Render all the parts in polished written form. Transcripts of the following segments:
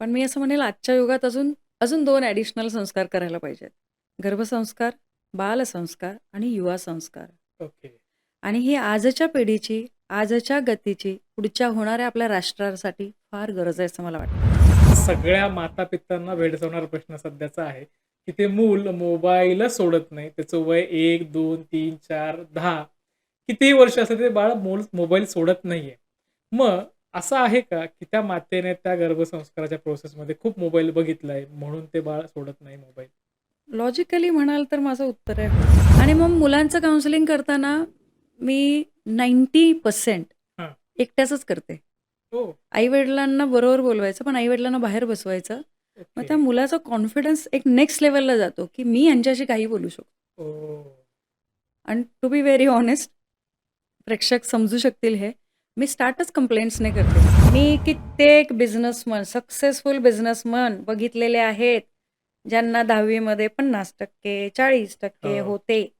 पण मी असं म्हणेल आजच्या युगात अजून अजून 2 ॲडिशनल संस्कार करायला पाहिजेत. गर्भसंस्कार, बालसंस्कार आणि युवा संस्कार. ओके. आणि ही आजच्या पिढीची, आजच्या गतीची, पुढच्या होणाऱ्या आपल्या राष्ट्रासाठी फार गरज आहे असं मला वाटतं. सगळ्या माता-पित्यांना भेडसावणारा प्रश्न सध्याचा आहे, की ते मूल मोबाईलच सोडत नाही. त्याचं वय 1, 2, 3, 4, 10 कितीही वर्ष असलं ते बाळ मोबाईल सोडत नाहीये. मग असं आहे का, की त्या मातेने त्या गर्भसंस्काराच्या प्रोसेसमध्ये खूप मोबाईल बघितलाय म्हणून ते बाळ सोडत नाही मोबाईल? लॉजिकली म्हणाल तर माझं उत्तर आहे हो. आणि मग मुलांचं काउन्सिलिंग करताना मी 90% हां. एकट्याचंच करते. हो. आई-वडिलांना बरोबर बोलवायचं, पण आई-वडिलांना बाहेर बसवायचं. मग ओके. त्या मुलाचा कॉन्फिडन्स एक नेक्स्ट लेव्हलला जातो, की मी ह्यांच्याशी काहीही बोलू शकतो. ओह! आणि टू बी व्हेरी हॉनेस्ट, प्रेक्षक समजू शकतील हे, मी स्टार्टच कंप्लेंट्सने करते. मी कित्येक बिझनेसमन, सक्सेसफुल बिझनेसमन बघितलेले आहेत, ज्यांना 10वी मध्ये 50% 40% हो. होते.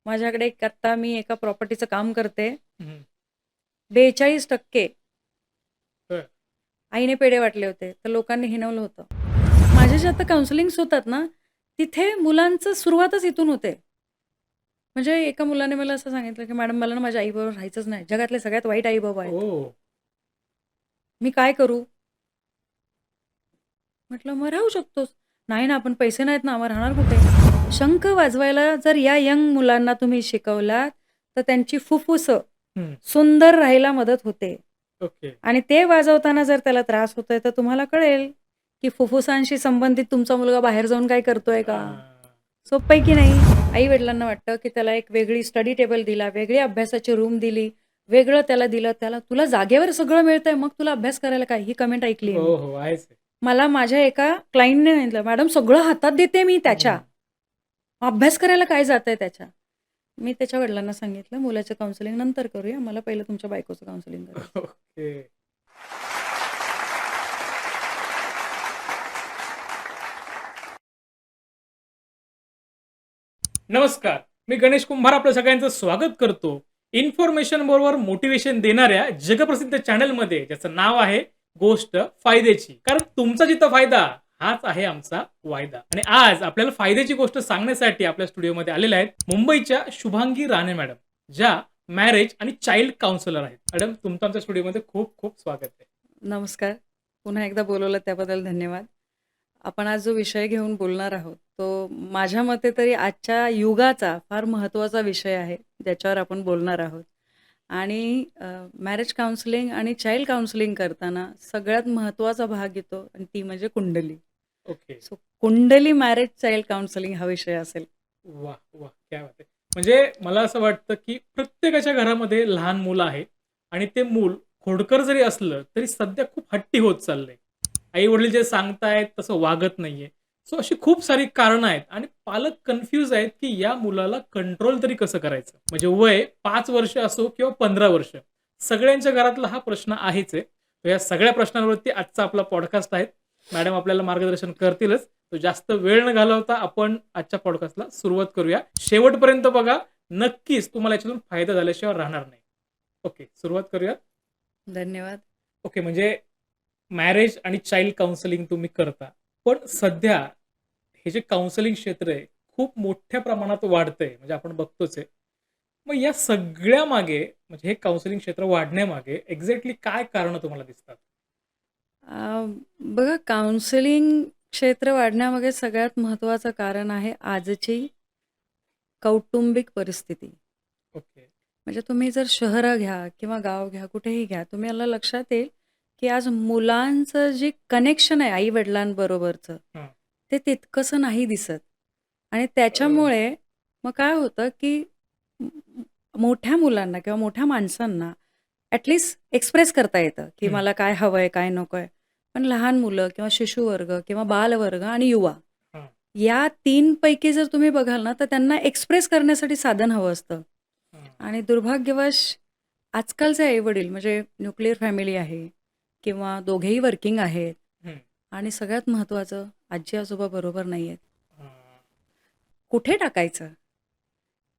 माझ्याकडे एक आत्ता मी एका प्रॉपर्टीचं काम करते. हं. 42% बरं. आईने पेढे वाटले होते, तर लोकांनी हिणवलं होतं. माझे जे आता काउन्सिलिंग्स होतात ना, तिथे मुलांचं सुरुवातच इथून होते. म्हणजे एका मुलाने मला असं सांगितलं, की "मॅडम मला ना माझ्या आईबरोबर राहायचंच नाही. जगातले सगळ्यात वाईट आई-बाबा आहेत. ओह! मी काय करू?" म्हटलं, "मग राहू शकतोस." "नाही ना, पण पैसे नाहीत ना, मग राहणार कुठे?" शंख वाजवायला जर या यंग मुलांना तुम्ही शिकवलात, तर त्यांची फुफ्फुसं हं. सुंदर राहायला मदत होते. ओके. आणि ते वाजवताना जर त्याला त्रास होतोय, तर तुम्हाला कळेल, की फुफ्फुसांशी संबंधित तुमचा मुलगा बाहेर जाऊन काय करतोय का? हां. सोपं आहे की नाही? आई-वडिलांना वाटतं, की त्याला एक वेगळी स्टडी टेबल दिला, वेगळी अभ्यासाची रूम दिली, वेगळं त्याला दिलं, तुला जागेवर सगळं मिळतंय, मग तुला अभ्यास करायला काय? ही कमेंट ऐकली आहे मी. हो, हो. आहेच आहे. मला माझ्या एका क्लायंटने सांगितलं, "मॅडम सगळं हातात देते मी त्याच्या. हं. अभ्यास करायला काय जातंय त्याच्या?" मी त्याच्या वडिलांना सांगितलं, "मुलाचं काउन्सिलिंग नंतर करूया. मला पहिलं तुमच्या बायकोचं काउन्सिलिंग करायचं." ओके. नमस्कार. मी गणेश कुंभार आपल्या सगळ्यांचं स्वागत करतो. इन्फॉर्मेशन बरोबर मोटिव्हेशन देणाऱ्या जगप्रसिद्ध चॅनलमध्ये ज्याचं नाव आहे गोष्ट फायद्याची. कारण तुमचा जिथं फायदा हाच आहे आमचा वायदा. आणि आज आपल्याला फायद्याची गोष्ट सांगण्यासाठी आपल्या स्टुडिओमध्ये आलेल्या आहेत मुंबईच्या शुभांगी राणे मॅडम, ज्या मॅरेज आणि चाइल्ड काउन्सिलर आहेत. मॅडम तुमचं आमच्या स्टुडिओमध्ये खूप खूप स्वागत आहे. नमस्कार. पुन्हा एकदा बोलवलं त्याबद्दल धन्यवाद. आपण आज जो विषय घेऊन बोलणार आहोत, तो माझ्या मते तरी आजच्या युगाचा फार महत्त्वाचा विषय आहे, ज्याच्यावर आपण बोलणार आहोत. आणि मॅरेज काउन्सिलिंग आणि चाइल्ड काउन्सिलिंग करताना सगळ्यात महत्त्वाचा भाग येतो आणि ती म्हणजे कुंडली. ओके. सो कुंडली मॅरेज चाइल्ड काउन्सिलिंग हा विषय असेल. वाह! वाह! क्या बात है! म्हणजे मला असं वाटतं, की प्रत्येकाच्या घरामध्ये लहान मुलं आहेत आणि ते मूल खोडकर जरी असलं, तरी सध्या खूप हट्टी होत चाललंय. आई-वडील जे सांगतायत तसं वागत नाहीये. सो अशी खूप सारी कारणं आहेत आणि पालक कन्फ्यूज आहेत, की या मुलाला कंट्रोल तरी कसं करायचं? म्हणजे वय 5 वर्ष असो किंवा 15 वर्ष, सगळ्यांच्या घरातला हा प्रश्न आहेच आहे. तर या सगळ्या प्रश्नांवरती आजचा आपला पॉडकास्ट आहे. मॅडम आपल्याला मार्गदर्शन करतीलच. तर जास्त वेळ न घालवता आपण आजच्या पॉडकास्टला सुरुवात करूया. शेवटपर्यंत बघा. नक्कीच तुम्हाला याच्यातून फायदा झाल्याशिवाय राहणार नाही. ओके, सुरुवात करूया. धन्यवाद. ओके, म्हणजे मॅरेज आणि चाइल्ड काउन्सिलिंग तुम्ही करता. पण सध्या हे जे काउन्सिलिंग क्षेत्र आहे, खूप मोठ्या प्रमाणात वाढतंय. म्हणजे आपण बघतोच आहे. मग या सगळ्यामागे म्हणजे हे काउन्सिलिंग क्षेत्र वाढण्यामागे एक्झॅक्टली काय कारणं तुम्हाला दिसतात? अ, बघा काउन्सिलिंग क्षेत्र वाढण्यामागे सगळ्यात महत्त्वाचं कारण आहे आजची कौटुंबिक परिस्थिती. ओके. म्हणजे तुम्ही जर शहरं घ्या किंवा गाव घ्या, कुठेही घ्या, तुम्हाला लक्षात येईल, की आज मुलांचं जे कनेक्शन आहे आई-वडिलांबरोबरचं, हां. ते तितकंसं नाही दिसत. आणि अ, त्याच्यामुळे मग काय होतं, की म मोठ्या मुलांना किंवा मोठ्या माणसांना एक्सप्रेस करता येतं, की हं. मला काय हवंय, काय नकोय. पण लहान मुलं किंवा शिशुवर्ग किंवा बालवर्ग आणि युवा हां. या 3 पैकी जर तुम्ही बघाल ना, तर त्यांना एक्सप्रेस करण्यासाठी साधन हवं असतं. हां. आणि दुर्भाग्यवश आजकालचे आई-वडील म्हणजे न्यूक्लिअर फॅमिली आहे किंवा दोघेही वर्किंग आहेत हं. आणि सगळ्यात महत्त्वाचं आजी-आजोबा बरोबर नाहीयेत. हां. कुठे टाकायचं?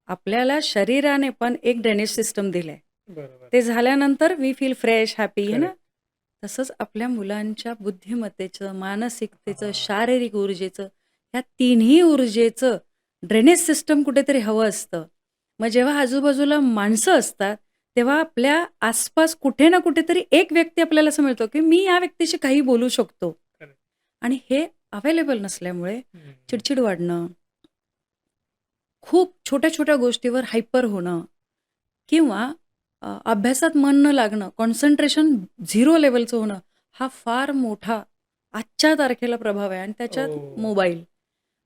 आपल्याला शरीराने पण एक ड्रेनेज सिस्टम दिलंय. बरोबर. ते झाल्यानंतर वी फील फ्रेश, हॅपी है ना? करेक्ट. तसंच आपल्या मुलांच्या बुद्धिमत्तेचं, मानसिकतेचं, हां. शारीरिक ऊर्जेचं, ह्या तिन्ही ऊर्जेचं ड्रेनेज सिस्टम कुठेतरी हवं असतं. मग जेव्हा आजूबाजूला माणसं असतात, तेव्हा आपल्या आसपास कुठे ना कुठेतरी एक व्यक्ती आपल्याला असं मिळतो, की मी या व्यक्तीशी काही बोलू शकतो. करेक्ट. आणि हे अवेलेबल नसल्यामुळे हं. चिडचिड वाढणं, खूप छोट्या-छोट्या गोष्टीवर हायपर होणं किंवा अभ्यासात मन न लागणं, कॉन्सन्ट्रेशन 0 लेव्हलचं होणं, हा फार मोठा आजच्या तारखेला प्रभाव आहे आणि त्याच्यात ओह! मोबाईल.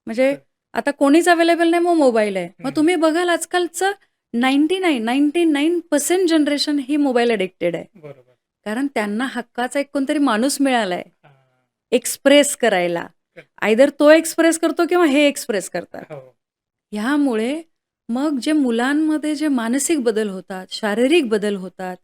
म्हणजे खरं. आता कोणीच अवेलेबल नाही, मग मोबाईल आहे. मग हं. तुम्ही बघाल आजकालचं 99% जनरेशन ही मोबाईल अडिक्टेड आहे. बरोबर. कारण त्यांना हक्काचा एक कोणतरी माणूस मिळालाय, हां. एक्सप्रेस करायला. करेक्ट. आयदर तो एक्सप्रेस करतो किंवा हे एक्सप्रेस करतात. हो. ह्यामुळे मग जे मुलांमध्ये जे मानसिक बदल होतात, शारीरिक बदल होतात,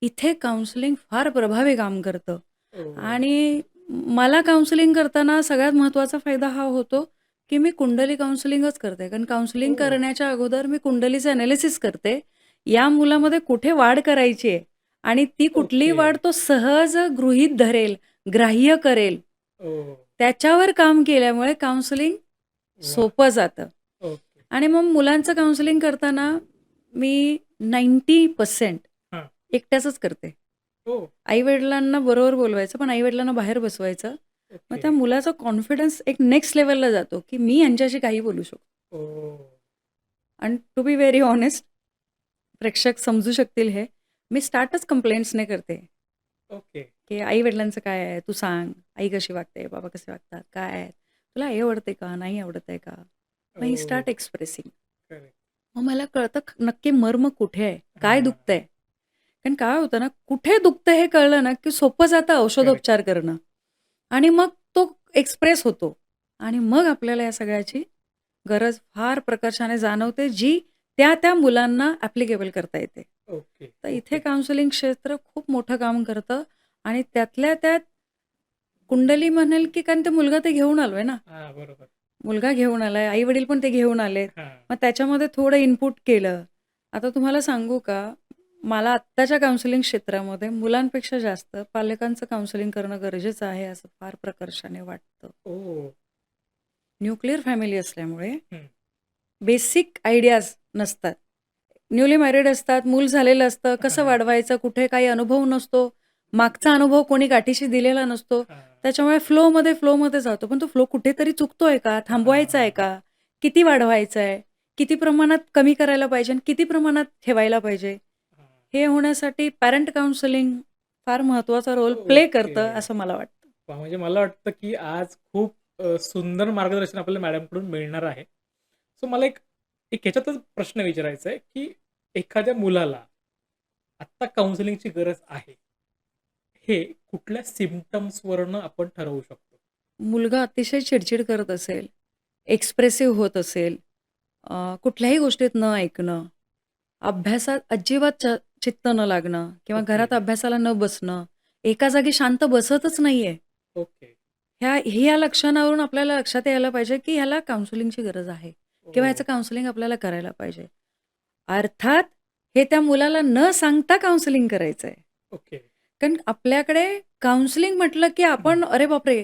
इथे काउन्सिलिंग फार प्रभावी काम करतं. ओह! आणि मला काउन्सिलिंग करताना सगळ्यात महत्त्वाचा फायदा हा होतो, की मी कुंडली काउन्सिलिंगच करते. कारण काउन्सिलिंग ओह! करण्याच्या अगोदर मी कुंडलीचं एनालिसिस करते. या मुलामध्ये कुठे वाढ करायची आहे आणि ती कुठली ओके. वाढ तो सहज गृहीत धरेल, ग्राह्य करेल. ओह! त्याच्यावर काम केल्यामुळे काउन्सिलिंग वाह! सोपं जातं. ओके. आणि मग मुलांचं काउन्सिलिंग करताना मी 90% हां. एकट्याचंच करते. ओह! आई-वडिलांना बरोबर बोलवायचं, पण आई-वडिलांना बाहेर बसवायचं. मग ओके. त्या मुलाचा कॉन्फिडन्स एक नेक्स्ट लेव्हलला जातो, की मी ह्यांच्याशी काही बोलू शकतो. ओह! आणि टू बी व्हेरी हॉनेस्ट, प्रेक्षक समजू शकतील हे, मी स्टार्टच कंप्लेंट्सने करते, ओके. की आई-वडिलांचं काय आहे? तू सांग. आई कशी वागते? बाबा कसे वागतात? काय आहे? तुला हे आवडते का? नाही आवडत आहे का? मग ही ओह! Start expressing. करेक्ट. मग मला कळतं नक्की मर्म कुठे आहे? काय हां. दुखतंय? कारण काय होतं ना, कुठे दुखतं हे कळलं ना, की सोपं जातं करेक्ट. औषधोपचार करणं आणि मग तो एक्सप्रेस होतो आणि मग आपल्याला या सगळ्याची गरज फार प्रकर्षाने जाणवते, जी त्या मुलांना ॲप्लिकेबल करता येते. ओके. तर इथे ओके. काउन्सिलिंग क्षेत्र खूप मोठं काम करतं आणि त्यातल्या त्यात कुंडली म्हणेल, की कारण ते मुलगा ते घेऊन आलोय ना. हां, बरोबर. मुलगा घेऊन आलाय, आई-वडील पण ते घेऊन आलेत. हां. मग त्याच्यामध्ये थोडं इनपुट केलं. आता तुम्हाला सांगू का, मला आत्ताच्या काउन्सिलिंग क्षेत्रामध्ये मुलांपेक्षा जास्त पालकांचं काउन्सिलिंग करणं गरजेचं आहे, असं फार प्रकर्षाने वाटतं. ओह! न्यूक्लिअर फॅमिली असल्यामुळे हं. बेसिक आयडियाज नसतात. न्यूली मॅरिड असतात, मूल झालेलं असतं, कसं हां. वाढवायचं, कुठे काही अनुभव नसतो. मागचा अनुभव कोणी गाठीशी दिलेला नसतो. हां. त्याच्यामुळे फ्लोमध्ये जातो. पण तो फ्लो कुठेतरी चुकतोय का? थांबवायचा आहे हां. का? किती वाढवायचा आहे? किती प्रमाणात कमी करायला पाहिजे आणि किती प्रमाणात ठेवायला पाहिजे? हां. हे होण्यासाठी पॅरेंट काउन्सिलिंग फार महत्त्वाचा रोल प्ले ओके. करतं, असं मला वाटतं. वाह! म्हणजे मला वाटतं, की आज खूप सुंदर मार्गदर्शन आपल्याला मॅडमकडून मिळणार आहे. सो मला एक एक ह्याच्यातच प्रश्न विचारायचा आहे, की एखाद्या मुलाला आत्ता काउन्सिलिंगची गरज आहे. हे कुठल्या सिम्प्टम्सवरनं आपण ठरवू शकतो? मुलगा अतिशय चिडचिड करत असेल, एक्सप्रेसिव्ह होत असेल, कुठल्याही गोष्टीत न ऐकणं, अभ्यासात अजिबात चित्त न लागणं किंवा ओके. घरात अभ्यासाला न बसणं, एका जागी शांत बसतच नाहीये. ओके. ह्या लक्षणावरून आपल्याला लक्षात यायला पाहिजे, की ह्याला काउन्सिलिंगची गरज आहे किंवा ओह! ह्याचं काउन्सिलिंग आपल्याला करायला पाहिजे. अर्थात हे त्या मुलाला न सांगता काउन्सिलिंग करायचं आहे. ओके. कारण आपल्याकडे काउन्सिलिंग म्हटलं, की हं. आपण अरे बापरे!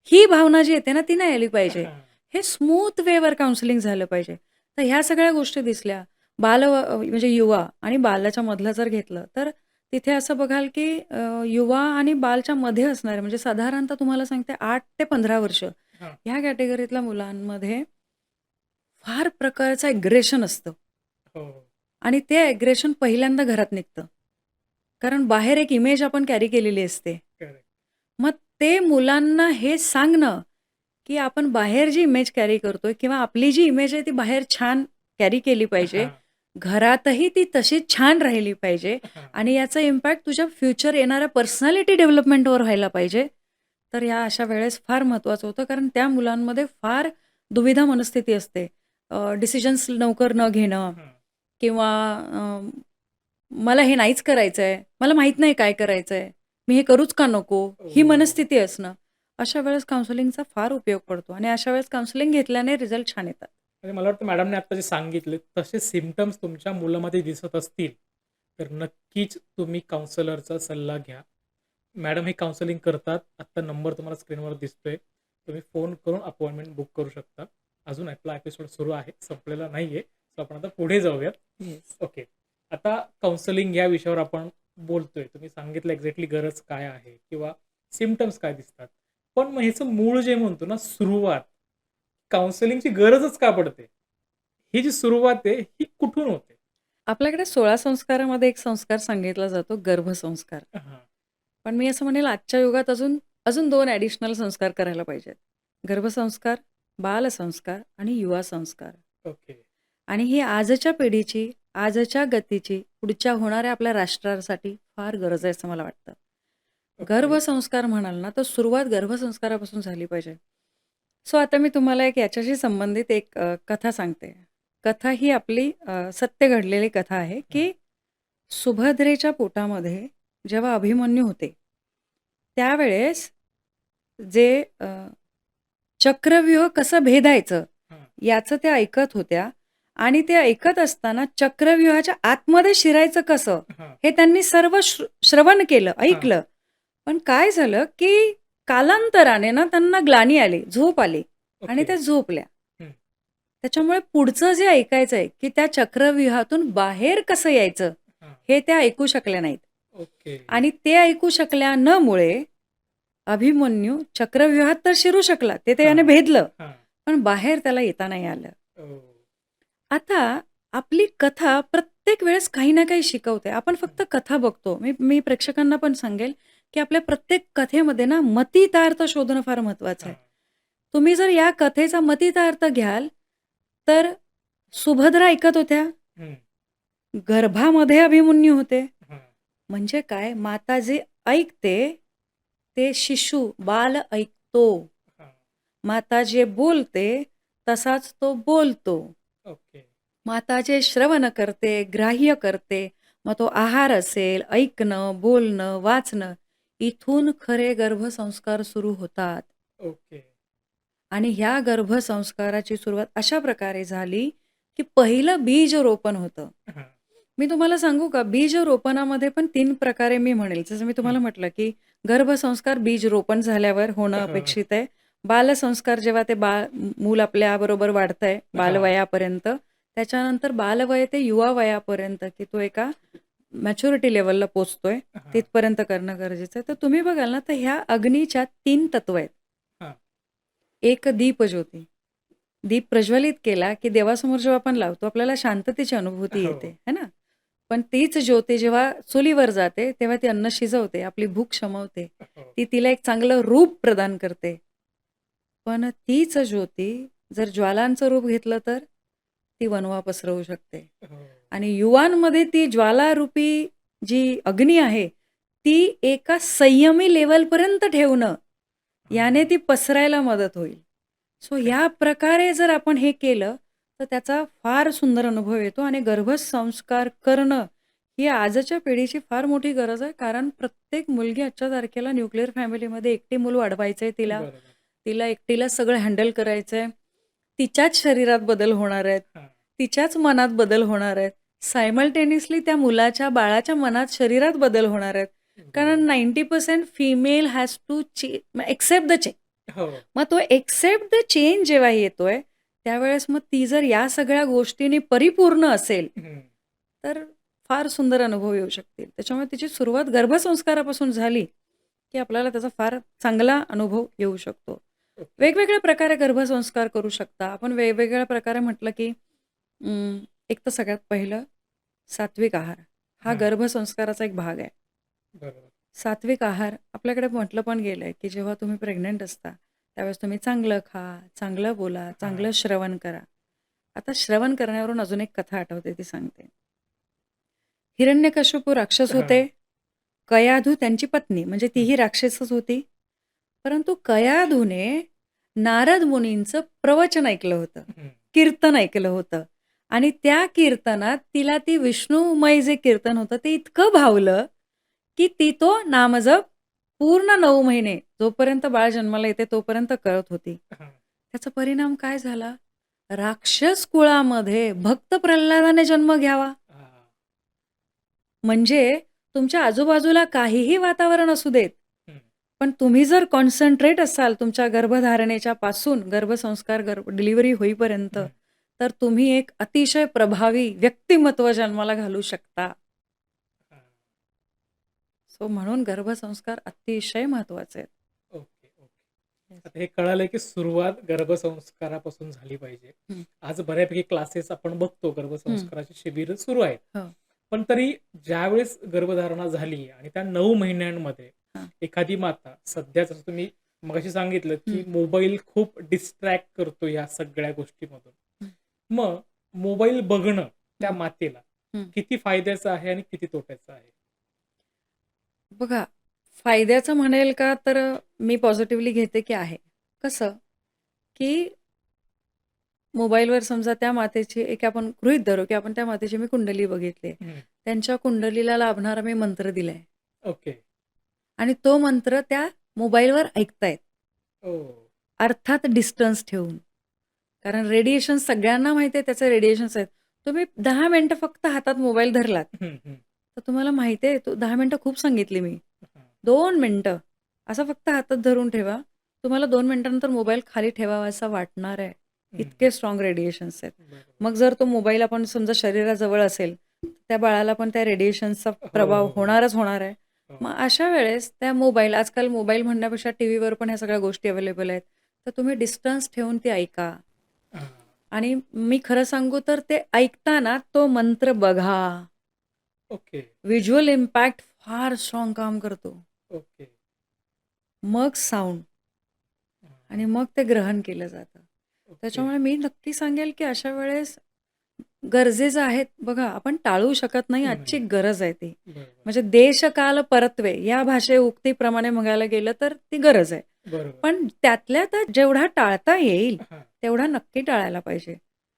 ही भावना जी येते ना, ती नाही आली पाहिजे. हां. हे स्मूथ वेवर काउन्सिलिंग झालं पाहिजे. तर ह्या सगळ्या गोष्टी दिसल्या. म्हणजे युवा आणि बालाच्या मधलं जर घेतलं, तर तिथे असं बघाल, की युवा आणि बालच्या मध्ये असणारे म्हणजे साधारणतः तुम्हाला सांगते 8 ते 15 वर्ष हां. ह्या कॅटेगरीतल्या मुलांमध्ये फार प्रकारचं एग्रेशन असतं. हो. आणि ते ॲग्रेशन पहिल्यांदा घरात निघतं. कारण बाहेर एक इमेज आपण कॅरी केलेली असते. करेक्ट. मग ते मुलांना हे सांगणं, की आपण बाहेर जी इमेज कॅरी करतोय किंवा आपली जी इमेज आहे ती बाहेर छान कॅरी केली पाहिजे. हां. घरातही ती तशीच छान राहिली पाहिजे हां. आणि याचा इम्पॅक्ट तुझ्या फ्युचर येणाऱ्या पर्सनॅलिटी डेव्हलपमेंटवर व्हायला पाहिजे. तर या अशा वेळेस फार महत्त्वाचं होतं कारण त्या मुलांमध्ये फार दुविधा मनस्थिती असते. डिसिजन्स लवकर न घेणं हां. किंवा मला हे नाहीच करायचंय, मला माहीत नाही काय करायचंय, मी हे करूच का नको? ही ओह! मनस्थिती असणं. अशा वेळेस काउन्सिलिंगचा फार उपयोग पडतो आणि अशा वेळेस काउन्सिलिंग घेतल्याने रिझल्ट छान येतात. म्हणजे मला वाटतं मॅडमने आता जे सांगितले तसे सिम्प्टम्स तुमच्या मुलामध्ये दिसत असतील, तर नक्कीच तुम्ही काउन्सिलरचा सल्ला घ्या. मॅडम हे काउन्सिलिंग करतात. आत्ता नंबर तुम्हाला स्क्रीनवर दिसतोय. तुम्ही फोन करून अपॉइंटमेंट बुक करू शकता. अजून आपला एपिसोड सुरू आहे, संपलेला नाहीये. सो आपण आता पुढे जाऊयात. येस. ओके. आता काउन्सिलिंग या विषयावर आपण बोलतोय. तुम्ही सांगितलं एक्झॅक्टली गरज काय आहे किंवा सिम्प्टम्स काय दिसतात. पण मग ह्याचं मूळ जे म्हणतो ना सुरुवात, काउन्सिलिंगची गरजच का पडते? ही जी सुरुवात आहे, ही कुठून होते? आपल्याकडे 16 संस्कारामध्ये एक संस्कार सांगितला जातो, गर्भसंस्कार. हां. पण मी असं म्हणेल आजच्या युगात अजून अजून 2 ॲडिशनल संस्कार करायला पाहिजेत. गर्भसंस्कार, बालसंस्कार आणि युवा संस्कार. ओके. आणि ही आजच्या पिढीची, आजच्या गतीची, पुढच्या होणाऱ्या आपल्या राष्ट्रासाठी फार गरज आहे असं मला वाटतं. ओके. गर्भसंस्कार म्हणाल ना, तर सुरुवात गर्भसंस्कारापासून झाली पाहिजे. सो आता मी तुम्हाला एक याच्याशी संबंधित एक कथा सांगते. कथा ही आपली सत्य घडलेली कथा आहे, की सुभद्रेच्या पोटामध्ये जेव्हा अभिमन्यू होते, त्यावेळेस जे चक्रव्यूह कसं भेदायचं हां. याचं त्या ऐकत होत्या आणि ते ऐकत असताना चक्रव्यूहाच्या आतमध्ये शिरायचं कसं हां. हे त्यांनी सर्व श्रवण केलं, ऐकलं. पण काय झालं, की कालांतराने ना त्यांना ग्लानी आली, झोप आली आणि ओके. त्या झोपल्या. हं. त्याच्यामुळे पुढचं जे ऐकायचंय, की त्या चक्रव्यूहातून बाहेर कसं यायचं, हां. हे त्या ऐकू शकल्या नाहीत. ओके. आणि ते ऐकू शकल्या न मुळे अभिमन्यू चक्रव्यूहात तर शिरू शकला, ते त्याने हां. भेदलं, हां. पण बाहेर त्याला येता नाही आलं. ओह! आता आपली कथा प्रत्येक वेळेस काही ना काही शिकवते. आपण फक्त कथा बघतो. मी मी प्रेक्षकांना पण सांगेल, की आपल्या प्रत्येक कथेमध्ये ना मतितार्थ शोधणं फार महत्वाचं आहे. हां. तुम्ही जर या कथेचा मतितार्थ घ्याल, तर सुभद्रा ऐकत होत्या, हं. गर्भामध्ये अभिमन्यू होते. हां. म्हणजे काय? माता जे ऐकते, ते शिशु, बाल ऐकतो. हां. माता जे बोलते, तसाच तो बोलतो. ओके. माता जे श्रवण करते, ग्राह्य करते, मग तो आहार असेल, ऐकणं, बोलणं, वाचणं, इथून खरे गर्भसंस्कार सुरू होतात. ओके. आणि ह्या गर्भसंस्काराची सुरुवात अशा प्रकारे झाली, की पहिलं बीजरोपण होतं. हां. मी तुम्हाला सांगू का, बीजरोपणामध्ये पण 3 प्रकारे मी म्हणेल. जसं मी हं. तुम्हाला म्हटलं, की गर्भसंस्कार बीजरोपण झाल्यावर होणं हो. अपेक्षित आहे. बालसंस्कार जेव्हा ते मूल आपल्याबरोबर वाढतंय हां. बालवयापर्यंत, त्याच्यानंतर बालवय ते युवा वयापर्यंत, की तो एका मॅच्युरिटी लेव्हलला पोहोचतोय, हां. तिथपर्यंत करणं गरजेचं आहे. तर तुम्ही बघाल ना, तर ह्या अग्नीच्या 3 तत्व आहेत. हां. एक दीपज्योती. दीप प्रज्वलित केला, की देवासमोर जेव्हा आपण लावतो, आपल्याला शांततेची अनुभूती हो. येते, है ना? पण तीच ज्योती जेव्हा चुलीवर जाते, तेव्हा ती अन्न शिजवते, आपली भूक शमवते. हो. ती तिला एक चांगलं रूप प्रदान करते. पण तीच ज्योती जर ज्वालांचं रूप घेतलं तर ती वणवा पसरवू शकते. हो. आणि युवांमध्ये ती ज्वालारूपी जी अग्नी आहे, ती एका संयमी लेव्हलपर्यंत ठेवणं, याने ती पसरायला मदत होईल. सो ह्या प्रकारे जर आपण हे केलं, तर त्याचा फार सुंदर अनुभव येतो आणि गर्भसंस्कार करणं ही आजच्या पिढीची फार मोठी गरज आहे. कारण प्रत्येक मुलगी आजच्या तारखेला न्यूक्लिअर फॅमिलीमध्ये एकटी मूल वाढवायचंय तिला. बरोबर. तिला एकटीला सगळं हँडल करायचंय. तिच्याच शरीरात बदल होणार आहेत. हां. तिच्याच मनात बदल होणार आहेत. सायमल्टेनियसली त्या मुलाच्या, बाळाच्या मनात, शरीरात बदल होणार आहेत. कारण बरोबर. 90% female has to accept the change. हो. मग तो एक्सेप्ट द चेंज जेव्हा येतोय, त्यावेळेस मग ती जर या सगळ्या गोष्टींनी परिपूर्ण असेल, हं. तर फार सुंदर अनुभव येऊ शकतील. त्याच्यामुळे तिची सुरुवात गर्भसंस्कारापासून झाली, की आपल्याला त्याचा फार चांगला अनुभव येऊ शकतो. ओके. वेगवेगळ्या प्रकारे गर्भसंस्कार करू शकता. आपण वेगवेगळ्या प्रकारे म्हटलं, की एक तर सगळ्यात पहिलं सात्विक आहार. हा हां. गर्भसंस्काराचा एक भाग आहे. बरोबर. सात्विक आहार आपल्याकडे म्हटलं पण गेलंय, की जेव्हा तुम्ही प्रेग्नंट असता, त्यावेळेस तुम्ही चांगलं खा, चांगलं बोला, चांगलं हां. श्रवण करा. आता श्रवण करण्यावरून अजून एक कथा आठवते, ती सांगते. हिरण्यकश्यपू राक्षस होते. हां. कयाधू त्यांची पत्नी, म्हणजे हं. तीही राक्षसच होती. परंतु कयाधूने नारद मुनींचं प्रवचन ऐकलं होतं, हं. कीर्तन ऐकलं होतं आणि त्या कीर्तनात तिला ती विष्णुमय जे कीर्तन होतं ते इतकं भावलं, की ती तो नामजप पूर्ण 9 महिने जोपर्यंत बाळ जन्माला येते तोपर्यंत करत होती. हां. त्याचा परिणाम काय झाला? राक्षस कुळामध्ये भक्त प्रल्हादाने जन्म घ्यावा. हां. म्हणजे तुमच्या आजूबाजूला काहीही वातावरण असू देत, पण तुम्ही जर कॉन्सन्ट्रेट असाल तुमच्या गर्भधारणेच्या पासून गर्भसंस्कार डिलिव्हरी होईपर्यंत, हं. तर तुम्ही एक अतिशय प्रभावी व्यक्तिमत्व जन्माला घालू शकता. हां. सो म्हणून गर्भसंस्कार अतिशय महत्वाचे आहेत. Okay, okay. Yes. आता हे कळालंय की सुरुवात गर्भसंस्कारापासून झाली पाहिजे. हं. आज बऱ्यापैकी क्लासेस आपण बघतो, हं. गर्भसंस्काराची शिबिरं सुरू आहेत. हो. पण तरी ज्यावेळेस गर्भधारणा झाली आणि त्या 9 महिन्यांमध्ये हां. एखादी माता सध्या जसं तुम्ही मगाशी सांगितलं, की हं. मोबाईल खूप डिस्ट्रॅक्ट करतो या सगळ्या गोष्टीमधून. हं. मग मोबाईल बघणं त्या हं. मातेला हं. किती फायद्याचं आहे आणि किती तोट्याचं आहे? बघा, फायद्याचं म्हणेल का तर मी पॉझिटिव्हली घेते की आहे. कसं, की मोबाईलवर समजा त्या मातेची एक आपण गृहीत धरू, की आपण त्या मातेची मी कुंडली बघितली. हं. त्यांच्या कुंडलीला लाभणारा मी मंत्र दिलाय ओके. आणि तो मंत्र त्या मोबाईलवर ऐकतायत. ओह! अर्थात डिस्टन्स ठेवून. कारण रेडिएशन सगळ्यांना माहिती आहे त्याचे रेडिएशन्स आहेत. तुम्ही 10 मिनिटं फक्त हातात मोबाईल धरलात, हं, हं. तर तुम्हाला माहिती आहे तो 10 मिनिटं खूप सांगितली मी. हां. 2 मिनिटं असं फक्त हातात धरून ठेवा. तुम्हाला 2 मिनिटानंतर मोबाईल खाली ठेवावासा वाटणार आहे. हं. इतके स्ट्राँग रेडिएशन्स आहेत. बरोबर. मग जर तो मोबाईल आपण समजा शरीराजवळ असेल, त्या बाळाला पण त्या रेडिएशन्सचा हो, प्रभाव हो, हो. होणारच होणार आहे. हो. मग अशा वेळेस त्या आजकाल मोबाईल म्हणण्यापेक्षा टीव्हीवर पण ह्या सगळ्या गोष्टी अवेलेबल आहेत. तर तुम्ही डिस्टन्स ठेवून ती ऐका हां. आणि मी खरं सांगू तर ते ऐकताना तो मंत्र बघा. ओके, व्हिज्युअल इम्पॅक्ट फार स्ट्राँग काम करतो. ओके. मग साउंड आणि हां. मग ते ग्रहण केलं जातं. ओके. त्याच्यामुळे मी नक्की सांगेल, की अशा वेळेस गरजेचं आहे. बघा, आपण टाळू शकत नाही. आजची नाही. गरज आहे ती. बरोबर, म्हणजे देश काल परत्वे या उक्तीप्रमाणे म्हणायला गेलं तर ती गरज आहे. बरोबर. पण त्यातल्या त्यात जेवढा टाळता येईल हां. तेवढा नक्की टाळायला पाहिजे.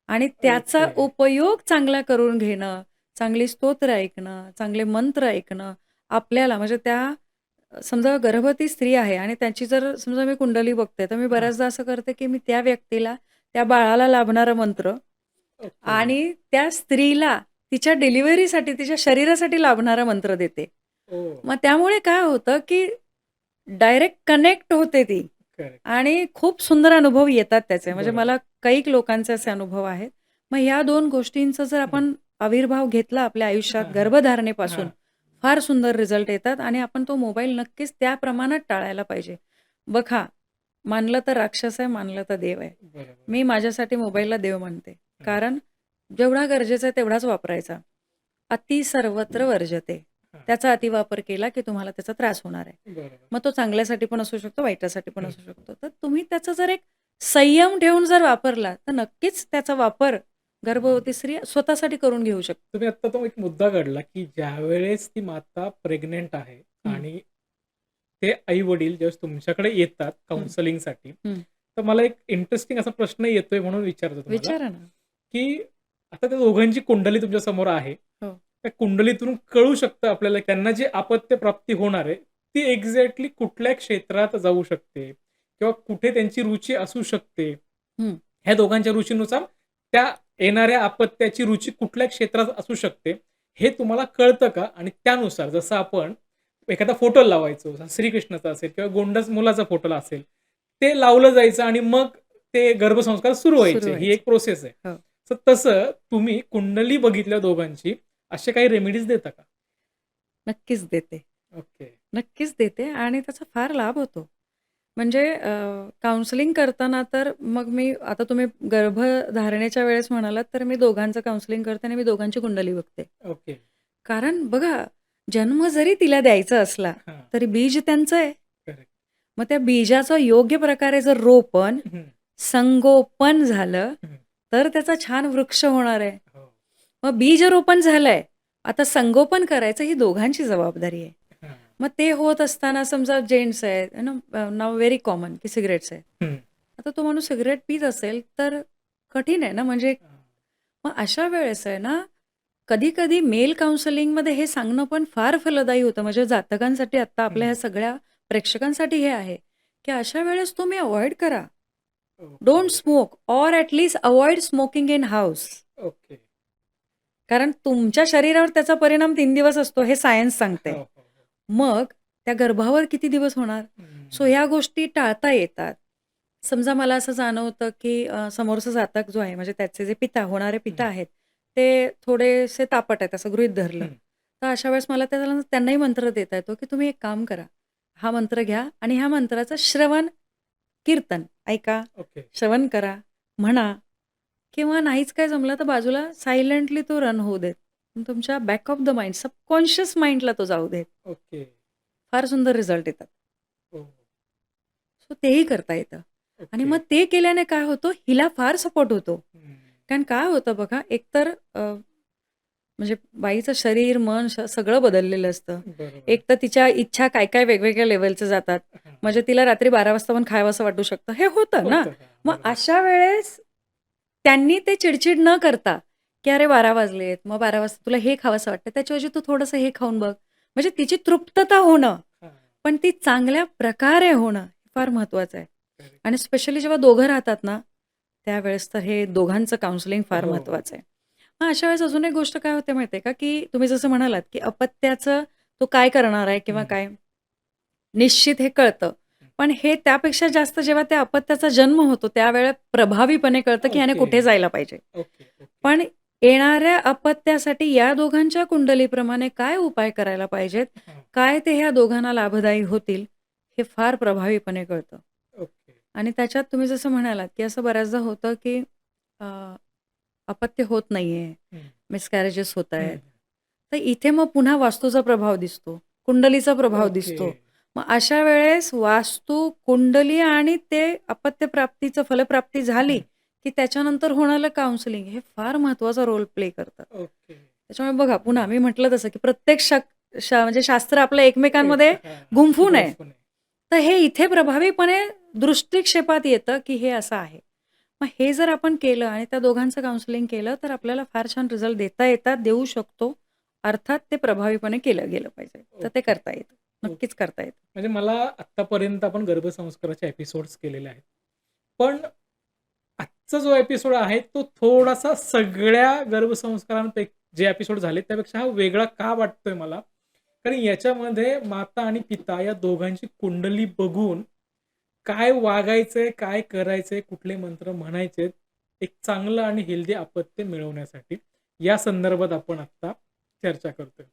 आणि त्याचा ओके. उपयोग चांगला करून घेणं, चांगली स्तोत्र ऐकणं, चांगले मंत्र ऐकणं आपल्याला म्हणजे त्या समजा गर्भवती स्त्री आहे आणि त्याची जर समजा मी कुंडली बघते, तर मी हां. बऱ्याचदा असं करते, की मी त्या व्यक्तीला, त्या बाळाला लाभणारा मंत्र ओके. आणि त्या स्त्रीला तिच्या डिलिव्हरीसाठी, तिच्या शरीरासाठी लाभणारा मंत्र देते. ओह! मग त्यामुळे काय होतं, की डायरेक्ट कनेक्ट होते ती करेक्ट. आणि खूप सुंदर अनुभव येतात त्याचे. म्हणजे बरोबर. मला कैक लोकांचे असे अनुभव आहेत. मग ह्या 2 गोष्टींचा जर हं. आपण आविर्भाव घेतला आपल्या आयुष्यात हां, हां. गर्भधारणेपासून, हां. फार सुंदर रिझल्ट येतात आणि आपण तो मोबाईल नक्कीच त्या प्रमाणात टाळायला पाहिजे. बघा, मानलं तर राक्षस आहे, मानलं तर देव आहे. बरोबर. मी माझ्यासाठी मोबाईलला देव मानते. हां. कारण जेवढा गरजेचा आहे तेवढाच वापरायचा. अति सर्वत्र वर्जते. हां. त्याचा अतिवापर केला की तुम्हाला त्याचा त्रास होणार आहे. बरोबर. मग तो चांगल्यासाठी पण असू शकतो, वाईटासाठी पण हं. असू शकतो. तर तुम्ही त्याचा जर एक संयम ठेवून जर वापरला, तर नक्कीच त्याचा वापर गर्भवती स्त्री स्वतःसाठी करून घेऊ शकते. तुम्ही आत्ता तो एक मुद्दा काढला, की ज्यावेळेस ती माता प्रेग्नंट आहे हं. आणि ते आई-वडील ज्यावेळेस तुमच्याकडे येतात हं. काउन्सिलिंगसाठी, हं. तर मला एक इंटरेस्टिंग असा प्रश्न येतोय म्हणून विचारतो तुम्हाला, विचारा ना. की आता त्या दोघांची कुंडली तुमच्या समोर आहे. हो. त्या कुंडलीतून कळू शकतं आपल्याला की त्यांना जी अपत्य प्राप्ती होणार आहे, ती एक्झॅक्टली कुठल्या क्षेत्रात जाऊ शकते किंवा कुठे त्यांची रुची असू शकते. हं. ह्या दोघांच्या रुचीनुसार त्या येणाऱ्या अपत्याची रुची कुठल्या क्षेत्रात असू शकते, हे तुम्हाला कळतं का? आणि त्यानुसार जसं आपण एखादा फोटो लावायचो, श्रीकृष्णाचा असेल किंवा गोंडस मुलाचा फोटो असेल, ते लावलं जायचं आणि मग ते गर्भसंस्कार सुरू सुरू व्हायचे. ही व्हायचे. एक प्रोसेस आहे. हो. तर तसं तुम्ही कुंडली बघितल्या दोघांची, असे काही रेमेडीज देता का? नक्कीच देते. ओके. नक्कीच देते आणि त्याचा फार लाभ होतो. म्हणजे काउन्सिलिंग करताना तर मग मी आता तुम्ही गर्भधारणेच्या वेळेस म्हणालात, तर मी दोघांचं काउन्सिलिंग करते आणि मी दोघांची कुंडली बघते. ओके. कारण बघा, जन्म जरी तिला द्यायचा असला, हां. तरी बीज त्यांचं आहे. करेक्ट. मग त्या बीजाचं योग्य प्रकारे जर रोपण, हं, संगोपन झालं, हं. तर त्याचा छान वृक्ष होणार आहे. हो. मग बीजरोपण झालंय, आता संगोपन करायचं ही दोघांची जबाबदारी आहे. हां. मग ते होत असताना समजा जेंट्स आहेत, नाव व्हेरी कॉमन की सिगारेट्स आहेत. हं. आता तो माणूस सिगारेट पीत असेल, तर कठीण आहे ना म्हणजे. हां. मग अशा वेळेस आहे ना, कधी-कधी मेल काउन्सिलिंगमध्ये हे सांगणं पण फार फलदायी होतं. म्हणजे जातकांसाठी आत्ता आपल्या ह्या हं. सगळ्या प्रेक्षकांसाठी हे आहे, की अशा वेळेस तुम्ही अव्हॉइड करा. Okay. Don't smoke or at least avoid smoking in house. Okay. कारण तुमच्या शरीरावर त्याचा परिणाम 3 दिवस असतो हे सायन्स सांगते. हो, हो, हो. मग त्या गर्भावर किती दिवस होणार? सो ह्या गोष्टी टाळता येतात. समजा मला असं जाणवतं, की समोरचा जातक जो आहे म्हणजे त्याचे जे होणारे पिता आहेत, ते थोडेसे तापट आहेत असं गृहीत धरलं. तर अशा वेळेस मला त्यांनाही मंत्र देता येतो, की तुम्ही एक काम करा. हा मंत्र घ्या आणि ह्या मंत्राचं श्रवण, कीर्तन ऐका, ओके. श्रवण करा, म्हणा किंवा नाहीच काय जमलं तर बाजूला सायलेंटली तो रन होऊ देत. तुमच्या back of the mind, subconscious माइंडला तो जाऊ देत. ओके. फार सुंदर रिझल्ट येतात. हो. सो तेही करता येतं आणि ओके. मग ते केल्याने काय होतं, हिला फार सपोर्ट होतो. हं. कारण काय होतं बघा, एकतर म्हणजे बाईचं शरीर, मन सगळं बदललेलं असतं. बरोबर. एक तर तिच्या इच्छा काय-काय वेगवेगळ्या लेव्हलच्या जातात. हां. म्हणजे तिला रात्री 12 वाजता पण खावंसं वाटू शकतं. हे होतं ना. होतं. हां, मग बरोबर. अशा वेळेस त्यांनी ते चिडचिड न करता, की "अरे 12 वाजलेत, मग 12 वाजता तुला हे खावंसं वाटतं, त्याच्याऐवजी तू थोडंसं हे खाऊन बघ." म्हणजे तिची तृप्तता होणं, हां. पण ती चांगल्या प्रकारे होणं फार महत्वाचं आहे. करेक्ट. आणि स्पेशली जेव्हा दोघं राहतात ना, त्यावेळेस तर हे दोघांचं काउन्सिलिंग फार हो. महत्वाचं आहे. मग अशा वेळेस अजून एक गोष्ट काय होते माहिती आहे का, की तुम्ही जसं म्हणालात, की अपत्याचं तो काय करणार आहे किंवा हं. काय, निश्चित हे कळतं. पण हे त्यापेक्षा जास्त जेव्हा त्या अपत्याचा जन्म होतो, त्यावेळेला प्रभावीपणे कळतं, की ह्याने ओके. कुठे जायला पाहिजे. ओके. ओके. पण येणाऱ्या अपत्यासाठी या दोघांच्या कुंडलीप्रमाणे काय उपाय करायला पाहिजेत, हां. काय ते ह्या दोघांना लाभदायी होतील, हे फार प्रभावीपणे कळतं. ओके. आणि त्याच्यात तुम्ही जसं म्हणालात, की असं बऱ्याचदा होतं, की अ, अपत्य होत नाहीये, हं. मिसकॅरेजेस होतायत. हं. तर इथे मग पुन्हा वास्तूचा प्रभाव दिसतो, कुंडलीचा प्रभाव ओके. दिसतो. मग अशा वेळेस वास्तू, कुंडली आणि ते अपत्यप्राप्तीचं फलप्राप्ती झाली, हं. की त्याच्यानंतर होणारं काउन्सिलिंग हे फार महत्त्वाचा रोल प्ले करतं. ओके. त्याच्यामुळे बघा पुन्हा मी म्हटलं तसं, की प्रत्येक म्हणजे शास्त्र आपलं एकमेकांमध्ये हां. गुंफून आहे. गुंफून आहे. तर हे इथे प्रभावीपणे दृष्टिक्षेपात येतं, की हे असं आहे. मग हे जर आपण केलं आणि त्या दोघांचं काउन्सिलिंग केलं, तर आपल्याला फार छान रिझल्ट देता येतात, देऊ शकतो. अर्थात ते प्रभावीपणे केलं गेलं पाहिजे. तर ते ओके. करता येतं. नक्कीच करता येतं. म्हणजे मला आत्तापर्यंत आपण गर्भसंस्काराचे एपिसोड्स केलेले आहेत. पण आजचा जो एपिसोड आहे तो थोडासा सगळ्या गर्भसंस्कारांपैकी जे एपिसोड झाले त्यापेक्षा हा वेगळा का वाटतोय मला? कारण याच्यामध्ये माता आणि पिता या दोघांची कुंडली बघून काय वागायचंय, काय करायचंय, कुठले मंत्र म्हणायचेत, एक चांगलं आणि हेल्दी अपत्य मिळवण्यासाठी या संदर्भात आपण आत्ता चर्चा करतोय.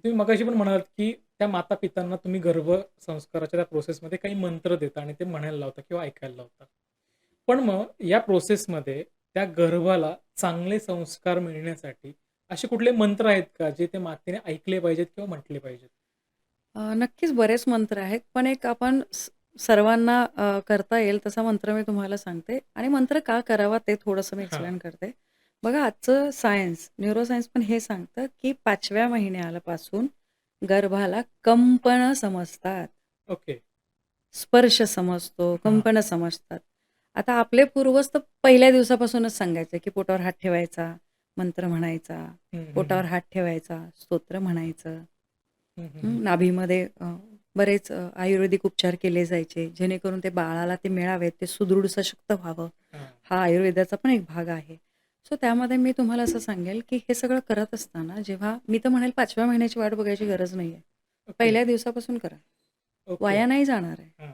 तुम्ही मगाशी पण म्हणालात, की त्या माता-पितांना तुम्ही गर्भसंस्काराच्या त्या प्रोसेसमध्ये काही मंत्र देता आणि ते म्हणायला लावता किंवा ऐकायला लावता. पण मग या प्रोसेसमध्ये त्या गर्भाला चांगले संस्कार मिळण्यासाठी असे कुठले मंत्र आहेत का, जे त्या मातेने ऐकले पाहिजेत किंवा म्हटले पाहिजेत? नक्कीच बरेच मंत्र आहेत. पण एक आपण सर्वांना करता येईल तसा मंत्र मी तुम्हाला सांगते आणि मंत्र का करावा ते थोडंसं मी हां. एक्सप्लेन करते. बघा आजचं सायन्स, न्यूरोसायन्स पण हे सांगतं, की 5व्या महिन्यापासून गर्भाला कंपनं समजतात. ओके. स्पर्श समजतो, हां. कंपनं समजतात. आता आपले पूर्वज तर पहिल्या दिवसापासूनच सांगायचे, की पोटावर हात ठेवायचा, मंत्र म्हणायचा, हं, हं, पोटावर हं. हात ठेवायचा, स्तोत्र म्हणायचं. हं, हं, हं. नाभीमध्ये बरेच आयुर्वेदिक उपचार केले जायचे, जेणेकरून ते बाळाला ते मिळावेत, ते सुदृढ सशक्त व्हावं. हां. हा आयुर्वेदाचा पण एक भाग आहे. सो त्यामध्ये मी तुम्हाला असं सांगेल, की हे सगळं करत असताना जेव्हा मी तर म्हणेल 5व्या महिन्याची वाट बघायची गरज नाहीये. ओके. पहिल्या दिवसापासून करा. ओके. वाया नाही जाणार आहे. हां.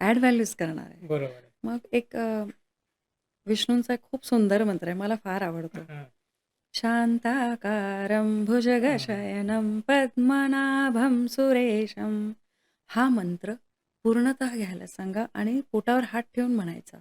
ॲड व्हॅल्यूज करणार आहे. बरोबर आहे. मग एक विष्णूंचा एक खूप सुंदर मंत्र आहे. मला फार आवडतो. हां. शांताकारं हां. भुजगशयनं पद्मनाभं सुरेशं. हा मंत्र पूर्णतः घ्यायला सांगा आणि पोटावर हात ठेवून म्हणायचा.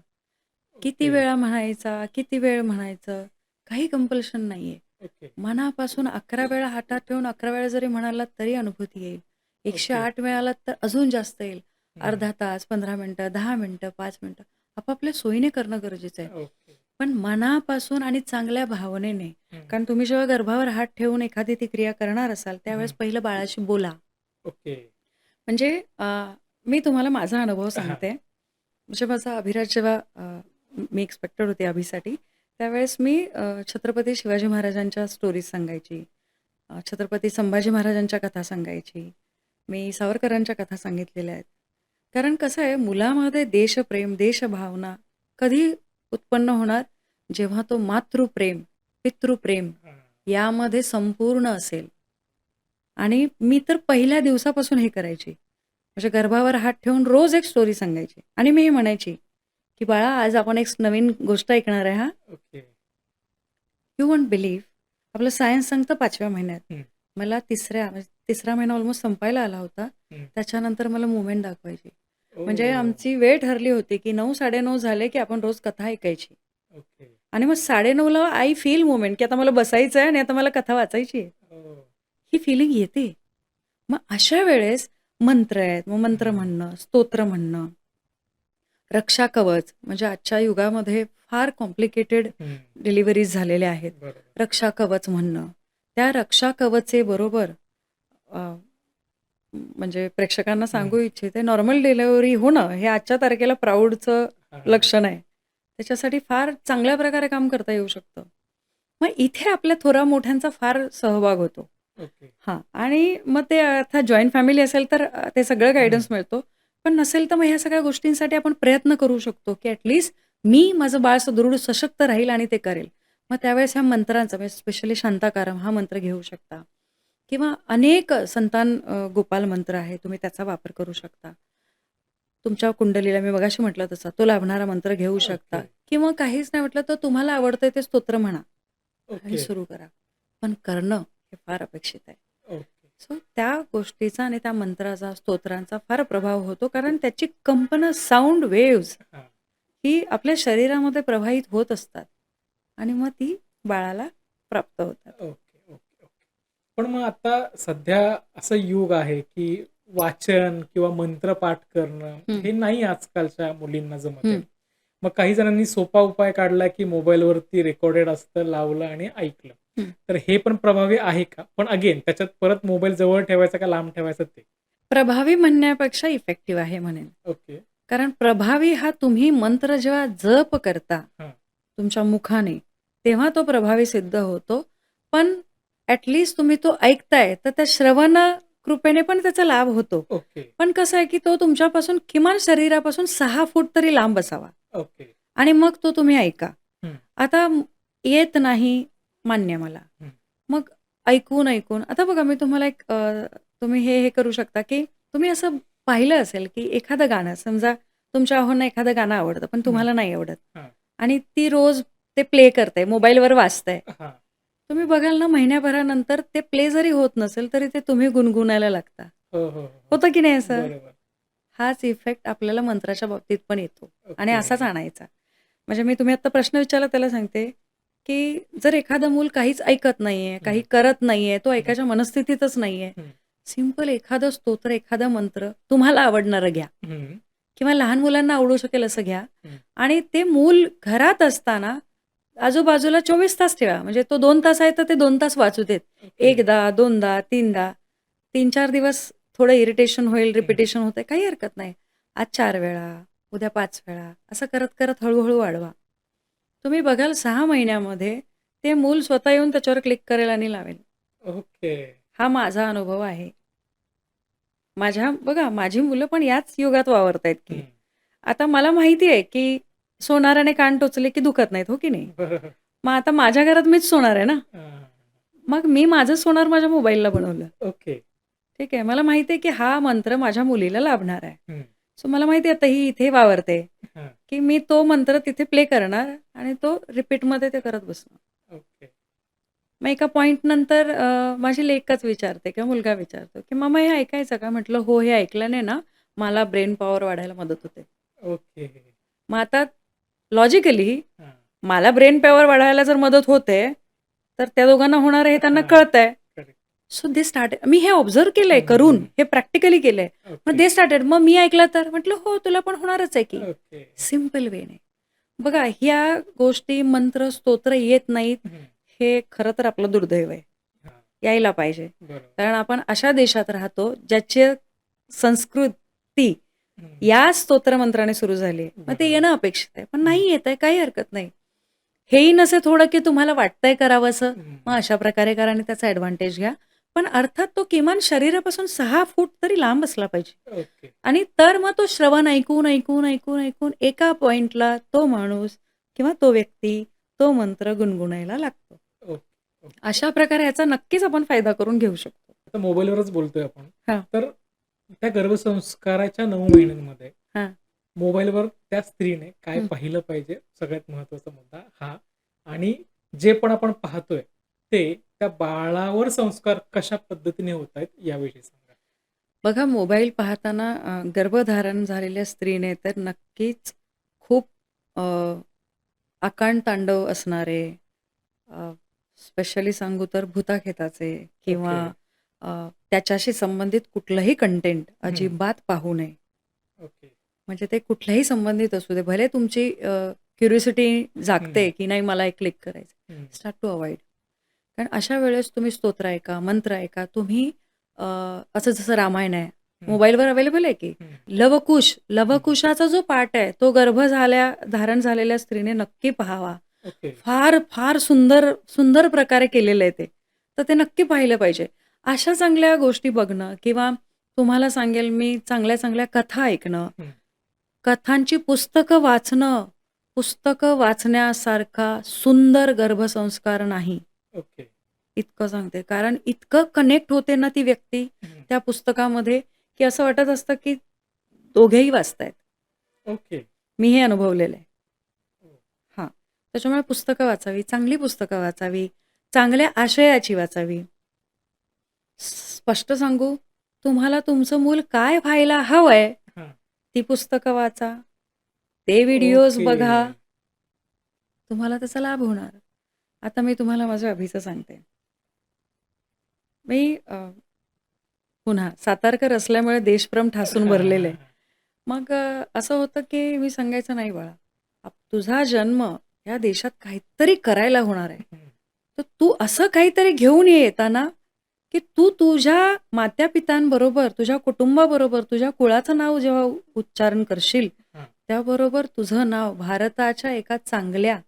किती ओके. वेळा म्हणायचा, किती वेळ म्हणायचं, काही कंपल्शन नाहीये. ओके. मनापासून 11 वेळा हातात ठेवून 11 वेळा जरी म्हणालात तरी अनुभूती येईल. ओके. 108 वेळा तर अजून जास्त येईल. हं. अर्धा तास, 15 मिनिटं, 10 मिनिटं, 5 मिनिटं आपापल्या सोयीने करणं गरजेचं आहे. ओके. पण मनापासून आणि चांगल्या भावनेने. हं. कारण तुम्ही जेव्हा गर्भावर हात ठेवून एखादी ती क्रिया करणार असाल, त्यावेळेस हं. पहिलं बाळाशी बोला. ओके. म्हणजे मी तुम्हाला माझा अनुभव हां. सांगते. म्हणजे माझा अभिराज जेव्हा मी एक्सपेक्टेड होते अभिसाठी, त्यावेळेस मी छत्रपती शिवाजी महाराजांच्या स्टोरीज सांगायची. छत्रपती संभाजी महाराजांच्या कथा सांगायची. मी सावरकरांच्या कथा सांगितलेल्या आहेत. कारण कसं आहे मुलामध्ये देशप्रेम, देशभावना कधी उत्पन्न होणार? जेव्हा तो मातृप्रेम, पितृप्रेम हां. यामध्ये संपूर्ण असेल. आणि मी तर पहिल्या दिवसापासून हे करायची. म्हणजे गर्भावर हात ठेवून रोज एक स्टोरी सांगायची आणि मी हे म्हणायची, की "बाळा आज आपण एक नवीन गोष्ट ऐकणार आहे हां. ओके. यू वोंट बिलीव्ह आपलं सायन्स सांगतं 5व्या महिन्यात. हं. मला तिसरा महिना ऑलमोस्ट संपायला आला होता. हं. त्याच्यानंतर मला मूव्हमेंट दाखवायची. म्हणजे ओह! आमची वेळ ठरली होती, की 9:00-9:30 झाले, की आपण रोज कथा ऐकायची. ओके. आणि मग 9:30ला आय फील मूव्हमेंट, की आता मला बसायचं आहे आणि आता मला कथा वाचायची आहे. ओह! ही फीलिंग येते. मग अशा वेळेस मंत्र आहेत. मग मंत्र हं. म्हणणं, स्तोत्र म्हणणं, रक्षा कवच म्हणजे आजच्या युगामध्ये फार कॉम्प्लिकेटेड हं. डिलिव्हरीज झालेल्या आहेत. बरोबर. रक्षा कवच म्हणणं. त्या रक्षा कवचेबरोबर अ, म्हणजे प्रेक्षकांना हं. सांगू इच्छिते नॉर्मल डिलिव्हरी होणं हे आजच्या तारखेला प्राऊडचं हां. लक्षण आहे. त्याच्यासाठी फार चांगल्या प्रकारे काम करता येऊ शकतं. मग इथे आपल्या थोरा-मोठ्यांचा फार सहभाग होतो. ओके. हां. आणि मग ते अर्थात जॉइंट फॅमिली असेल तर ते सगळं हं. गाईडन्स मिळतो. पण नसेल तर मग ह्या सगळ्या गोष्टींसाठी आपण प्रयत्न करू शकतो, की ॲटलीस्ट मी माझं बाळ सुदृढ सशक्त राहील आणि ते करेल. मग त्यावेळेस ह्या मंत्रांचा म्हणजे स्पेशली शांताकारम हा मंत्र घेऊ शकता किंवा अनेक संतान गोपाल मंत्र आहे. तुम्ही त्याचा वापर करू शकता. तुमच्या कुंडलीला मी मगाशी म्हटलं तसं तो लाभणारा मंत्र घेऊ शकता ओके. किंवा काहीच नाही म्हटलं तर तुम्हाला आवडतंय ते स्तोत्र म्हणा आणि ओके. सुरू करा. पण करणं हे फार अपेक्षित आहे. ओके. सो त्या गोष्टीचा आणि त्या मंत्राचा, स्तोत्रांचा फार प्रभाव होतो कारण त्याची कंपनं साउंड वेव्हज हां. ही आपल्या शरीरामध्ये प्रवाहित होत असतात आणि मग ती बाळाला प्राप्त होतात. Okay, okay, okay. पण मग आता सध्या असं युग आहे, की वाचन किंवा मंत्रपाठ करणं हं, हे नाही आजकालच्या मुलींना जमत आहे. हं, मग काही जणांनी सोपा उपाय काढला, की मोबाईलवरती रेकॉर्डेड असतं, लावलं आणि ऐकलं. हं. तर हे पण प्रभावी आहे का? पण अगेन त्याच्यात परत मोबाईल जवळ ठेवायचा का लांब ठेवायचा ते? प्रभावी म्हणण्यापेक्षा इफेक्टिव्ह आहे म्हणेन. ओके. कारण प्रभावी हा तुम्ही मंत्र जेव्हा जप करता हां. तुमच्या मुखाने, तेव्हा तो प्रभावी सिद्ध होतो. पण ॲटलीस्ट तुम्ही तो ऐकताय, तर त्या श्रवण कृपेने पण त्याचा लाभ होतो. ओके, पण कसं आहे, की तो तुमच्यापासून किमान शरीरापासून 6 फूट तरी लांब असावा ओके. आणि मग तो तुम्ही ऐका. हं, आता येत नाही, मान्य मला. हं. मग ऐकून आता बघा मी तुम्हाला एक तुम्ही हे करू शकता, की तुम्ही असं पाहिलं असेल, की एखादं गाणं समजा तुमच्या अहोंना एखादं गाणं आवडतं, पण हं. तुम्हाला नाही आवडत हां, आणि ती रोज ते प्ले करते, मोबाईलवर वाजतंय. हां. तुम्ही बघाल ना महिन्याभरानंतर ते प्ले जरी होत नसेल, तरी ते तुम्ही गुणगुणायला लागता. हो, हो, हो, हो. होतं की नाही असं? बरोबर. हाच इफेक्ट आपल्याला मंत्राच्या बाबतीत पण येतो आणि ओके. असाच आणायचा. म्हणजे मी तुम्ही आता प्रश्न विचारला त्याला सांगते, की जर एखादं मूल काहीच ऐकत नाहीये, काही हं, करत नाहीये, तो हं, ऐकायच्या मनस्थितीतच नाहीये. हं, सिंपल एखादं स्तोत्र, एखादा मंत्र तुम्हाला आवडणारं घ्या हं, किंवा लहान मुलांना आवडू शकेल असं घ्या हं. आणि ते मूल घरात असताना आजूबाजूला 24 तास ठेवा. म्हणजे तो 2 तास आहे, तर ते 2 तास वाचू देत. ओके. एकदा, दोनदा, तीनदा, 3-4 दिवस थोडं इरिटेशन होईल, हं. रिपिटेशन होतंय, काही हरकत नाही. आज 4 वेळा, उद्या 5 वेळा, असं करत हळू वाढवा. तुम्ही बघाल 6 महिन्यामध्ये ते मूल स्वतः येऊन त्याच्यावर क्लिक करेल आणि लावेल. ओके. हा माझा अनुभव आहे. बघा माझी मुलं पण याच युगात वावरतायत की. हं. आता मला माहिती आहे, की सोनाराने कान टोचले की दुखत नाहीत, हो की नाही? बरोबर. मग आता माझ्या घरात मीच सोनार आहे ना. हां. मग मी माझं सोनार माझ्या मोबाईलला बनवलं. ओके. ठीक आहे. मला माहिती आहे, की हा मंत्र माझ्या मुलीला लाभणार आहे. हं. सो मला माहिती आहे आता ही इथे वावरते, हां. की मी तो मंत्र तिथे प्ले करणार आणि तो रिपीटमध्ये ते करत बसणार. ओके. मग एका पॉइंटनंतर माझी लेकच विचारते किंवा मुलगा विचारतो, की "मम्मा हे ऐकायचं का?" म्हटलं, "हो, हे ऐकल्याने ना मला ब्रेन पॉवर वाढायला मदत होते." ओके. मग आता लॉजिकली हां. मला ब्रेन पॉवर वाढवायला जर मदत होते, तर त्या दोघांना होणार आहे हे त्यांना हां. कळतंय. करेक्ट. सो दे स्टार्ट मी हे ऑब्झर्व्ह केलंय हं, करून, हं. हे प्रॅक्टिकली केलंय. मग ओके. दे स्टार्टेड मग मी ऐकलं तर? म्हटलं, "हो, तुला पण होणारच आहे की." ओके. सिंपल वेने. बघा ह्या गोष्टी मंत्र, स्तोत्र येत नाहीत, हं. हे खरं तर आपलं दुर्दैव आहे. हां. यायला पाहिजे. बरोबर. कारण आपण अशा देशात राहतो, ज्याची संस्कृती हं. या स्तोत्रमंत्राने सुरू झाली आहे. मग ते बरोबर. येणं अपेक्षित आहे. पण हं. नाही येतंय, काही हरकत नाही. हेही नसे थोडं, की तुम्हाला वाटतंय करावंसं, हं. मग अशा प्रकारे करा आणि त्याचा ॲडव्हांटेज घ्या. पण अर्थात तो किमान शरीरापासून 6 फूट तरी लांब असला पाहिजे. ओके. आणि तर मग तो श्रवण ऐकून एका पॉइंटला तो माणूस किंवा तो व्यक्ती तो मंत्र गुणगुणायला लागतो. ओके. ओके. अशा प्रकारे याचा नक्कीच आपण फायदा करून घेऊ शकतो. आता मोबाईलवरच बोलतोय आपण. हां. तर त्या गर्भसंस्काराच्या 9 महिन्यांमध्ये हां. मोबाईलवर त्या स्त्रीने काय हं. पाहिलं पाहिजे, सगळ्यात महत्त्वाचा मुद्दा हा. आणि जे पण आपण पाहतोय, ते त्या बाळावर संस्कार कशा पद्धतीने होतायत याविषयी सांगा? बघा मोबाईल पाहताना गर्भधारण झालेल्या स्त्रीने तर नक्कीच खूप अ, आकांडतांडव असणारे स्पेशली सांगू तर भूताखेताचे किंवा ओके. त्याच्याशी संबंधित कुठलंही कंटेंट हं. अजिबात पाहू नये. ओके. म्हणजे ते कुठल्याही संबंधित असू दे. भले तुमची क्युरिओसिटी हं, जागते, की नाही मला एक क्लिक करायचं. हं, स्टार्ट टू अव्हॉइड. कारण अशा वेळेस तुम्ही स्तोत्र ऐका, मंत्र ऐका. तुम्ही असं जसं रामायण आहे, हं, मोबाईलवर अवेलेबल आहे की. हं, लवकुश, हं. लवकुशाचा जो पार्ट आहे, तो धारण झालेल्या स्त्रीने नक्की पाहावा. ओके. फार, फार सुंदर, सुंदर प्रकारे केलेलं आहे ते. तर ते नक्की पाहिलं पाहिजे. अशा चांगल्या गोष्टी बघणं किंवा तुम्हाला सांगेल मी चांगल्या-चांगल्या कथा ऐकणं, हं. कथांची पुस्तकं वाचणं, पुस्तकं वाचण्यासारखा सुंदर गर्भसंस्कार नाही, ओके. इतकं सांगते. कारण इतकं कनेक्ट होते ना ती व्यक्ती हं. त्या पुस्तकामध्ये, की असं वाटत असतं की दोघेही वाचतायत. ओके. मी हे अनुभवलेलं आहे. हो. हां. त्याच्यामुळे पुस्तकं वाचावी, चांगली पुस्तकं वाचावी, चांगल्या आशयाची वाचावी. स्पष्ट सांगू, तुम्हाला तुमचं मूल काय व्हायला हवंय, हां. ती पुस्तकं वाचा, ते व्हिडिओज ओके. बघा, तुम्हाला त्याचा लाभ होणार. आता मी तुम्हाला माझ्या अभिचं सांगते. मी पुन्हा सातारकर असल्यामुळे देशप्रेम ठासून हां, भरलेलं हां, आहे. हां. मग असं होतं की मी सांगायचं, "नाही बाळा, तुझा जन्म या देशात काहीतरी करायला होणार आहे. हं. तर तू असं काहीतरी घेऊन ये येताना, की तू तुझ्या माता-पितांबरोबर, तुझ्या कुटुंबाबरोबर, तुझ्या कुळाचं नाव जेव्हा उच्चारण करशील, हां. त्याबरोबर तुझं नाव भारताच्या एका चांगल्या, ओके.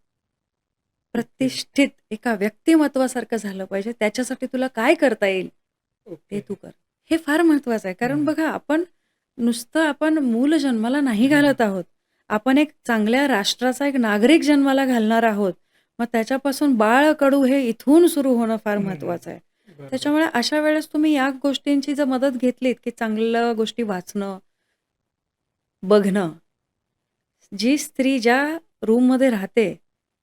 प्रतिष्ठित एका व्यक्तिमत्त्वासारखं झालं पाहिजे. त्याच्यासाठी तुला काय करता येईल, ते ओके. तू कर." हे फार महत्वाचं आहे. कारण हं, बघा आपण मूल जन्माला नाही हं. घालत आहोत. आपण एक चांगल्या राष्ट्राचा एक नागरिक जन्माला घालणार आहोत. मग त्याच्यापासून बाळकडू हे इथून सुरू होणं फार हं. महत्वाचं आहे. बरोबर. त्याच्यामुळे अशा वेळेस तुम्ही या गोष्टींची जर मदत घेतलीत, की चांगल्या गोष्टी वाचणं, बघणं. जी स्त्री ज्या रूममध्ये राहते,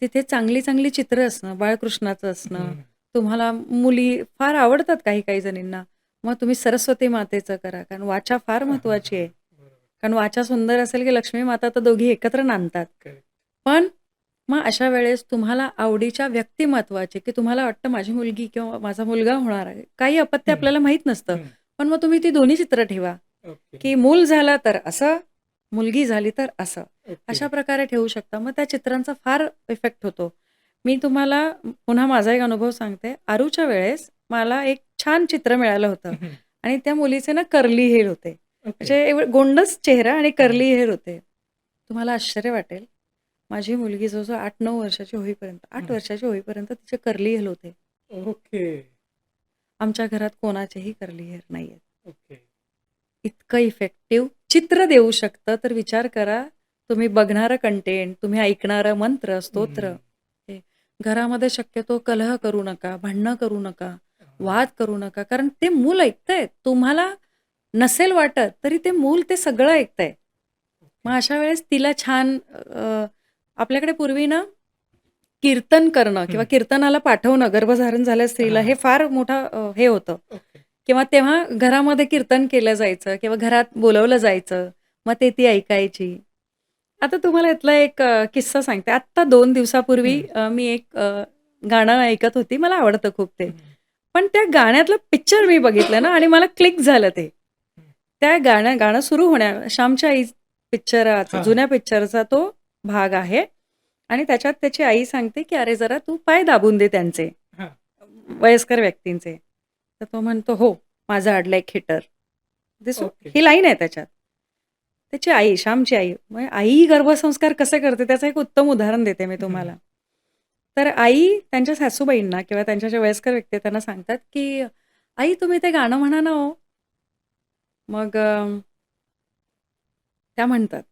तिथे चांगली-चांगली चित्र असणं, बाळकृष्णाचं असणं, हं. तुम्हाला मुली फार आवडतात काही-काही जणींना. मग तुम्ही सरस्वती मातेचं करा. कारण वाचा फार हां, हां, महत्वाची आहे. हां. बरोबर. कारण वाचा सुंदर असेल, की लक्ष्मी माता तर दोघी एकत्र नांदतात. करेक्ट. पण मग अशा वेळेस तुम्हाला आवडीच्या व्यक्तिमत्त्वाचे, की तुम्हाला वाटतं माझी मुलगी किंवा माझा मुलगा होणार आहे. काही अपत्य हं, आपल्याला माहीत नसतं. हं. पण मग तुम्ही ती दोन्ही चित्र ठेवा, ओके, की मूल झालं तर असं, मुलगी झाली तर असं. ओके. अशा प्रकारे ठेवू शकता. मग त्या चित्रांचा फार इफेक्ट होतो. मी तुम्हाला पुन्हा माझा एक अनुभव सांगते. आरूच्या वेळेस मला एक छान चित्र मिळालं होतं हं. आणि त्या मुलीचे ना कर्ली हेअर होते. ओके. म्हणजे गोंडच चेहरा आणि हां. कर्ली हेअर होते. तुम्हाला आश्चर्य वाटेल, माझी मुलगी जवळ-जवळ 8-9 वर्षाची होईपर्यंत 8 हं. वर्षाची होईपर्यंत तिचे कर्ली हेअर होते. ओके, आमच्या घरात कोणाचेही कर्ली हेअर नाहीयेत. ओके. इतकं इफेक्टिव्ह चित्र देऊ शकतं, तर विचार करा, तुम्ही बघणारं कंटेंट, तुम्ही ऐकणारं मंत्र, स्तोत्र, हं. हे घरामध्ये शक्यतो कलह करू नका, भांडणं करू नका, हां. वाद करू नका. कारण ते मूल ऐकतंय. तुम्हाला नसेल वाटत, तरी ते मूल ते सगळं ऐकतंय. ओके. मग अशा वेळेस तिला छान आपल्याकडे पूर्वी ना कीर्तन करणं किंवा हं. कीर्तनाला पाठवणं गर्भधारण झाल्या स्त्रीला हे हां. फार मोठा हे होतं. ओके. किंवा तेव्हा घरामध्ये कीर्तन केलं जायचं किंवा घरात बोलावलं जायचं. मग ते ती ऐकायची. आता तुम्हाला इथला एक किस्सा सांगते. आत्ता 2 दिवसापूर्वी हं, मी एक गाणं ऐकत होती. मला आवडतं खूप ते. हं, पण त्या गाण्यातलं पिक्चर मी बघितलं ना आणि मला क्लिक झालं ते. हं. त्या गाणं सुरू श्यामची आई पिक्चराचा हां, जुन्या पिक्चरचा तो भाग आहे आणि त्याच्यात त्याची आई सांगते, की "अरे जरा तू पाय दाबून दे त्यांचे." हां. वयस्कर व्यक्तींचे. तर तो म्हणतो, "हो, माझा अडला एक हिटर." ओके. ही लाईन आहे त्याच्यात. त्याची आई, श्यामची आई. मग आई गर्भसंस्कार कसे करते त्याचं एक उत्तम उदाहरण देते मी हं. तुम्हाला. तर आई त्यांच्या सासूबाईंना किंवा त्यांच्या ज्या वयस्कर व्यक्ती आहेत त्यांना सांगतात, की "आई तुम्ही ते गाणं म्हणा ना हो." मग त्या म्हणतात,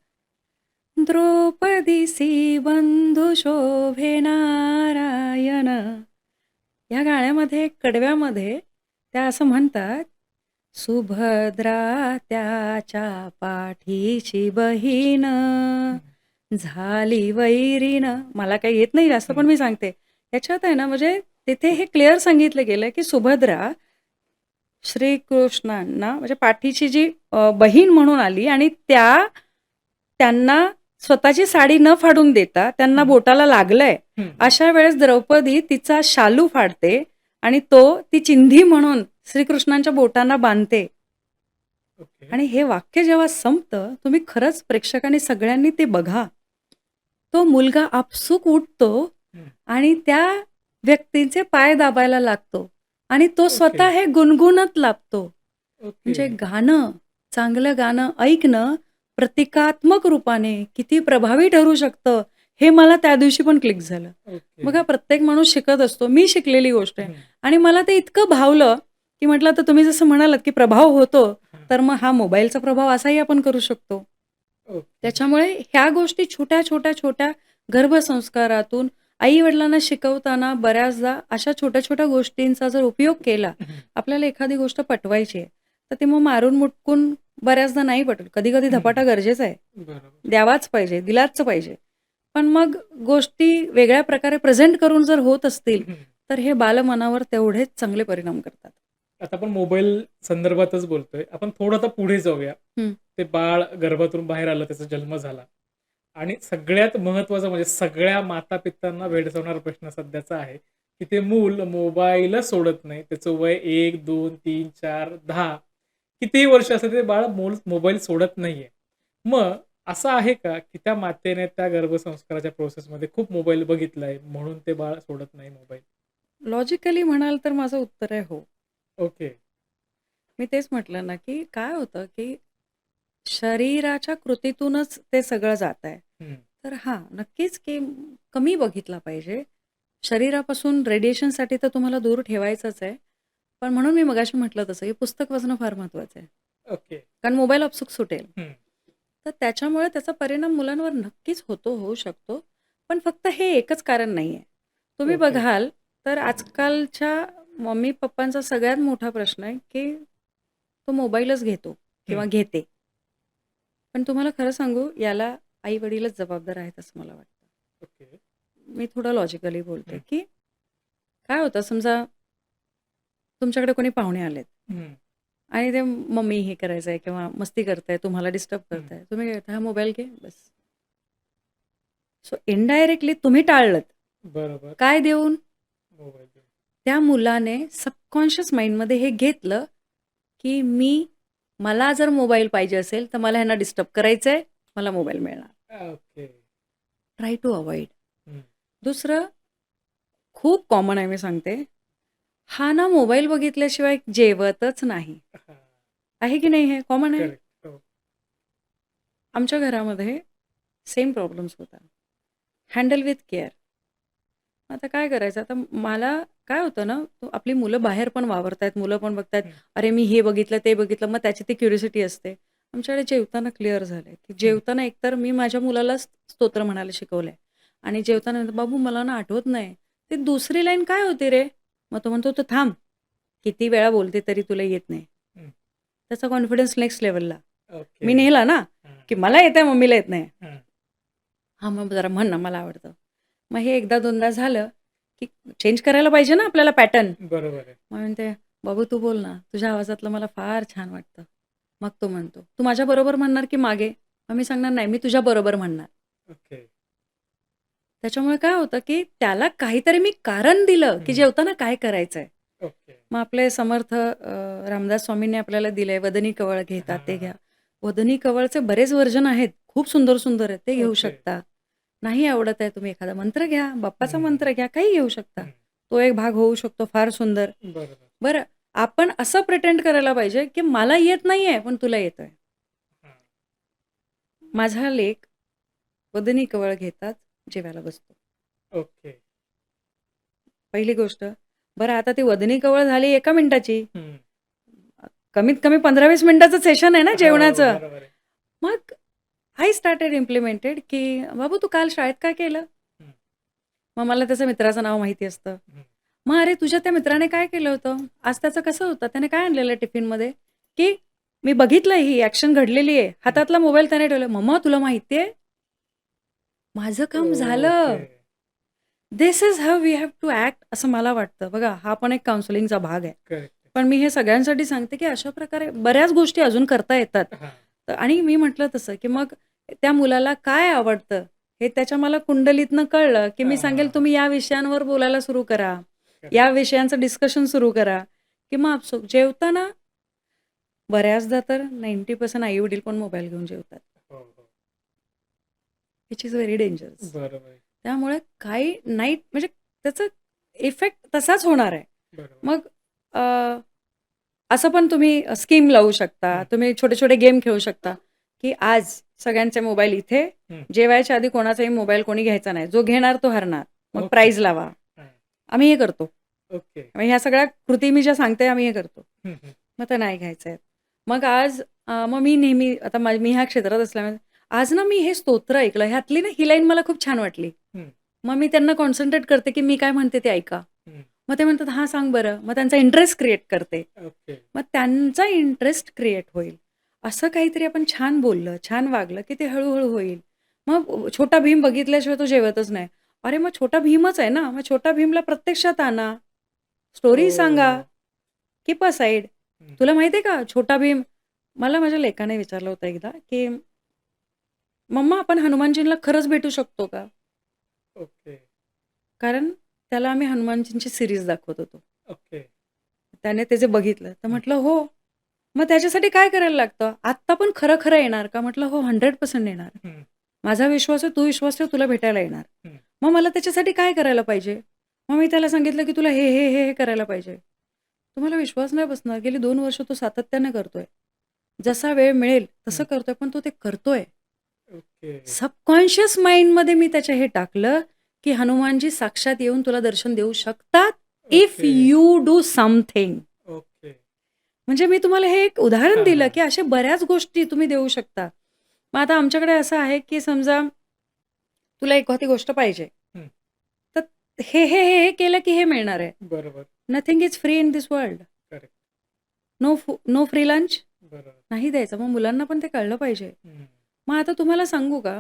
"द्रौपदीसी बंधू शोभे नारायण." या गाण्यामध्ये कडव्यामध्ये त्या असं म्हणतात, सुभद्रा त्याच्या पाठीची बहीण झाली वैरीण. मला काही येत नाही जास्त, पण मी सांगते. याच्यात आहे ना, म्हणजे तिथे हे क्लिअर सांगितलं गेलं की सुभद्रा श्रीकृष्णांना म्हणजे पाठीची जी बहीण म्हणून आली आणि त्यांना स्वतःची साडी न फाडून देता त्यांना हम्म. बोटाला लागलंय. हम्म. अशा वेळेस द्रौपदी तिचा शालू फाडते आणि ती चिंधी म्हणून श्रीकृष्णांच्या बोटांना बांधते. ओके. आणि हे वाक्य जेव्हा संपतं, तुम्ही खरंच प्रेक्षकांनी सगळ्यांनी ते बघा. तो मुलगा आपसूक उठतो हम्म. आणि त्या व्यक्तीचे पाय दाबायला लागतो आणि तो ओके. स्वतः हे गुणगुणत लागतो. म्हणजे ओके. गाणं, चांगलं गाणं ऐकणं प्रतिकात्मक रूपाने किती प्रभावी ठरू शकतं, हे मला त्या दिवशी पण क्लिक झालं. ओके. बघा, प्रत्येक माणूस शिकत असतो. मी शिकलेली गोष्ट आहे. हम्म. आणि मला ते इतकं भावलं की म्हटलं, आता तुम्ही जसं म्हणालात की प्रभाव होतो, हा. तर मग हा मोबाईलचा प्रभाव असाही आपण करू शकतो. ओके. त्याच्यामुळे ह्या गोष्टी छोट्या छोट्या छोट्या गर्भसंस्कारातून आई-वडिलांना शिकवताना बऱ्याचदा अशा छोट्या छोट्या गोष्टींचा जर उपयोग केला, हम्म. आपल्याला एखादी गोष्ट पटवायची आहे, तर ते मग मारून मुटकून बऱ्याचदा नाही पटत. कधी-कधी धपाटा गरजेचा आहे. बरोबर. द्यावाच पाहिजे, दिलाच पाहिजे. पण मग गोष्टी वेगळ्या प्रकारे प्रेझेंट करून जर होत असतील, हम्म. तर हे बालमनावर तेवढेच चांगले परिणाम करतात. आता आपण मोबाईल संदर्भातच बोलतोय. आपण थोडं आता पुढे जाऊया. हं. ते बाळ गर्भातून बाहेर आलं, त्याचा जन्म झाला आणि सगळ्यात महत्त्वाचं म्हणजे सगळ्या माता-पित्यांना भेडसावणारा प्रश्न सध्याचा आहे, की ते मूल मोबाईलच सोडत नाही. त्याचं वय 1, 2, 3, 4, 10 कितीही वर्ष असलं ते बाळ मोबाईल सोडत नाहीये. मग असं आहे का, की त्या मातेने त्या गर्भसंस्काराच्या प्रोसेसमध्ये खूप मोबाईल बघितलाय म्हणून ते बाळ सोडत नाही मोबाईल? लॉजिकली म्हणाल तर माझं उत्तर आहे हो. ओके. मी तेच म्हटलं ना, की काय होतं, की शरीराच्या कृतीतूनच ते सगळं जातंय. हं. तर हां, नक्कीच की कमी बघितला पाहिजे. शरीरापासून रेडिएशनसाठी तर तुम्हाला दूर ठेवायचंच आहे. पण म्हणून मी मगाशी म्हटलं तसं, की पुस्तक वाचणं फार महत्त्वाचं आहे. ओके. कारण मोबाईल आपसूक सुटेल. हं. तर त्याच्यामुळे त्याचा परिणाम मुलांवर नक्कीच होऊ शकतो. पण फक्त हे एकच कारण नाहीये. तुम्ही ओके. बघाल तर आजकालच्या मम्मी-पप्पांचा सगळ्यात मोठा प्रश्न आहे, की तो मोबाईलच घेतो किंवा हं. घेते. पण तुम्हाला खरं सांगू, याला आई-वडीलच जबाबदार आहेत असं मला वाटतं. ओके. मी थोडं लॉजिकली बोलते, हं. की काय होतं समजा तुमच्याकडे कोणी पाहुणे आलेत हं. आणि ते मम्मी हे करायचंय किंवा मस्ती करताय, तुम्हाला डिस्टर्ब हं. करताय. तुम्ही काय करता, "हा मोबाईल घे, बस." सो इनडायरेक्टली तुम्ही टाळलत. बरोबर. काय देऊन? मोबाईल घेऊन. त्या मुलाने सबकॉन्शियस माइंडमध्ये हे घेतलं, की मला जर मोबाईल पाहिजे असेल, तर मला ह्यांना डिस्टर्ब करायचंय, मला मोबाईल मिळणार. ओके. Try to avoid. हं. दुसरं खूप कॉमन आहे मी सांगते. हा ना मोबाईल बघितल्याशिवाय जेवतच नाही. हां. आहे की नाही हे? कॉमन आहे. करेक्ट. हो. आमच्या घरामध्ये सेम प्रॉब्लेम्स होतात. Handle with care. आता काय करायचं? आता मला काय होतं ना, आपली मुलं बाहेर पण वावरतायत, मुलं पण बघतायत. हं. अरे, मी हे बघितलं, ते बघितलं. मग त्याची ती क्युरिओसिटी असते. आमच्याकडे जेवताना क्लिअर झालंय, की हं. जेवताना एकतर मी माझ्या मुलाला स्तोत्र म्हणायला शिकवलंय आणि जेवताना म्हणतो, "बाबू मला ना आठवत नाही. ती दुसरी लाईन काय होती रे?" मग तो म्हणतो, "तू थांब. किती वेळा बोलते तरी तुला येत नाही." हं. त्याचा कॉन्फिडन्स नेक्स्ट लेव्हलला. ओके. मी नेला ना, हां. की मला येतंय, मम्मीला येत नाही. हां. हां, मग जरा म्हण ना, मला आवडतं. मग हे एकदा दोनदा झालं, की चेंज करायला पाहिजे ना आपल्याला पॅटर्न. बरोबर आहे. मग म्हणते, "बाबू तू बोल ना, तुझ्या आवाजातलं मला फार छान वाटतं." मग तो म्हणतो, "तू माझ्याबरोबर म्हणणार की मागे?" मग मी सांगणार, "नाही, मी तुझ्याबरोबर म्हणणार." ओके. त्याच्यामुळे काय होतं, की त्याला काहीतरी मी कारण दिलं, की हं. जेवताना काय करायचंय. ओके. मग आपले समर्थ रामदास स्वामींनी आपल्याला दिलंय, वदनी कवळ घेतात हां, ते हां, घ्या. हां. वदनी कवळचे बरेच व्हर्जन आहेत. खूप सुंदर, सुंदर आहेत. ते घेऊ ओके. शकता. नाही आवडत आहे, तुम्ही एखादा मंत्र घ्या, बाप्पाचा हं. मंत्र घ्या, काही घेऊ शकता. हं. तो एक भाग होऊ शकतो फार सुंदर. बरोबर. बरं, आपण असं प्रिटेंड करायला पाहिजे, की मला येत नाहीये, पण तुला येतंय. हां. माझा लेक वदनी कवळ घेतात, जेवायला बसतो. ओके. पहिली गोष्ट. बरं, आता ती वदनी कवळ झाली 1 मिनिटाची. हं. कमीत कमी 15-20 मिनिटाचं सेशन आहे ना हो, जेवणाचं. बरोबर आहे. मग आय स्टार्टेड इम्प्लिमेंटेड, की "बाबू तू काल शाळेत काय केलं?" हं. मग मला त्याच्या मित्राचं नाव माहिती असतं. हं. "मग अरे तुझ्या त्या मित्राने काय केलं होतं? आज त्याचं कसं होतं? त्याने काय आणलेलं टिफिनमध्ये?" की मी बघितलंय ही ॲक्शन घडलेली आहे. हातातला मोबाईल त्याने ठेवला. "मम्मा तुला माहिती आहे? माझं काम ओके. झालं." This is how we have to act असं मला वाटतं. बघा हा पण एक काउन्सिलिंगचा भाग आहे. करेक्ट. पण मी हे सगळ्यांसाठी सांगते, की अशा प्रकारे बऱ्याच गोष्टी अजून करता येतात. हां. आणि मी म्हटलं तसं, की मग त्या मुलाला काय आवडतं हे त्याच्या मला कुंडलीतनं कळलं, की मी सांगेल तुम्ही या विषयांवर बोलायला सुरू करा. या विषयांचं डिस्कशन सुरू करा, की मग आपसूक जेवताना बऱ्याचदा तर 90% आई-वडील पण मोबाईल घेऊन जेवतात. हो, हो. Which is very dangerous. बरोबर आहे. त्यामुळे काही नाही म्हणजे त्याचा इफेक्ट तसाच होणार आहे. बरोबर. मग अ, असं पण तुम्ही स्कीम लावू शकता. तुम्ही छोटे-छोटे गेम खेळू शकता, की आज सगळ्यांचे मोबाईल इथे, हं. जेवायच्या आधी कोणाचाही मोबाईल कोणी घ्यायचा नाही. जो घेणार तो हरणार. मग ओके. प्राईज लावा. हां. आम्ही हे करतो. ओके. मग ह्या सगळ्या कृती मी ज्या सांगते आम्ही हे करतो. हं, हं. मग ते नाही घ्यायचं आहे. मग आज मग मी नेहमी आता मी ह्या क्षेत्रात असल्यामुळे आज ना मी हे स्तोत्र ऐकलं. ह्यातली ना ही लाईन मला खूप छान वाटली. हं. मग मी त्यांना कॉन्सन्ट्रेट करते, की मी काय म्हणते ते ऐका. हं. मग ते म्हणतात, "हां, सांग बरं." मग त्यांचा इंटरेस्ट क्रिएट करते. ओके. मग त्यांचा इंटरेस्ट क्रिएट होईल. असं काहीतरी आपण छान बोललं, छान वागलं, की ते हळू-हळू होईल. मग छोटा भीम बघितल्याशिवाय तो जेवतच नाही. अरे मग छोटा भीमच आहे ना, मग छोटा भीमला प्रत्यक्षात आणा. स्टोरी सांगा. हो. Keep aside. हं. तुला माहिती आहे का छोटा भीम मला माझ्या लेकाने विचारलं होतं एकदा, की "मम्मा आपण हनुमानजींना खरंच भेटू शकतो का?" ओके. कारण त्याला आम्ही हनुमानजींची सीरीज दाखवत होतो. ओके. त्याने ते जे बघितलं, तर म्हटलं, "हो." मग त्याच्यासाठी काय करायला लागतं? आत्ता पण खरं-खरं येणार का? म्हटलं, "हो, 100% येणार. हं. माझा विश्वास आहे, तू विश्वास ठेव, तुला भेटायला येणार." हं. मग मला त्याच्यासाठी काय करायला पाहिजे? मग मी त्याला सांगितलं, की "तुला हे करायला पाहिजे." तुम्हाला विश्वास नाही बसणार. गेली 2 वर्ष तो सातत्याने करतोय. जसा वेळ मिळेल तसं करतोय, पण तो ते करतोय. ओके. सबकॉन्शियस माइंडमध्ये मी त्याच्या हे टाकलं, की हनुमानजी साक्षात येऊन तुला दर्शन देऊ शकतात, if okay. You do something. Okay. म्हणजे मी तुम्हाला हे एक उदाहरण हां, दिलं, हां. की अशा बऱ्याच गोष्टी तुम्ही देऊ शकता. मग आता आमच्याकडे असं आहे, की समजा तुला एखादी गोष्ट पाहिजे. हं. तर हे केलं की हे मिळणार आहे. बरोबर. Nothing is free in this world. Correct. No free lunch बरोबर. नाही द्यायचं. मग मुलांना पण ते कळलं पाहिजे. हं. मग आता तुम्हाला सांगू का,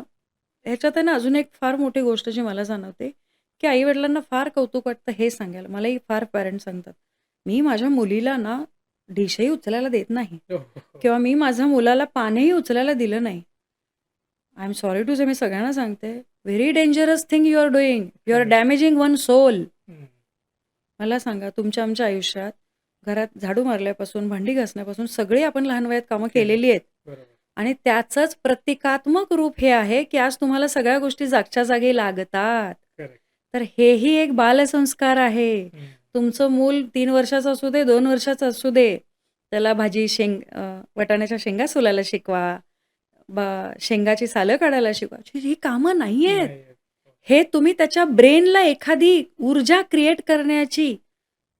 ह्याच्यात आहे ना अजून एक फार मोठी गोष्ट जी मला जाणवते, की आई-वडिलांना फार कौतुक वाटतं हे सांगायला. मलाही फार पॅरेंट्स सांगतात. मी माझ्या मुलीला ना डिशही उचलायला देत नाही हो, हो, हो. किंवा मी माझ्या मुलाला पानही उचलायला दिलं नाही. I am sorry to say मी सगळ्यांना सांगते, very dangerous thing you are doing. You are correct. Damaging one soul. हं. मला सांगा तुमच्या आमच्या आयुष्यात घरात झाडू मारल्यापासून, भांडी घासण्यापासून सगळी आपण लहान वयात कामं केलेली आहेत. बरोबर. आणि त्याचंच प्रतिकात्मक रूप हे आहे, की आज तुम्हाला सगळ्या गोष्टी जागच्या जागी लागतात. करेक्ट. तर हेही एक बालसंस्कार आहे. हं. तुमचं मूल 3 वर्षाचं असू दे, 2 वर्षाचं असू दे, त्याला वाटाण्याच्या शेंगा सोलायला शिकवा, शेंगाची सालं काढायला शिकवा. ही कामं नाहीयेत. नाही आहेत. हे तुम्ही त्याच्या ब्रेनला एखादी ऊर्जा क्रिएट करण्याची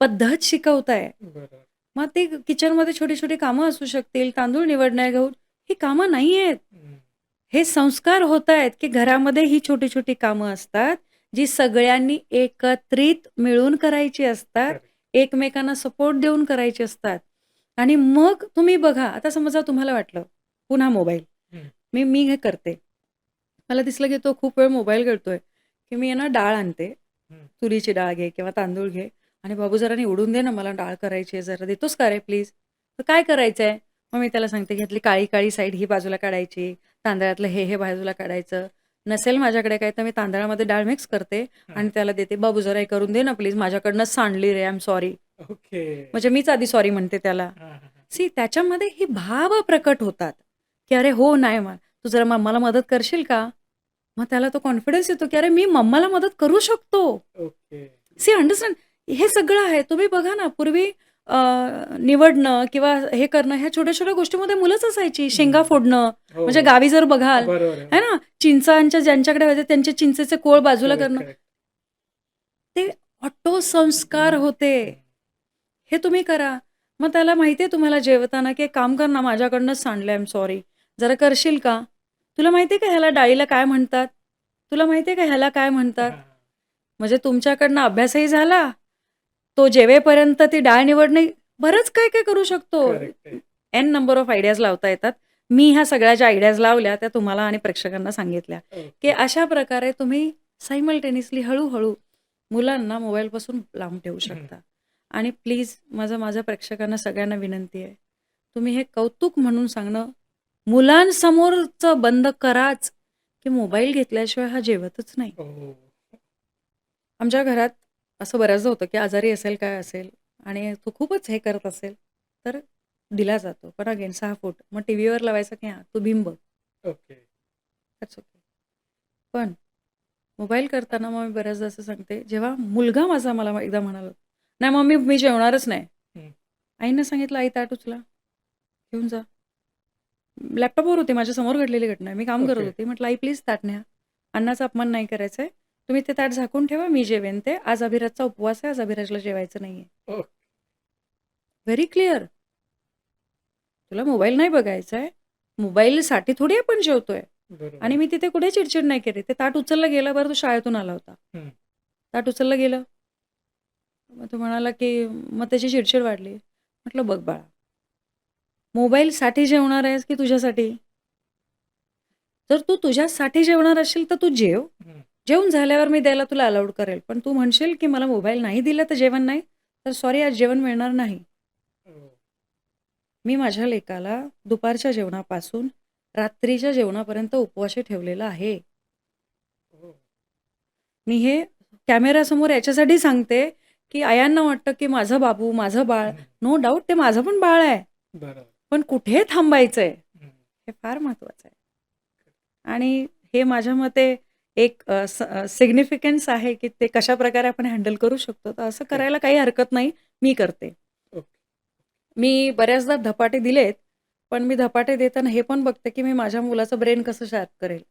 पद्धत शिकवताय. बरोबर. मग ते किचनमध्ये छोटी-छोटी कामं असू शकतील, तांदूळ निवडण्या घेऊन, ही कामं नाहीयेत. हं. हे संस्कार होतायत, की घरामध्ये ही छोटी-छोटी कामं असतात, जी सगळ्यांनी एकत्रित मिळून करायची असतात, करेक्ट. एकमेकांना सपोर्ट देऊन करायची असतात. आणि मग तुम्ही बघा, आता समजा तुम्हाला वाटलं, पुन्हा मोबाईल. हं. मी हे करते. मला दिसलं, की तो खूप वेळ मोबाईल खेळतोय, की मी आहे ना डाळ आणते. हं. तुरीची डाळ घे किंवा तांदूळ घे आणि "बाबू जरा निवडून दे ना, मला डाळ करायची आहे, जरा देतोस का रे प्लीज?" तर काय करायचंय? मग मी त्याला सांगते, "ह्यातली काळी-काळी साईड ही बाजूला काढायची, तांदळातलं हे बाजूला काढायचं. नसेल माझ्याकडे काही तर मी तांदळामध्ये डाळ मिक्स करते आणि त्याला देते. बाबू जरा हे करून दे ना प्लीज, माझ्याकडनंच सांडली रे, आय एम सॉरी." ओके. म्हणजे मीच आधी सॉरी म्हणते त्याला. हां, हां, हां. सी त्याच्यामध्ये ही भाव प्रकट होतात, की "अरे हो, नाही तू जरा मम्माला मदत करशील का?" मग त्याला तो कॉन्फिडन्स येतो, की "अरे मी मम्माला मदत करू शकतो." ओके. See understand? हे सगळं आहे. तुम्ही बघा ना, पूर्वी निवडणं किंवा हे करणं ह्या छोट्या-छोट्या गोष्टीमध्ये मुलंच असायची. शेंगा फोडणं, हो. म्हणजे गावी जर बघाल, बरोबर आहे आहे. ना, चिंचांच्या ज्यांच्याकडे होते त्यांचे चिंचेचे कोळ बाजूला करेक्ट, करणं. करेक्ट. ते ऑटो संस्कार होते. हे तुम्ही करा. मग त्याला माहिती आहे तुम्हाला जेवताना, की "एक काम कर ना, माझ्याकडनंच सांडलं, आय एम सॉरी. जरा करशील का? तुला माहिती आहे का ह्याला डाळीला काय म्हणतात? तुला माहिती आहे का ह्याला काय म्हणतात?" हां. म्हणजे तुमच्याकडनं अभ्यासही झाला, तो जेवेपर्यंत ती डाळ निवडणे बरंच काय-काय करू शकतो. करेक्ट आहे. एन नंबर ऑफ आयडियाज लावता येतात. मी ह्या सगळ्या ज्या आयडियाज लावल्या त्या तुम्हाला आणि प्रेक्षकांना सांगितल्या, की ओके. अशा प्रकारे तुम्ही सायमल्टेनियसली हळू-हळू मुलांना मोबाईलपासून लांब ठेवू हं. शकता. आणि प्लीज माझ्या प्रेक्षकांना सगळ्यांना विनंती आहे, तुम्ही हे कौतुक म्हणून सांगणं मुलांसमोरचं बंद कराच, की मोबाईल घेतल्याशिवाय हा जेवतच नाही. हो. आमच्या घरात असं बऱ्याचदा होतं, की आजारी असेल, काय असेल आणि तो खूपच हे करत असेल, तर दिला जातो. पण अगेन 6 फूट. मग टीव्हीवर लावायचं, की हां, तू भीम बघ. ओके. That's okay. पण मोबाईल करताना मग मी बऱ्याचदा असं सांगते, जेव्हा मुलगा माझा मला एकदा म्हणाला, "नाही मम्मी मी जेवणारच नाही." हं. आईनं सांगितलं, "आई ताट उचला, घेऊन जा." लॅपटॉपवर होती, माझ्यासमोर घडलेली घटना आहे. मी काम करत ओके. होते. म्हटलं, "आई प्लीज ताट न्या. अन्नाचा अपमान नाही करायचा आहे. तुम्ही ते ताट झाकून ठेवा, मी जेवेन ते. आज अभिराजचा उपवास आहे, आज अभिराजला जेवायचं नाहीये." ओह! Very clear. तुला मोबाईल नाही बघायचा आहे. मोबाईलसाठी थोडी आपण जेवतोय. आणि बरोबर. मी तिथे कुठे चिडचिड नाही केली. ते ताट उचललं गेलं. बरं तो शाळेतून आला होता. हं. ताट उचललं गेलं. मग तो म्हणाला, की मग त्याची चिडचिड वाढली. म्हटलं, "बघ बाळा, मोबाईलसाठी जेवणार आहेस की तुझ्यासाठी? जर तू तुझ्यासाठी जेवणार असशील तर तू जेव. हं. जेवून झाल्यावर मी द्यायला तुला अलाउड करेल. पण तू म्हणशील, की मला मोबाईल नाही दिला तर जेवण नाही, तर सॉरी आज जेवण मिळणार नाही." हो. मी माझ्या लेकाला दुपारच्या जेवणापासून रात्रीच्या जेवणापर्यंत उपवाशी ठेवलेलं आहे. हो. मी हे कॅमेऱ्यासमोर याच्यासाठी सांगते, की आयांना वाटतं, की माझं बाबू, माझं बाळ. हं. नो डाउट ते माझं पण बाळ आहे. बरोबर. पण कुठे थांबायचंय हं. हे फार महत्वाचं आहे. आणि हे माझ्या मते एक सिग्निफिकन्स आहे, की ते कशाप्रकारे आपण हँडल करू शकतो. तर असं करेक्ट. करायला काही हरकत नाही. मी करते. ओके. मी बऱ्याचदा धपाटे दिलेत, पण मी धपाटे देताना हे पण बघते, की मी माझ्या मुलाचं ब्रेन कसं शार्प करेल.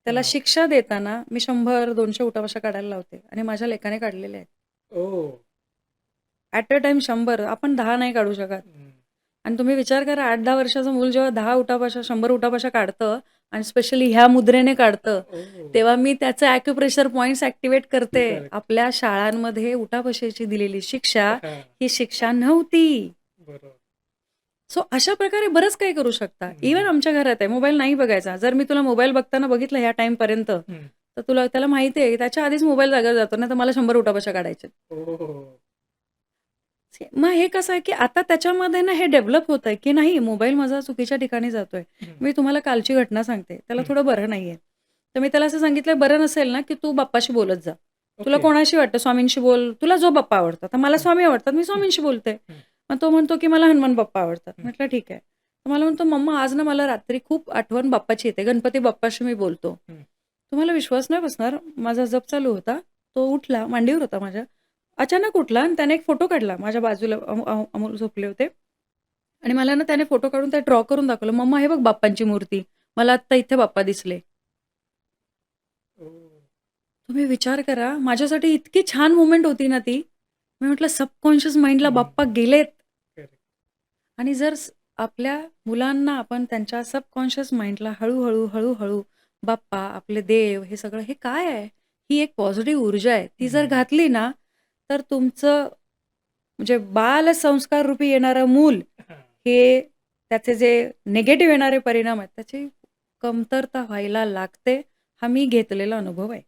त्याला हां. शिक्षा देताना मी 100-200 उठाबशा काढायला लावते आणि माझ्या लेकाने काढलेल्या आहेत. ओह! ॲट अ टाईम 100 आपण 10 नाही काढू शकत. हं. आणि तुम्ही विचार करा 8-10 वर्षाचं मूल जेव्हा 10 उठाबशा, 100 उठाबशा काढतं आणि स्पेशली ह्या मुद्रेने काढतं, ओह! तेव्हा मी त्याचं ॲक्युप्रेशर पॉइंट्स ॲक्टिव्हेट करते. करेक्ट. आपल्या शाळांमध्ये उठाबशेची दिलेली शिक्षा हां. ही शिक्षा नव्हती. बरोबर. सो अशा प्रकारे बरंच काही करू शकता. इव्हन हं. आमच्या घरात आहे, मोबाईल नाही बघायचा. जर मी तुला मोबाईल बघताना बघितलं ह्या टाईमपर्यंत, हं. तर तुला त्याला माहिती आहे, त्याच्या आधीच मोबाईल जागेवर जातो. नाहीतर मला 100 उठाबशा काढायच्या. ओह! मग हे कसं आहे, की आता त्याच्यामध्ये ना हे डेव्हलप होतंय, की नाही मोबाईल माझा चुकीच्या ठिकाणी जातोय. हं. मी तुम्हाला कालची घटना सांगते. त्याला हं. थोडं बरं नाहीये. तर मी त्याला असं सांगितलं, "बरं नसेल ना, की तू बाप्पाशी बोलत जा. तुला ओके. कोणाशी वाटतं स्वामींशी बोल. तुला जो बाप्पा आवडतो." तर मला हं. स्वामी आवडतात, मी हं. स्वामींशी बोलते. हं. मग तो म्हणतो, की "मला हनुमान बाप्पा आवडतात." हं. म्हटलं, "ठीक आहे." तर मला म्हणतो, "मम्मा आज ना मला रात्री खूप आठवण बाप्पाची येते. गणपती बाप्पाशी मी बोलतो." हं. तुम्हाला विश्वास नाही बसणार, माझा जप चालू होता. तो उठला, मांडीवर होता माझ्या. अचानक उठला आणि त्याने एक फोटो काढला. माझ्या बाजूला अमोल झोपले होते आणि मला ना त्याने फोटो काढून ते ड्रॉ करून दाखवलं. "मम्मा हे बघ बाप्पांची मूर्ती. मला आत्ता इथे बाप्पा दिसले." ओह! तुम्ही विचार करा, माझ्यासाठी इतकी छान मोमेंट होती ना ती. मी म्हटलं सबकॉन्शियस माइंडला हं. बाप्पा गेलेत. करेक्ट. आणि जर आपल्या मुलांना आपण त्यांच्या सबकॉन्शियस माइंडला हळू-हळू, हळू-हळू बाप्पा, आपले देव हे सगळं हे काय आहे? ही एक पॉझिटिव्ह ऊर्जा आहे. ती जर हं. घातली ना, तर तुमचं म्हणजे बालसंस्कार रूपी येणारं मूल हां. हे त्याचे जे निगेटिव्ह येणारे परिणाम आहेत, त्याची कमतरता व्हायला लागते. हा मी घेतलेला अनुभव आहे.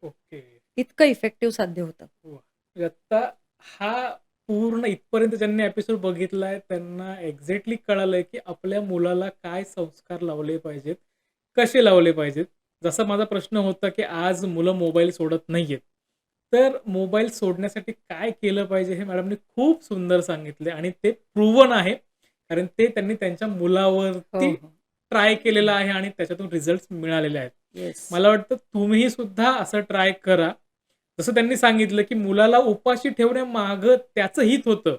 ओके. इतकं इफेक्टिव्ह साध्य होतं. वाह! म्हणजे आता हा पूर्ण इथपर्यंत ज्यांनी एपिसोड बघितलाय त्यांना एक्झॅक्टली कळालंय, की आपल्या मुलाला काय संस्कार लावले पाहिजेत, कसे लावले पाहिजेत. जसा माझा प्रश्न होता, की आज मुलं मोबाईल सोडत नाहीयेत. तर मोबाईल सोडण्यासाठी काय केलं पाहिजे हे मॅडमनी खूप सुंदर सांगितले आणि ते प्रूव्हन आहे. कारण ते त्यांनी त्यांच्या हो, मुलावरती हो. ट्राय केलेलं आहे आणि त्याच्यातून रिझल्ट्स मिळालेले आहेत. येस. मला वाटतं तुम्हीही सुद्धा असं ट्राय करा. जसं त्यांनी सांगितलं, की मुलाला उपाशी ठेवण्यामागं त्याचं हित होतं.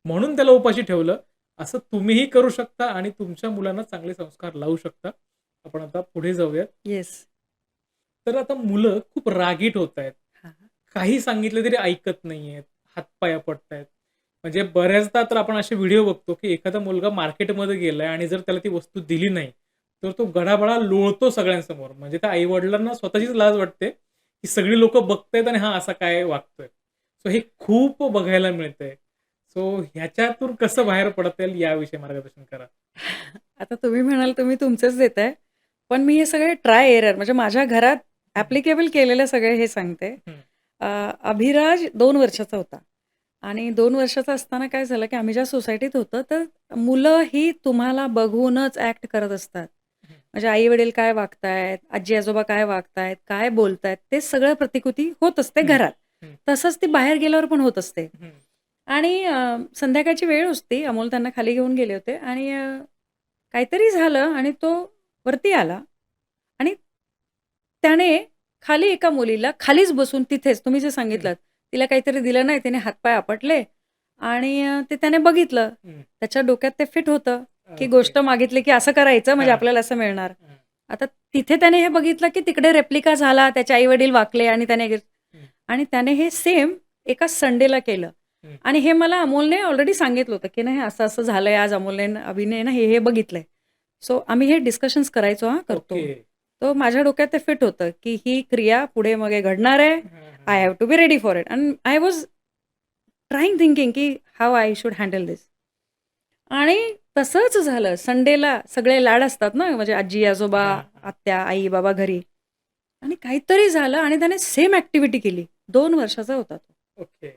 म्हणून त्याला उपाशी ठेवलं. असं तुम्हीही करू शकता आणि तुमच्या मुलांना चांगले संस्कार लावू शकता. आपण आता पुढे जाऊयात. येस. तर आता मुलं खूप रागीट होतायत. हां. काही सांगितलं तरी ऐकत नाहीयेत. हातपाया पडतायत. म्हणजे बऱ्याचदा तर आपण असे व्हिडिओ बघतो, की एखादा मुलगा मार्केटमध्ये गेलाय आणि जर त्याला ती वस्तू दिली नाही, तर तो गडाबडा लोळतो सगळ्यांसमोर. म्हणजे त्या आई-वडिलांना स्वतःचीच लाज वाटते, की सगळी लोकं बघतायत आणि हा असा काय वागतोय. सो हे खूप बघायला मिळतंय. सो ह्याच्यातून कसं बाहेर पडता येईल याविषयी मार्गदर्शन करा. आता तुम्ही म्हणाल तुम्ही तुमचेच देताय. पण मी हे सगळे ट्राय एरर म्हणजे माझ्या घरात हं, ॲप्लिकेबल केलेले सगळे हे सांगते. हं, अ, अभिराज 2 वर्षाचा होता आणि 2 वर्षाचा असताना काय झालं, की आम्ही ज्या सोसायटीत होतो, तर मुलं ही तुम्हाला बघूनच ॲक्ट करत असतात. हं, म्हणजे आई-वडील काय वागतायत, आजी-आजोबा काय वागतायत, काय बोलतायत, ते सगळं प्रतिकृती होत असते हं, घरात. हं, तसंच ती बाहेर गेल्यावर पण होत असते. हं, आणि संध्याकाळची वेळ होती. अमोल त्यांना खाली घेऊन गेले होते आणि काहीतरी झालं आणि तो वरती आला आणि त्याने खाली एका मुलीला खालीच बसून तिथेच तुम्ही जे हं. सांगितलंत, तिला काहीतरी दिलं नाही, तिने हातपाय आपटले आणि ते त्याने बघितलं. हं. त्याच्या डोक्यात ते फिट होतं, की ओके. गोष्ट मागितली की असं करायचं म्हणजे हां, आपल्याला असं मिळणार. हां. आता तिथे त्याने हे बघितलं, की तिकडे रेप्लिका झाला, त्याचे आई-वडील वाकले आणि हं, आणि त्याने हे सेम एका संडेला केलं. हं. आणि हे मला अमोलने ऑलरेडी सांगितलं होतं, की नाही असं-असं झालंय आज अमोलने अभिने ना हे बघितलंय. सो आम्ही हे डिस्कशन्स करायचो हां, करतो. ओके. तर माझ्या डोक्यात ते फिट होतं, की ही क्रिया पुढे मागे घडणार आहे. हां, हां, आय हां. Have to be ready for it and I was trying thinking, की how I should handle this. आणि तसंच झालं. संडेला सगळे लाड असतात ना, म्हणजे आजी-आजोबा, हां, हां. आत्या, आई-बाबा घरी आणि काहीतरी झालं आणि त्याने सेम ॲक्टिव्हिटी केली. 2 वर्षाचा होता तो. ओके.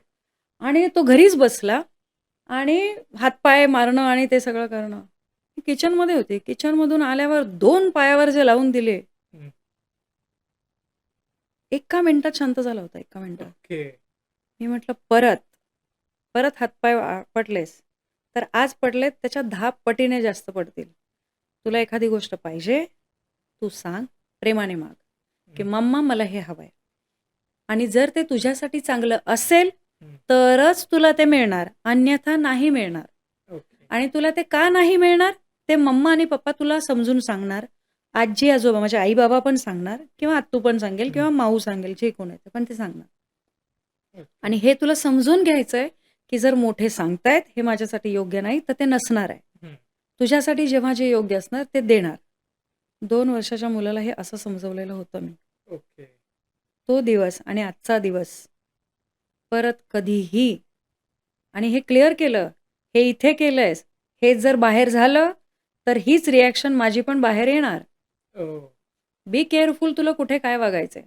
आणि तो घरीच बसला आणि हातपाय मारणं आणि ते सगळं करणं. मी किचनमध्ये होती. किचनमधून आल्यावर 2 पायावर जे लावून दिले, हं. एका मिनिटात शांत झाला होता, एका मिनिटात. ओके. मी म्हटलं, परत हातपाय पडलेस, तर आज पडलेत त्याच्या 10 पटीने जास्त पडतील. तुला एखादी गोष्ट पाहिजे, तू सांग, प्रेमाने माग, की हं, "मम्मा मला हे हवंय." आणि जर ते तुझ्यासाठी चांगलं असेल, हं. तरच तुला ते मिळणार, अन्यथा नाही मिळणार. ओके. आणि तुला ते का नाही मिळणार, ते मम्मा आणि पप्पा तुला समजून सांगणार. आजी-आजोबा म्हणजे आई-बाबा पण सांगणार किंवा आत्तू पण सांगेल हं. किंवा माऊ सांगेल, जे कोण आहे ते पण ते सांगणार. ओके. आणि हे तुला समजून घ्यायचंय, की जर मोठे सांगतायत हे माझ्यासाठी योग्य नाही, तर ते नसणार आहे. हं. तुझ्यासाठी जेव्हा जे योग्य असणार ते देणार. 2 वर्षाच्या मुलाला हे असं समजवलेलं होतं मी. ओके. तो दिवस आणि आजचा दिवस परत कधीही आणि हे क्लिअर केलं, हे इथे केलंयस, हेच जर बाहेर झालं, तर हीच रिएक्शन माझी पण बाहेर येणार. ओह! बी केअरफुल तुला कुठे काय वागायचंय.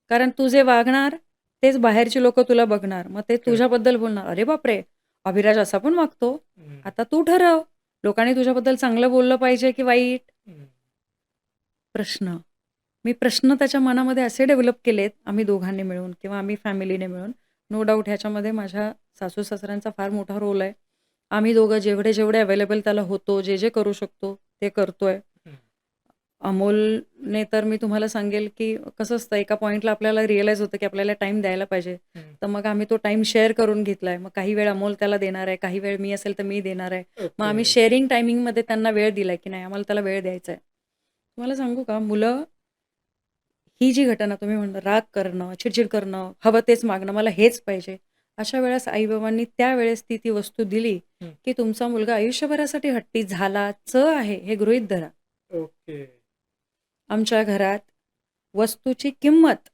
कारण तू जे वागणार, तेच बाहेरची लोकं तुला बघणार. मग ते करेक्ट. तुझ्याबद्दल बोलणार, "अरे बापरे! अभिराज असा पण वागतो. हं, आता तू ठरव, लोकांनी तुझ्याबद्दल चांगलं बोललं पाहिजे की वाईट?" हं. प्रश्न. मी प्रश्न त्याच्या मनामध्ये असे डेव्हलप केलेत, आम्ही दोघांनी मिळून किंवा आम्ही फॅमिलीने मिळून. नो डाउट ह्याच्यामध्ये माझ्या सासू-सासऱ्यांचा फार मोठा रोल आहे. आम्ही दोघं जेवढे अवेलेबल त्याला होतो, जे करू शकतो, ते करतोय. हं. अमोलने तर मी तुम्हाला सांगेल, की कसं असतं एका पॉइंटला आपल्याला रिअलाईज होतं, की आपल्याला टाईम द्यायला पाहिजे. हं. तर मग आम्ही तो टाईम शेअर करून घेतलाय. मग काही वेळ अमोल त्याला देणार आहे, काही वेळ मी असेल तर मी देणार आहे. मग ओके. आम्ही शेअरिंग टायमिंगमध्ये त्यांना वेळ दिलाय, की नाही आम्हाला त्याला वेळ द्यायचा आहे. तुम्हाला सांगू का मुलं ही जी घटना तुम्ही म्हणता राग करणं, चिडचिड करणं, हवं तेच मागणं, मला हेच पाहिजे. अशा वेळेस आई-बाबांनी त्यावेळेस ती वस्तू दिली, हं. की तुमचा मुलगा आयुष्यभरासाठी हट्टी झालाच आहे, हे गृहीत धरा. ओके. आमच्या घरात वस्तूची किंमत,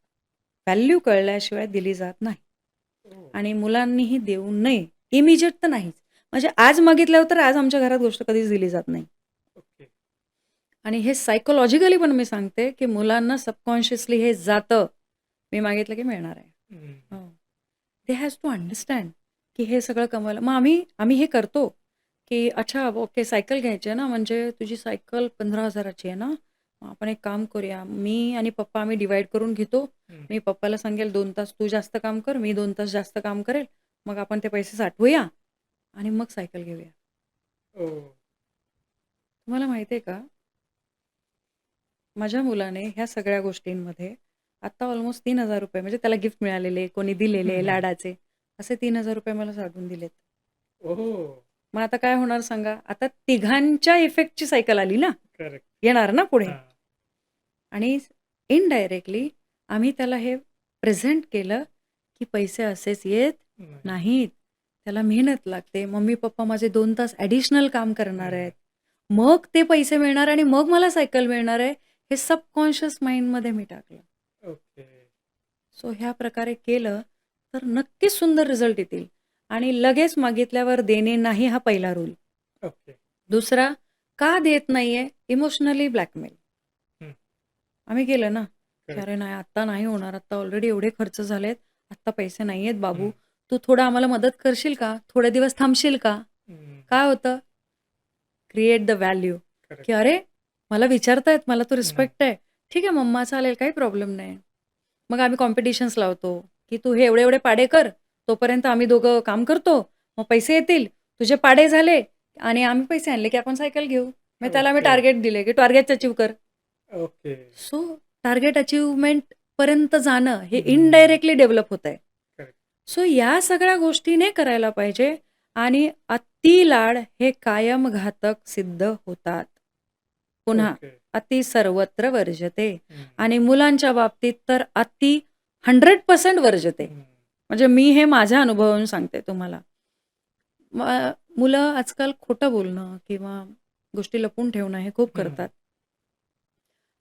व्हॅल्यू कळल्याशिवाय दिली जात नाही ओह! आणि मुलांनीही देऊ नये. इमिजिएट तर नाहीच. म्हणजे आज मागितल्यावर तर आज आमच्या घरात गोष्ट कधीच दिली जात नाही. ओके. आणि हे सायकॉलॉजिकली पण मी सांगते, की मुलांना सबकॉन्शियसली हे जातं. मी मागितलं की मिळणार आहे. हं. हो. दे हॅज टू अंडरस्टँड, की हे सगळं कमवायला मग आम्ही हे करतो, की अच्छा ओके सायकल घ्यायची आहे ना, म्हणजे तुझी सायकल 15,000 ची आहे ना, मग आपण एक काम करूया. मी आणि पप्पा आम्ही डिव्हाईड करून घेतो. हं. मी पप्पाला सांगेल 2 तास तू जास्त काम कर, मी 2 तास जास्त काम करेल. मग आपण ते पैसे साठवूया आणि मग सायकल घेऊया. ओह! तुम्हाला माहिती आहे का, माझ्या मुलाने ह्या सगळ्या गोष्टींमध्ये आता ऑलमोस्ट ₹3,000 म्हणजे त्याला गिफ्ट मिळालेले, कोणी हं, दिलेले, हं. लाडाचे, असे ₹3,000 मला साठवून दिलेत. ओह! मग आता काय होणार सांगा? आता तिघांच्या इफेक्टची सायकल आली ना, करेक्ट. येणार ना पुढे. हां. आणि इनडायरेक्टली आम्ही त्याला हे प्रेझेंट केलं, की पैसे असेच येत नाही. नाहीत. त्याला मेहनत लागते. मम्मी-पप्पा माझे 2 तास ॲडिशनल काम करणार हं. आहेत. मग ते पैसे मिळणार आणि मग मला सायकल मिळणार आहे. हे सबकॉन्शियस माइंडमध्ये मी टाकलं. ओके. सो ह्या प्रकारे केलं, तर नक्कीच सुंदर रिझल्ट येतील. आणि लगेच मागितल्यावर देणे नाही हा पहिला रूल. ओके. दुसरा, का देत नाहीये? Emotionally blackmail. हं. आम्ही केलं ना, की करेक्ट. "अरे नाही, आत्ता नाही होणार. आत्ता ऑलरेडी एवढे खर्च झालेत. आत्ता पैसे नाहीयेत बाबू. हं. तू थोडं आम्हाला मदत करशील का? थोडे दिवस थांबशील का?" हं. काय होतं? Create the value, correct. की "अरे, मला विचारतायत, मला तो हं. रिस्पेक्ट आहे. ठीक आहे मम्मा, चालेल, काही प्रॉब्लेम नाही." मग आम्ही कॉम्पिटिशन्स लावतो, की "तू हे एवढे-एवढे पाढे कर, तोपर्यंत आम्ही दोघं काम करतो. मग पैसे येतील. तुझे पाढे झाले आणि आम्ही पैसे आणले, की आपण सायकल घेऊ." मग त्याला आम्ही ओके. टार्गेट दिले, की टार्गेट अचीव्ह कर. ओके. सो टार्गेट अचीव्हमेंट पर्यंत जाणं हे हं. इनडायरेक्टली डेव्हलप होतंय. करेक्ट. सो या सगळ्या गोष्टी नाही करायला पाहिजे आणि अति लाड हे कायम घातक सिद्ध होतात. पुन्हा ओके. अति सर्वत्र वर्जते हं. आणि मुलांच्या बाबतीत तर अति 100% वर्जते. हं. म्हणजे मी हे माझ्या अनुभवावरून सांगते तुम्हाला. मुलं आजकाल खोटं बोलणं किंवा गोष्टी लपवून ठेवणं हे खूप हं. करतात.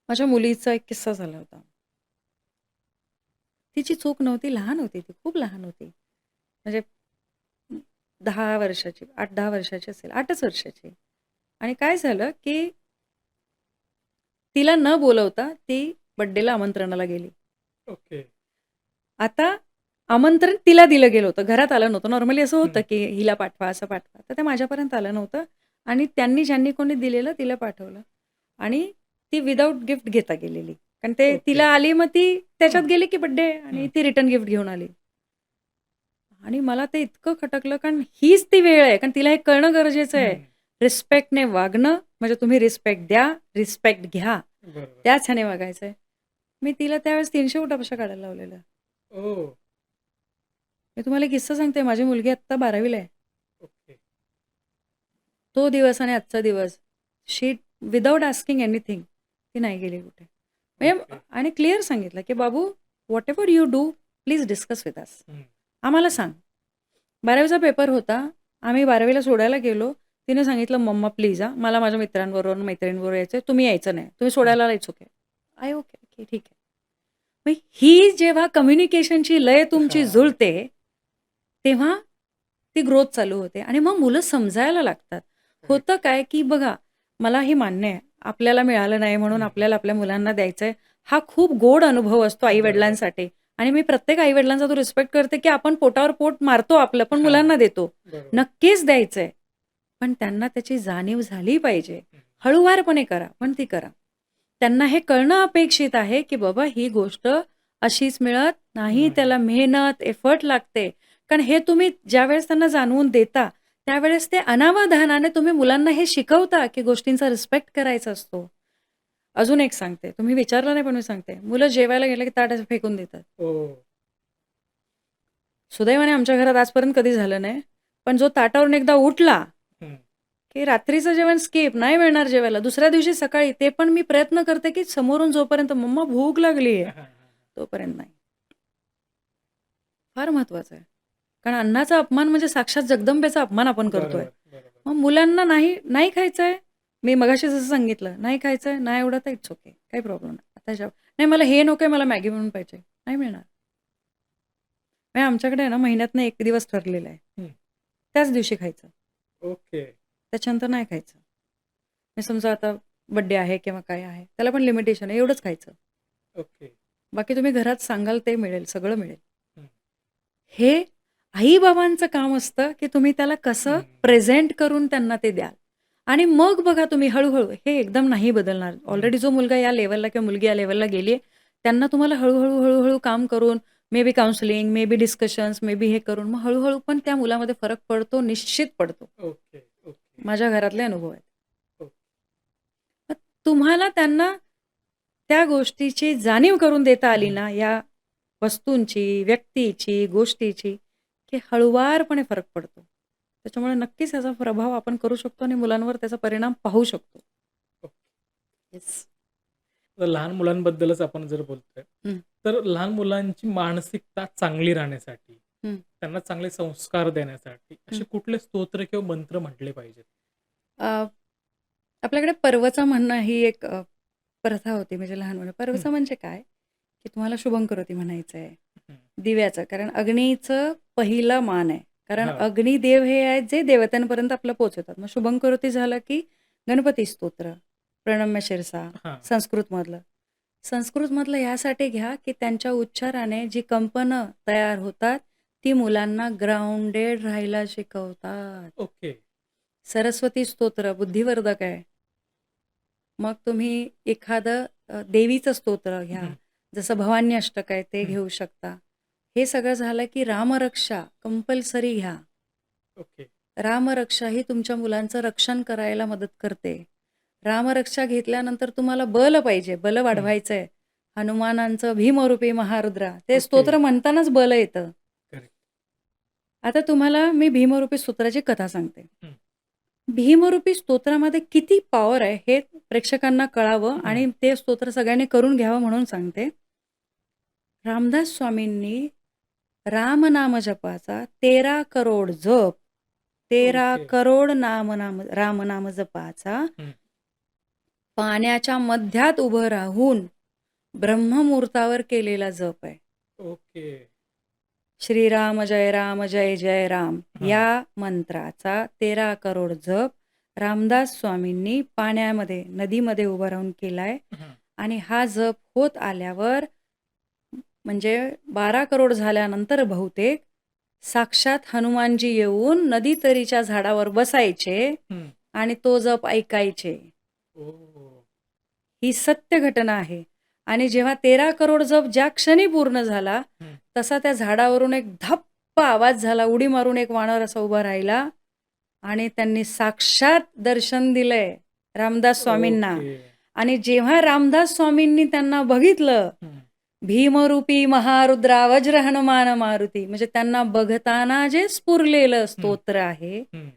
माझ्या मुलीचा एक किस्सा झाला होता. तिची चूक नव्हती, लहान होती ती, खूप लहान होती. म्हणजे 10 वर्षाची, 8-10 वर्षाची असेल, 8च वर्षाची. आणि काय झालं, की तिला न बोलवता ती बर्थडेला आमंत्रणाला गेली. ओके. आता आमंत्रण तिला दिलं गेलं होतं, घरात आलं नव्हतं. नॉर्मली असं होतं, हं. की हिला पाठवा, असं पाठवा. तर ते माझ्यापर्यंत आलं नव्हतं आणि त्यांनी ज्यांनी कोणी दिलेलं तिला पाठवलं आणि ती विदाऊट गिफ्ट घेता गेलेली. कारण ते ओके. तिला आली, मग ती त्याच्यात हं. गेली, की बर्थडे आणि हं. ती रिटर्न गिफ्ट घेऊन आली. आणि मला ते इतकं खटकलं, कारण हीच ती वेळ आहे. कारण तिला हे कळणं गरजेचं आहे. हं. रिस्पेक्टने वागणं म्हणजे तुम्ही रिस्पेक्ट द्या, रिस्पेक्ट घ्या. बरोबर. त्याच ह्याने वागायचं आहे. मी तिला त्यावेळेस 300 उठाबशा काढायला लावलेलं. ओह! मी तुम्हाला एक किस्सा सांगते. माझी मुलगी आत्ता 12वीला आहे. ओके. तो दिवस आणि आजचा दिवस, शी विदाऊट आस्किंग एनिथिंग ती नाही गेली कुठे. म्हणजे ओके. आणि क्लिअर सांगितलं, की "बाबू, whatever you do, please discuss with us." हं. आम्हाला सांग. 12वीचा पेपर होता. आम्ही 12वीला सोडायला गेलो. तिने सांगितलं, "मम्मा प्लीज हां, मला माझ्या मित्रांबरोबर, मैत्रिणींबरोबर यायचं आहे. तुम्ही यायचं नाही. तुम्ही हं. सोडायला it's okay." I okay, okay, ठीक आहे. मग ही जेव्हा कम्युनिकेशनची लय तुमची हां. जुळते, तेव्हा ती ग्रोथ चालू होते आणि मग मुलं समजायला लागतात. करेक्ट. होतं काय, की बघा, मला हे मान्य आहे, आपल्याला मिळालं नाही म्हणून हं. आपल्याला आपल्या मुलांना द्यायचंय. हा खूप गोड अनुभव असतो बरोबर. आई-वडिलांसाठी आणि मी प्रत्येक आई-वडिलांचा तो रिस्पेक्ट करते, की आपण पोटावर पोट मारतो आपलं, पण हां. मुलांना देतो. बरोबर. नक्कीच द्यायचंय. पण त्यांना त्याची जाणीव झाली पाहिजे. हं. हळूवारपणे करा, पण ती करा. त्यांना हे कळणं अपेक्षित आहे, की बाबा ही गोष्ट अशीच मिळत नाही. नाही. त्याला मेहनत, एफर्ट लागते. कारण हे तुम्ही ज्यावेळेस त्यांना जाणवून देता, त्यावेळेस ते अनावधानाने तुम्ही मुलांना हे शिकवता, की गोष्टींचा रिस्पेक्ट करायचा असतो. अजून एक सांगते, तुम्ही विचारलं नाही पण मी सांगते. मुलं जेवायला गेलं की ताट असं फेकून देतात. ओह! सुदैवाने आमच्या घरात आजपर्यंत कधी झालं नाही. पण जो ताटावरून एकदा उठला, हं. की रात्रीचं जेवण स्किप, नाही मिळणार जेवायला. दुसऱ्या दिवशी सकाळी ते पण मी प्रयत्न करते, की समोरून जोपर्यंत "मम्मा भूक लागली आहे," हां, हां, हां. तोपर्यंत नाही. फार महत्वाचं आहे. कारण अन्नाचा अपमान म्हणजे साक्षात जगदंबेचा अपमान आपण करतोय. बरोबर, बरोबर. मग मुलांना नाही नाही खायचंय, मी मगाशी जसं सांगितलं, नाही खायचंय, नाही आवडत आहे, इट्स ओके. काही प्रॉब्लेम नाही. आता नाही मला हे नकोय, मला मॅगी बनवून पाहिजे. नाही मिळणार. म्हणजे आमच्याकडे आहे ना, महिन्यातनं 1 दिवस ठरलेला आहे. हं. त्याच दिवशी खायचं. ओके. त्याच्यानंतर नाही खायचं. म्हणजे समजा आता बर्थडे आहे किंवा काय आहे, त्याला पण लिमिटेशन आहे, एवढंच खायचं. ओके. बाकी तुम्ही घरात सांगाल ते मिळेल, सगळं मिळेल. हं. हे आई-बाबांचं काम असतं, की तुम्ही त्याला कसं हं. प्रेझेंट करून त्यांना ते द्याल. आणि मग बघा तुम्ही हळू-हळू हे एकदम नाही बदलणार. हं. ऑलरेडी जो मुलगा या लेव्हलला किंवा मुलगी या लेव्हलला गेली आहे, त्यांना तुम्हाला हळू-हळू, हळू-हळू काम करून may be counselling, may be discussions, may be हे करून मग हळू पण त्या मुलामध्ये फरक पडतो, निश्चित पडतो. ओके, ओके, माझ्या घरातले अनुभव आहेत. ओके. मग तुम्हाला त्यांना त्या गोष्टीची जाणीव करून देता आली हं. ना, या वस्तूंची, व्यक्तीची, गोष्टीची, की हळुवारपणे फरक पडतो. त्याच्यामुळे नक्कीच याचा प्रभाव आपण करू शकतो आणि मुलांवर त्याचा परिणाम पाहू शकतो. ओके. येस. तर लहान मुलांबद्दलच आपण जर बोलतोय, हं, तर लहान मुलांची मानसिकता चांगली राहण्यासाठी, हं, त्यांना चांगले संस्कार देण्यासाठी हं. असे कुठले स्तोत्र किंवा मंत्र म्हटले पाहिजेत? अ, आपल्याकडे पर्वचा म्हणणं ही एक प्रथा होती म्हणजे लहानपणी. हं, पर्वचा म्हणजे काय? की तुम्हाला शुभंकरोती म्हणायचं आहे. हं. दिव्याचं कारण अग्नीचं पहिलं मान आहे. कारण हा अग्निदेव हे आहेत जे देवतांपर्यंत आपलं पोहोचवतात. मग शुभं करोती झालं की गणपती स्तोत्र, प्रणम्य शिरसा, हा संस्कृतमधलं. संस्कृतमधलं ह्यासाठी घ्या की त्यांच्या उच्चाराने जी कंपनं तयार होतात ती मुलांना ग्राउंडेड राहायला शिकवतात. ओके सरस्वती स्तोत्र बुद्धिवर्धक आहे. मग तुम्ही एखादं देवीचं स्तोत्र घ्या. हम्म, जसं भवानी अष्टक आहे ते हम्म, घेऊ शकता. हे सगळं झालं की रामरक्षा कंपल्सरी घ्या. ओके रामरक्षा ही तुमच्या मुलांचं रक्षण करायला मदत करते. रामरक्षा घेतल्यानंतर तुम्हाला बल पाहिजे, बल हम्म, वाढवायचंय. हनुमानांचं भीमरूपी महारुद्रा ते ओके स्तोत्र म्हणतानाच बल येतं. करेक्ट आता तुम्हाला मी भीमरूपी स्तोत्राची कथा सांगते. हम्म, भीमरूपी स्तोत्रामध्ये किती पॉवर आहे हे प्रेक्षकांना कळावं हम्म, आणि ते स्तोत्र सगळ्यांनी करून घ्यावं म्हणून सांगते. रामदास स्वामींनी रामनाम जपाचा 13 करोड जप, 13 ओके करोड रामनाम जपाचा हम्म, पाण्याच्या मध्यात उभं राहून ब्रह्ममुहूर्तावर केलेला जप आहे. ओके श्रीराम जय राम जय जय राम हा या मंत्राचा 13 करोड जप रामदास स्वामींनी पाण्यामध्ये नदीमध्ये उभं राहून केलाय. हा आणि हा जप होत आल्यावर म्हणजे 12 करोड झाल्यानंतर बहुतेक साक्षात हनुमानजी येऊन नदी तरीच्या झाडावर बसायचे हम्म, आणि तो जप ऐकायचे. ओ ही सत्य घटना आहे. आणि जेव्हा 13 करोड जप ज्या क्षणी पूर्ण झाला हम्म, तसा त्या झाडावरून एक धप्प आवाज झाला. उडी मारून एक वानर असा उभा राहिला आणि त्यांनी साक्षात दर्शन दिलंय रामदास स्वामींना. ओके आणि जेव्हा रामदास स्वामींनी त्यांना बघितलं, हम्म, भीमरूपी महारुद्रा वज्र हनुमान मारुती, म्हणजे त्यांना बघताना जे स्फुरलेलं स्तोत्र आहे हम्म,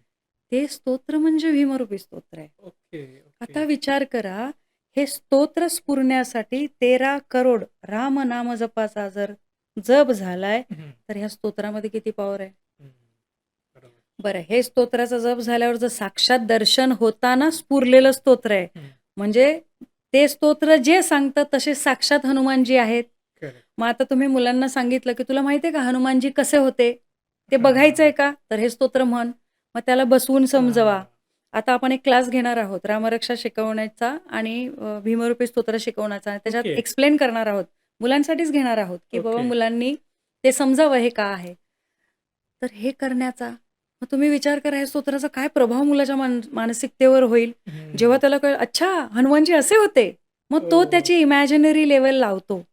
ते स्तोत्र म्हणजे भीमरूपी स्तोत्र आहे. ओके आता ओके विचार करा, हे स्तोत्र स्फुरण्यासाठी 13 करोड रामनाम जपाचा जर जप झालाय हम्म, तर ह्या स्तोत्रामध्ये किती पॉवर आहे. हम्म, बरोबर बरं, हे स्तोत्राचा जप झाल्यावर जर साक्षात दर्शन होताना स्फुरलेलं स्तोत्र आहे हम्म, म्हणजे ते स्तोत्र जे सांगतं तसे साक्षात हनुमानजी आहेत. करेक्ट मग आता तुम्ही मुलांना सांगितलं की तुला माहितीये का हनुमानजी कसे होते ते हा बघायचंय का, तर हे स्तोत्र म्हण. मग त्याला बसवून समजवा. हा आता आपण एक क्लास घेणार आहोत रामरक्षा शिकवण्याचा आणि भीमरूपी स्तोत्र शिकवण्याचा. आणि त्याच्यात ओके एक्सप्लेन करणार आहोत, मुलांसाठीच घेणार आहोत की बाबा ओके मुलांनी ते समजावं हे का आहे. तर हे करण्याचा मग तुम्ही विचार करा या स्तोत्राचा काय प्रभाव मुलाच्या मानसिकतेवर होईल. जेव्हा हम्म, त्याला कळेल अच्छा हनुमानजी असे होते, मग तो ओ त्याची इमॅजिनरी लेवल लावतो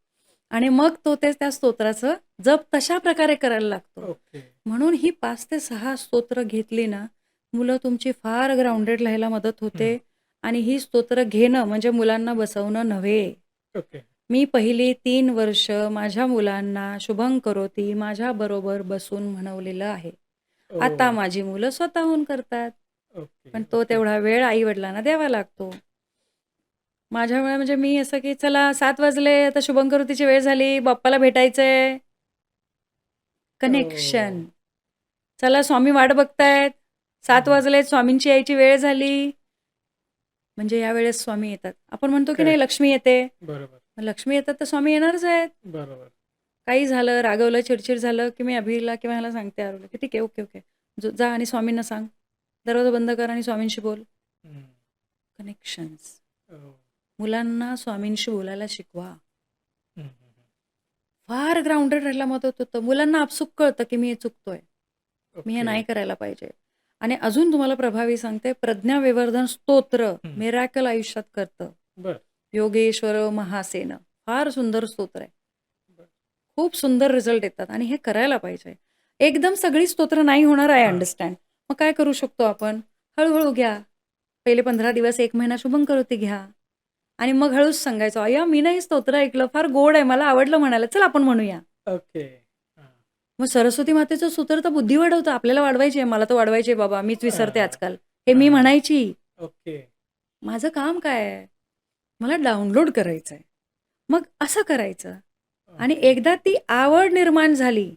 आणि मग तो त्या स्तोत्राचं जप तशा प्रकारे करायला लागतो. ओके म्हणून ही 5 ते 6 स्तोत्र घेतली ना, मुलं तुमची फार ग्राउंडेड राहायला मदत होते. हम्म, आणि ही स्तोत्र घेणं म्हणजे मुलांना बसवणं नव्हे. ओके मी पहिली 3 वर्ष माझ्या मुलांना शुभं करोती माझ्याबरोबर बसून म्हणवलेलं आहे. ओ आता माझी मुलं स्वतःहून करतात. ओके पण तो ओके तेवढा वेळ आई-वडिलांना द्यावा लागतो. माझ्या वेळा म्हणजे मी असं की चला 7 वाजले आता शुभं करोतीची वेळ झाली, बाप्पाला भेटायचंय. ओ कनेक्शन. चला स्वामी वाट बघतायत. 7 हम्म, वाजलेत, स्वामींची यायची वेळ झाली. म्हणजे यावेळेस स्वामी येतात. आपण म्हणतो की नाही करेक्ट लक्ष्मी येते. बरोबर मग लक्ष्मी येतात तर स्वामी येणारच आहेत. बरोबर काही झालं, रागवलं, चिडचिड झालं की मी अभिला किंवा ह्याला सांगते आरूला की ठीक आहे, ओके, ओके. जा आणि स्वामींना सांग. दरवाजा बंद कर आणि स्वामींशी बोल. हम्म, कनेक्शन्स. ओ मुलांना स्वामींशी बोलायला शिकवा. हम्म, हम्म, फार ग्राउंडेड राहायला मदत होतं. मुलांना आपसूक कळतं की मी हे चुकतोय. मी हे ओके नाही करायला पाहिजे. आणि अजून तुम्हाला प्रभावी सांगते, प्रज्ञाविवर्धन स्तोत्र हम्म, मिरॅकल आयुष्यात करतं. बर योगेश्वर महासेन फार सुंदर स्तोत्र आहे. बर खूप सुंदर रिझल्ट येतात आणि हे करायला पाहिजे. एकदम सगळी स्तोत्र नाही होणार, आय हा अंडरस्टँड. मग काय करू शकतो आपण? हळूहळू घ्या. पहिले 15 दिवस 1 महिना शुभं करोती घ्या. आणि मग हळूच सांगायचं, अय्या मी नाही स्तोत्र ऐकलं, फार गोड आहे, मला आवडलं म्हणायला, चल आपण म्हणूया. ओके हा मग सरस्वती मातेचं सूत्र तर बुद्धी वाढवतं. आपल्याला वाढवायची आहे, मला तर वाढवायची आहे बाबा, मीच विसरते हा आजकाल. हे मी हा, म्हणायची. ओके माझं काम काय आहे? मला डाउनलोड करायचं आहे. मग असं करायचं. आणि ओके एकदा ती आवड निर्माण झाली,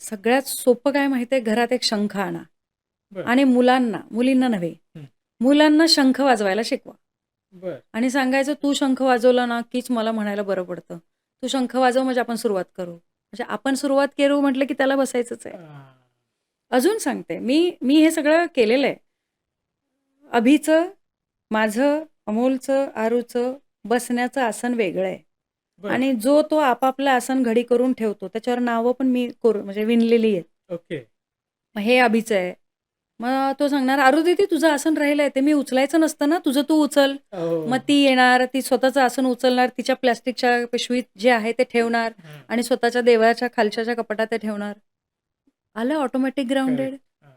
सगळ्यात सोपं काय माहिती आहे? घरात एक शंख आणा बर आणि मुलांना, मुलींना नव्हे, हम्म, मुलांना शंख वाजवायला शिकवा. बर आणि सांगायचं तू शंख वाजवला ना कीच मला म्हणायला बरं पडतं. तू शंख वाजव म्हणजे आपण सुरुवात करू. म्हणजे आपण सुरुवात करू म्हटलं की त्याला बसायचंच आहे. हा, अजून सांगते, मी हे सगळं केलेलं आहे. अभिचं, माझं, अमोलचं, आरूचं बसण्याचं आसन वेगळं आहे. बरं. आणि जो तो आपापलं आसन घडी करून ठेवतो, त्याच्यावर नावं पण मी म्हणजे विणलेली आहेत. ओके. मग हे अभिचं आहे. मग तो सांगणार, "अरू दीदी तुझं आसन राहिलंय, ते मी उचलायचं नसतं ना, तुझं तू उचल." मग ती येणार, ती स्वतःचं आसन उचलणार, तिच्या प्लास्टिकच्या पिशवीत जे आहे ते ठेवणार हं. आणि स्वतःच्या देवाच्या खालच्या कपाटात ते ठेवणार. आलं ऑटोमॅटिक ग्राउंडेड. करेक्ट. हां.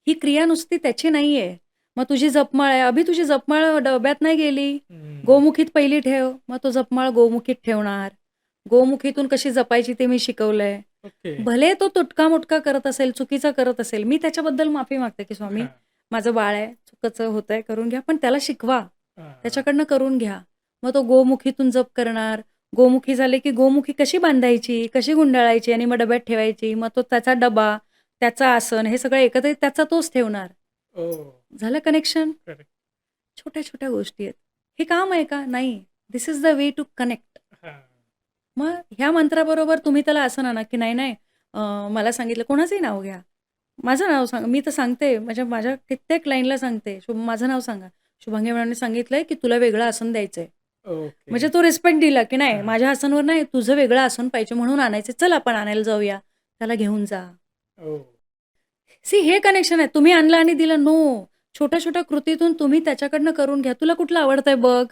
ही क्रिया नुसती त्याची नाहीये. मग तुझी जपमाळ आहे, अभि तुझी जपमाळ डब्यात नाही गेली, हं. गोमुखीत पहिली ठेव. मग तो जपमाळ गोमुखीत ठेवणार. गोमुखीतून कशी जपायची ते मी शिकवलंय. ओके. भले तो तुटका-मुटका करत असेल, चुकीचा करत असेल, मी त्याच्याबद्दल माफी मागते, की स्वामी हां. माझं बाळ आहे, चुकीचं होतंय, करून घ्या. पण त्याला शिकवा, हां. त्याच्याकडनं करून घ्या. मग तो गोमुखीतून जप करणार. गोमुखी झाले की गोमुखी कशी बांधायची, कशी गुंडाळायची आणि मग डब्यात ठेवायची. मग तो त्याचा डबा, त्याचं आसन हे सगळं एकत्रित त्याचा तोच ठेवणार. ओह! झालं कनेक्शन? करेक्ट. छोट्या-छोट्या गोष्टी आहेत. हे काम आहे का? नाही. This is the way to connect. हां. मग ह्या मंत्राबरोबर तुम्ही त्याला असं ना की नाही, मला सांगितलं कोणाचंही नाव घ्या. माझं नाव सांगा. मी तर सांगते माझ्या कित्येक लाईनला सांगते, माझं नाव सांगा. शुभांगी मॅडमने सांगितलंय की तुला वेगळं आसन द्यायचंय. ओके. म्हणजे तो रिस्पेक्ट दिला की नाही हां. माझ्या आसनवर नाही, तुझं वेगळं आसन पाहिजे म्हणून आणायचं. चल आपण आणायला जाऊया. त्याला घेऊन जा. ओह! सी हे कनेक्शन आहे. तुम्ही आणलं आणि दिलं नो. छोट्या-छोट्या कृतीतून तुम्ही त्याच्याकडनं करून घ्या. तुला कुठलं आवडतंय बघ.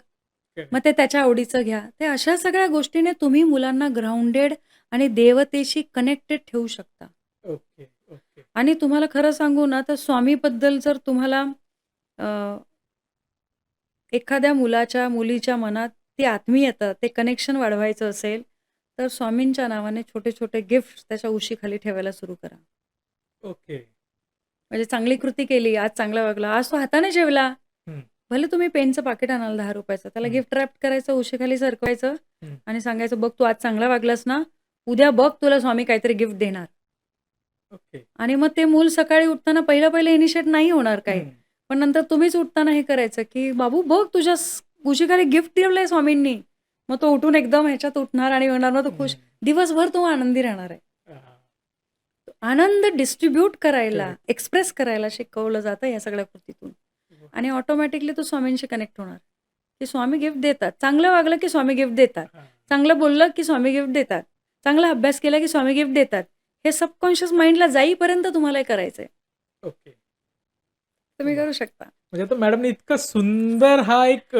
करेक्ट. मग ते त्याच्या आवडीचं घ्या. ते अशा सगळ्या गोष्टीने तुम्ही मुलांना ग्राउंडेड आणि देवतेशी कनेक्टेड ठेवू शकता. Okay, okay. आणि तुम्हाला खरं सांगू ना, तर स्वामीबद्दल जर तुम्हाला अ, एखाद्या मुलाच्या, मुलीच्या मनात ती आत्मीयता, ते कनेक्शन वाढवायचं असेल, तर स्वामींच्या नावाने छोटे-छोटे गिफ्ट्स त्याच्या उशीखाली ठेवायला सुरू करा. ओके. म्हणजे चांगली कृती केली, आज चांगला वागला, आज तो हाताने जेवला. हं, भले तुम्ही पेनचं पाकीट आणाल ₹10 त्याला हं. गिफ्ट रॅप करायचं, उशीखाली सरकवायचं हं. आणि सांगायचं, "बघ तू आज चांगला वागलास ना, उद्या बघ तुला स्वामी काहीतरी गिफ्ट देणार." ओके. आणि मग ते मूल सकाळी उठताना पहिलं इनिशिएट नाही होणार काही. हं. पण नंतर तुम्हीच उठताना हे करायचं, की "बाबू बघ तुझ्या उशीखाली गिफ्ट दिलंय स्वामींनी." मग तो उठून एकदम ह्याच्यात उठणार आणि होणार, मग तो खुश. हं. दिवसभर तो आनंदी राहणार आहे. हां. आनंद डिस्ट्रिब्यूट करायला, करेक्ट. एक्सप्रेस करायला शिकवलं जातं या सगळ्या कृतीतून. आणि ऑटोमॅटिकली तो स्वामींशी कनेक्ट होणार, की स्वामी गिफ्ट देतात. चांगलं वागलं की स्वामी गिफ्ट देतात. हां. चांगलं बोललं की स्वामी गिफ्ट देतात. चांगला अभ्यास केला की स्वामी गिफ्ट देतात. हे सबकॉन्शियस माइंडला जाईपर्यंत तुम्हाला हे करायचंय. ओके. तुम्ही वाह! करू शकता. म्हणजे आता मॅडमने इतका सुंदर हा एक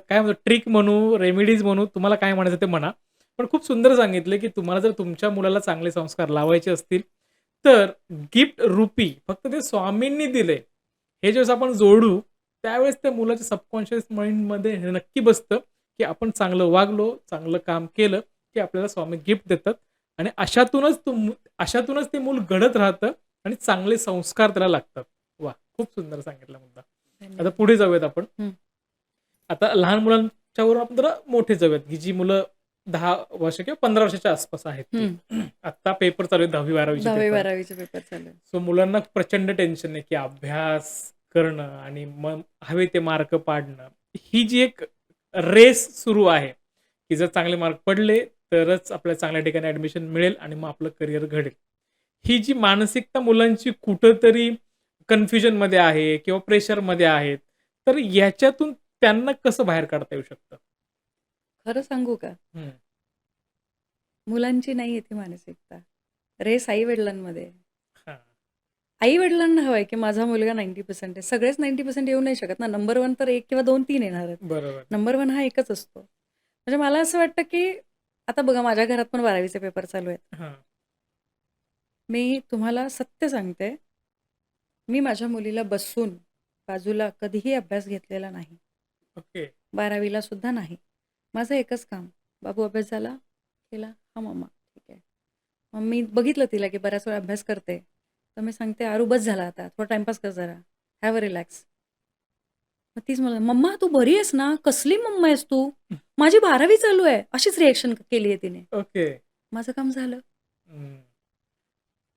काय म्हणतो ट्रिक म्हणू, रेमेडीज म्हणू, तुम्हाला काय म्हणायचं ते म्हणा. पण खूप सुंदर सांगितलं, की तुम्हाला जर तुमच्या मुलाला चांगले संस्कार लावायचे असतील, तर गिफ्ट रूपी फक्त ते स्वामींनी दिले, हे ज्यावेळेस आपण जोडू, त्यावेळेस त्या मुलाच्या सबकॉन्शियस माइंडमध्ये हे नक्की बसतं, की आपण चांगलं वागलो, चांगलं काम केलं, की आपल्याला स्वामी गिफ्ट देतात आणि अशातूनच ते मूल घडत राहतं आणि चांगले संस्कार त्याला लागतात. वाह! खूप सुंदर सांगितला मुद्दा. आता पुढे जाऊयात आपण. हं. आता लहान मुलांच्यावरून आपण जरा मोठे जाऊयात, की जी मुलं 10 वर्ष किंवा 15 वर्षाच्या आसपास आहेत ती. आता पेपर चालू आहेत 10वी-12वीचे 10वी-12वीचे पेपर. पेपर चालू आहे. सो मुलांना प्रचंड टेन्शन आहे, की अभ्यास करणं आणि मग हवे ते मार्क पाडणं. ही जी एक रेस सुरू आहे, की जर चांगले मार्क पडले, तरच आपल्याला चांगल्या ठिकाणी ॲडमिशन मिळेल आणि मग आपलं करिअर घडेल. ही जी मानसिकता मुलांची कुठेतरी कन्फ्युजनमध्ये आहे किंवा प्रेशरमध्ये आहेत, तर याच्यातून त्यांना कसं बाहेर काढता येऊ शकतं? खरं सांगू का? हं. मुलांची नाहीये ती मानसिकता. रेस आई-वडिलांमध्ये आहे. हां. आई-वडिलांना हवंय, की माझा मुलगा 90% आहे. सगळेच 90% येऊ नाही शकत ना. नंबर 1 तर 1 किंवा 2, 3 येणार आहेत. बरोबर. नंबर 1 हा एकच असतो. म्हणजे मला असं वाटतं, की आता बघा माझ्या घरात पण 12वीचे पेपर चालू आहेत. हां. मी तुम्हाला सत्य सांगते, मी माझ्या मुलीला बसून बाजूला कधीही अभ्यास घेतलेला नाही. ओके. 12वीला सुद्धा नाही. माझं एकच काम, "बाबू अभ्यास झाला?" केला? "हां मम्मा." "ठीक आहे." मग मी बघितलं तिला, की बऱ्याच वेळा अभ्यास करते. तर मी सांगते, "आरू बस झाला आता. थोडा टाईमपास कर जरा. Have a relax." मग तीच मला, "मम्मा तू बरी आहेस ना? कसली मम्मा आहेस तू? माझी 12वी चालू आहे." अशीच रिएक्शन केली आहे तिने. ओके. माझं काम झालं. हं.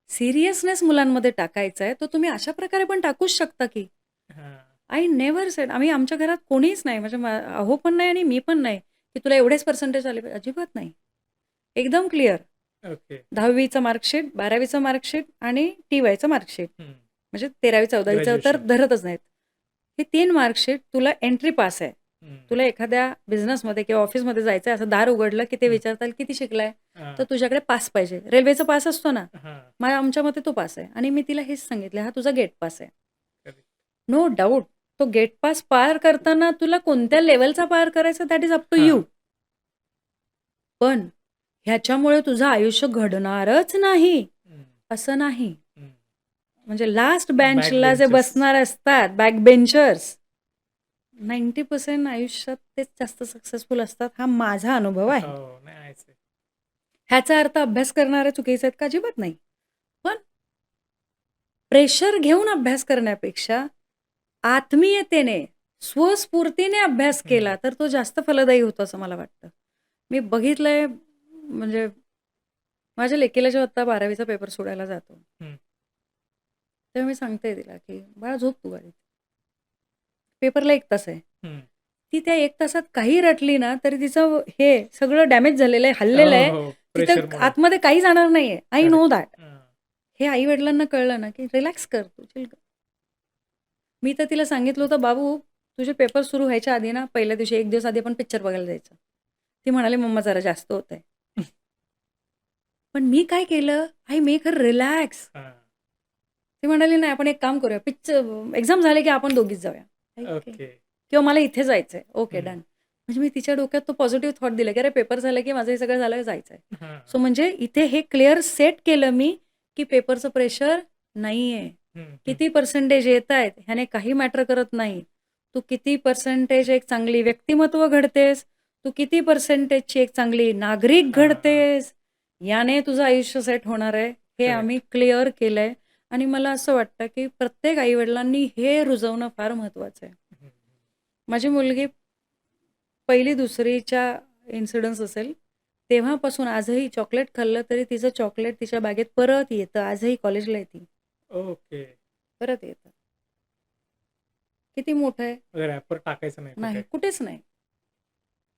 सीरियसनेस मुलांमध्ये टाकायचा आहे, तर तुम्ही अशा प्रकारे पण टाकूच शकता की. हां. आय नेव्हर सेड, आम्ही आमच्या घरात कोणीच नाही, म्हणजे अहो पण नाही आणि मी पण नाही, की तुला एवढेच पर्सेंटेज आले पाहिजे. अजिबात नाही. एकदम क्लिअर. ओके. 10वीचं मार्कशीट, 12वीचं मार्कशीट आणि TYचं मार्कशीट. हं. म्हणजे 13वी 14वीचं तर ग्रॅज्युएशन. धरतच नाहीत. ही 3 मार्कशीट तुला एंट्री पास आहे. हं. तुला एखाद्या बिझनेसमध्ये किंवा ऑफिसमध्ये जायचं आहे, असं दार उघडलं की ते हं. विचारतात, "किती शिकलाय?" हां. तर तुझ्याकडे पास पाहिजे. रेल्वेचा पास असतो ना, हां. आमच्या मते तो पास आहे. आणि मी तिला हेच सांगितलं, "हा तुझा गेट पास आहे." करेक्ट. नो डाऊट तो गेट पास पार करताना तुला कोणत्या लेव्हलचा पार करायचा दॅट इज अप टू हां. यू. पण ह्याच्यामुळे तुझं आयुष्य घडणारच नाही, हं. असं नाही. हं. म्हणजे लास्ट बॅक बेंचला जे बेंचर्स. बसणार असतात, बॅक बेंचर्स, 90% आयुष्यात तेच जास्त सक्सेसफुल असतात. हा माझा अनुभव आहे. हो. नाही आहेच आहे. ह्याचा अर्थ अभ्यास करणारे चुकीचे आहेत का? अजिबात नाही. पण प्रेशर घेऊन अभ्यास करण्यापेक्षा आत्मीयतेने, स्वस्फूर्तीने अभ्यास हं. केला तर तो जास्त फलदायी होतो असं मला वाटतं. मी बघितलंय म्हणजे माझ्या लेकीला जेव्हा आता 12वीचा पेपर सोडायला जातो, हं. तेव्हा मी सांगते तिला, की "बाळा झोप तू गाडीत. पेपरला 1 तास आहे." हं. ती त्या 1 तासात काही रटली ना, तरी तिचं हे सगळं डॅमेज झालेलं आहे, हललेलं हो, आहे. हो. तिथं प्रेशरमुळे. आतमध्ये काही जाणार नाहीये. I know correct. दॅट. हां. हे आई-वडिलांना कळलं ना, की रिलॅक्स कर तू, चिल कर. मी तर तिला सांगितलं होतं, "बाबू, तुझे पेपर सुरू व्हायच्या आधी ना, पहिल्या दिवशी 1 दिवस आधी आपण पिक्चर बघायला जायचं." ती म्हणाली, "मम्मा जरा जास्त होतंय." पण मी काय केलं, आय मेक हर रिलॅक्स. हां. ती म्हणाली, "नाही, आपण एक काम करूया, एक्झाम झाले की आपण दोघीच जाऊया." ओके. ओके. किंवा मला इथे जायचंय. ओके, हं. डन. म्हणजे मी तिच्या डोक्यात तो पॉझिटिव्ह थॉट दिला, की अरे पेपर झाला की माझं हे सगळं झालं जायचंय. हां. सो म्हणजे इथे हे क्लिअर सेट केलं मी, की पेपरचं प्रेशर नाहीये. हं. हं. किती पर्सेंटेज येतायत ह्याने काही मॅटर करत नाही. तू किती पर्सेंटेज एक चांगली व्यक्तिमत्व घडतेस, तू किती पर्सेंटेजची एक चांगली नागरिक हां. घडतेस, याने तुझं आयुष्य सेट होणार आहे. हे करेक्ट. आम्ही क्लिअर केलंय आणि मला असं वाटतं, की प्रत्येक आई-वडिलांनी हे रुजवणं फार महत्वाचं आहे. हं. माझी मुलगी 1ली-2रीच्या इन्सिडन्स असेल, तेव्हापासून आजही चॉकलेट खाल्लं तरी तिचं चॉकलेट तिच्या बॅगेत परत येतं. आजही कॉलेजला येते. ओके. परत येतं. किती मोठं आहे? रॅपर टाकायचं नाही नाही, कुठे. कुठेच नाही.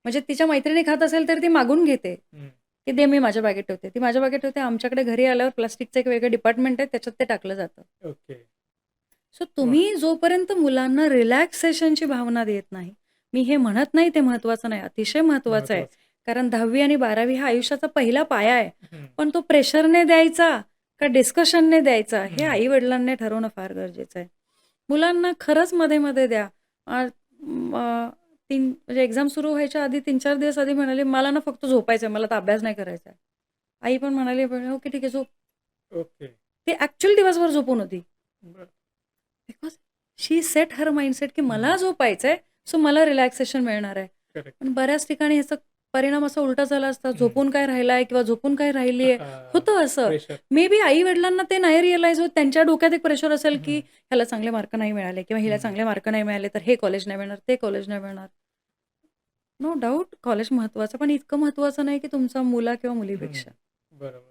म्हणजे तिच्या मैत्रिणी खात असेल तर ती मागून घेते, हं. की "दे मी माझ्या बॅगेत ठेवते." ती माझ्या बॅगेत ठेवते. आमच्याकडे घरी आल्यावर प्लास्टिकचं एक वेगळं डिपार्टमेंट आहे, त्याच्यात ते टाकलं जातं. ओके. सो वाह! तुम्ही जोपर्यंत मुलांना रिलॅक्सेशनची भावना देत नाही, मी हे म्हणत नाही ते महत्त्वाचं नाही, अतिशय महत्त्वाचं आहे. महत्वाचं. कारण 10वी आणि 12वी हा आयुष्याचा पहिला पाया आहे. हं. पण तो प्रेशरने द्यायचा का डिस्कशनने द्यायचा हे हं. आई-वडिलांनी ठरवणं फार गरजेचं आहे. मुलांना खरंच मध्ये-मध्ये द्या. अ, म 3 म्हणजे एक्झाम सुरू व्हायच्या आधी 3-4 दिवस आधी म्हणाले, "मला ना फक्त झोपायचंय, मला आता अभ्यास नाही करायचा आहे." आई पण म्हणाली, "ओके, ठीक आहे, झोप." ओके. ती ॲक्चुअल दिवसभर झोपून होती. बरं. Because she said her mindset की मला हं. झोपायचंय, सो मला रिलॅक्सेशन मिळणार आहे. करेक्ट. पण बऱ्याच ठिकाणी ह्याचा परिणाम असा उलटा झाला असता, हं. झोपून काय राहिलाय किंवा झोपून काय राहिली आहे, होतं असं. प्रेशर. मे बी आई-वडिलांना ते नाही रिअलाईज होत. त्यांच्या डोक्यात एक प्रेशर असेल, की हं. ह्याला चांगले मार्क नाही मिळाले किंवा हिला हं. चांगले मार्क नाही मिळाले, तर हे कॉलेज नाही मिळणार, ते कॉलेज नाही मिळणार. नो डाउट कॉलेज महत्त्वाचं, पण इतकं महत्त्वाचं नाही, की तुमचा मुला किंवा हं. मुलीपेक्षा. बरोबर.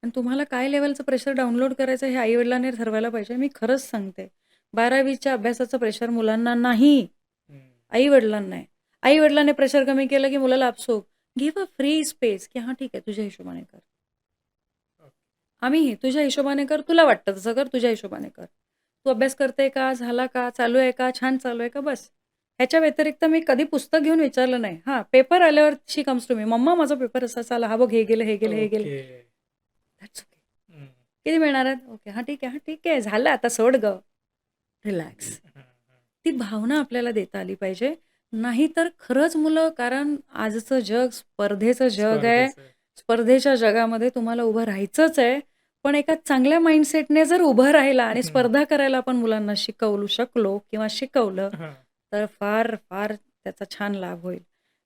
आणि तुम्हाला काय लेव्हलचं प्रेशर डाउनलोड करायचं हे आई-वडिलांनी ठरवायला पाहिजे. मी खरंच सांगते. 12वीच्या अभ्यासाचं प्रेशर मुलांना नाही, हं. आई-वडिलांना आहे. आई-वडिलांनी प्रेशर कमी केलं, की मुलाला आपसूक गिव्ह अ फ्री स्पेस, की हां, ठीक आहे, तुझ्या हिशोबाने कर. ओके. आम्हीही तुझ्या हिशोबाने कर, तुला वाटतं तसं कर, तुझ्या हिशोबाने कर. तू अभ्यास करते का? झाला का? चालू आहे का? छान चालू आहे का? बस. ह्याच्या व्यतिरिक्त मी कधी पुस्तक घेऊन विचारलं नाही. हां, पेपर आल्यावर शी कम्स टू मी, "मम्मा माझा पेपर असा झाला. हा बघ हे गेलं, हे गेलं, हे गेलं." ओके. That's okay. हं. किती मिळणार आहेत? ओके. हां, ठीक आहे. हां, ठीक आहे. झालं आता सोड गं. रिलॅक्स. हं. हं. ती भावना आपल्याला देता आली पाहिजे. नाहीतर खरंच मुलं कारण आजचं जग स्पर्धेचं जग आहे. स्पर्धेचं. स्पर्धेच्या जगामध्ये तुम्हाला उभं राहायचंच आहे. पण एका चांगल्या माइंडसेटने जर उभं राहिला आणि हं. स्पर्धा करायला आपण मुलांना शकलो किंवा शिकवलं, हां. तर फार, फार त्याचा छान लाभ होईल.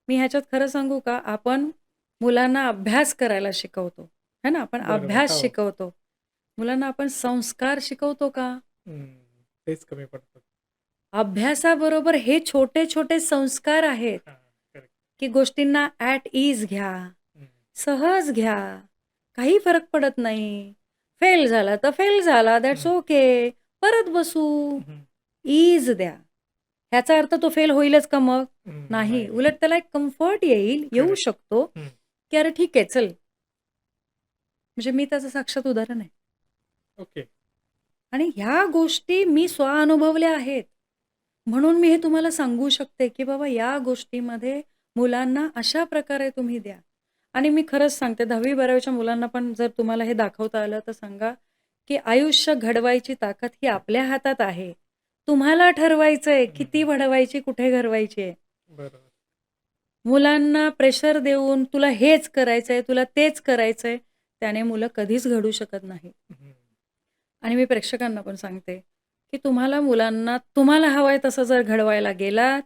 मी ह्याच्यात खरं सांगू का? आपण मुलांना अभ्यास करायला शिकवतो. है ना? आपण बरोबर. अभ्यास हो. शिकवतो. मुलांना आपण संस्कार शिकवतो का? हं. तेच कमी पडतात. अभ्यासाबरोबर हे छोटे-छोटे संस्कार आहेत, हां. करेक्ट. की गोष्टींना ॲट ईज घ्या, हं. सहज घ्या. काही फरक पडत नाही. फेल झाला तर फेल झाला, दॅट्स हं. ओके. परत बसू. हं. ईज द्या. ह्याचा अर्थ तो फेल होईलच का मग? हं. नाही. नाही. उलट त्याला एक कम्फर्ट येऊ करेक्ट. शकतो, हं. की अरे ठीक आहे चल, म्हणजे मी त्याचं साक्षात उदाहरण आहे. ओके. आणि ह्या गोष्टी मी स्वानुभवल्या आहेत. म्हणून मी हे तुम्हाला सांगू शकते, की बाबा या गोष्टीमध्ये मुलांना अशा प्रकारे तुम्ही द्या. आणि मी खरंच सांगते 10वी-12वीच्या मुलांना पण जर तुम्हाला हे दाखवता आलं तर सांगा, की आयुष्य घडवायची ताकद ही आपल्या हातात आहे. तुम्हाला ठरवायचंय किती घडवायची, कुठे घडवायची आहे. बरोबर. मुलांना प्रेशर देऊन तुला हेच करायचंय, तुला तेच करायचंय, त्याने मुलं कधीच घडू शकत नाहीत. हं. आणि मी प्रेक्षकांना पण सांगते, की तुम्हाला मुलांना तुम्हाला हवंय तसं जर घडवायला गेलात,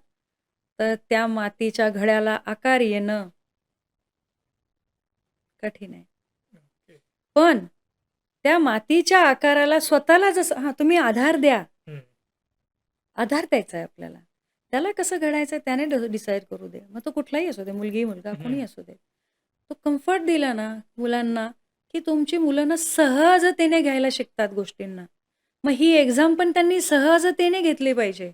तर त्या मातीच्या घड्याला आकार येणं कठीण आहे. ओके. पण त्या मातीच्या आकाराला स्वतःला जसं हां, तुम्ही आधार द्या. हं. आधार द्यायचा आहे आपल्याला. त्याला कसं घडायचं त्याने डिसाईड करू दे. मग तो कुठलाही असू दे, मुलगी, मुलगा कोणीही असू दे. तो कम्फर्ट दिला ना मुलांना, की तुमची मुलं ना सहजतेने घ्यायला शिकतात गोष्टींना. मग ही एक्झाम पण त्यांनी सहजतेने घेतली पाहिजे.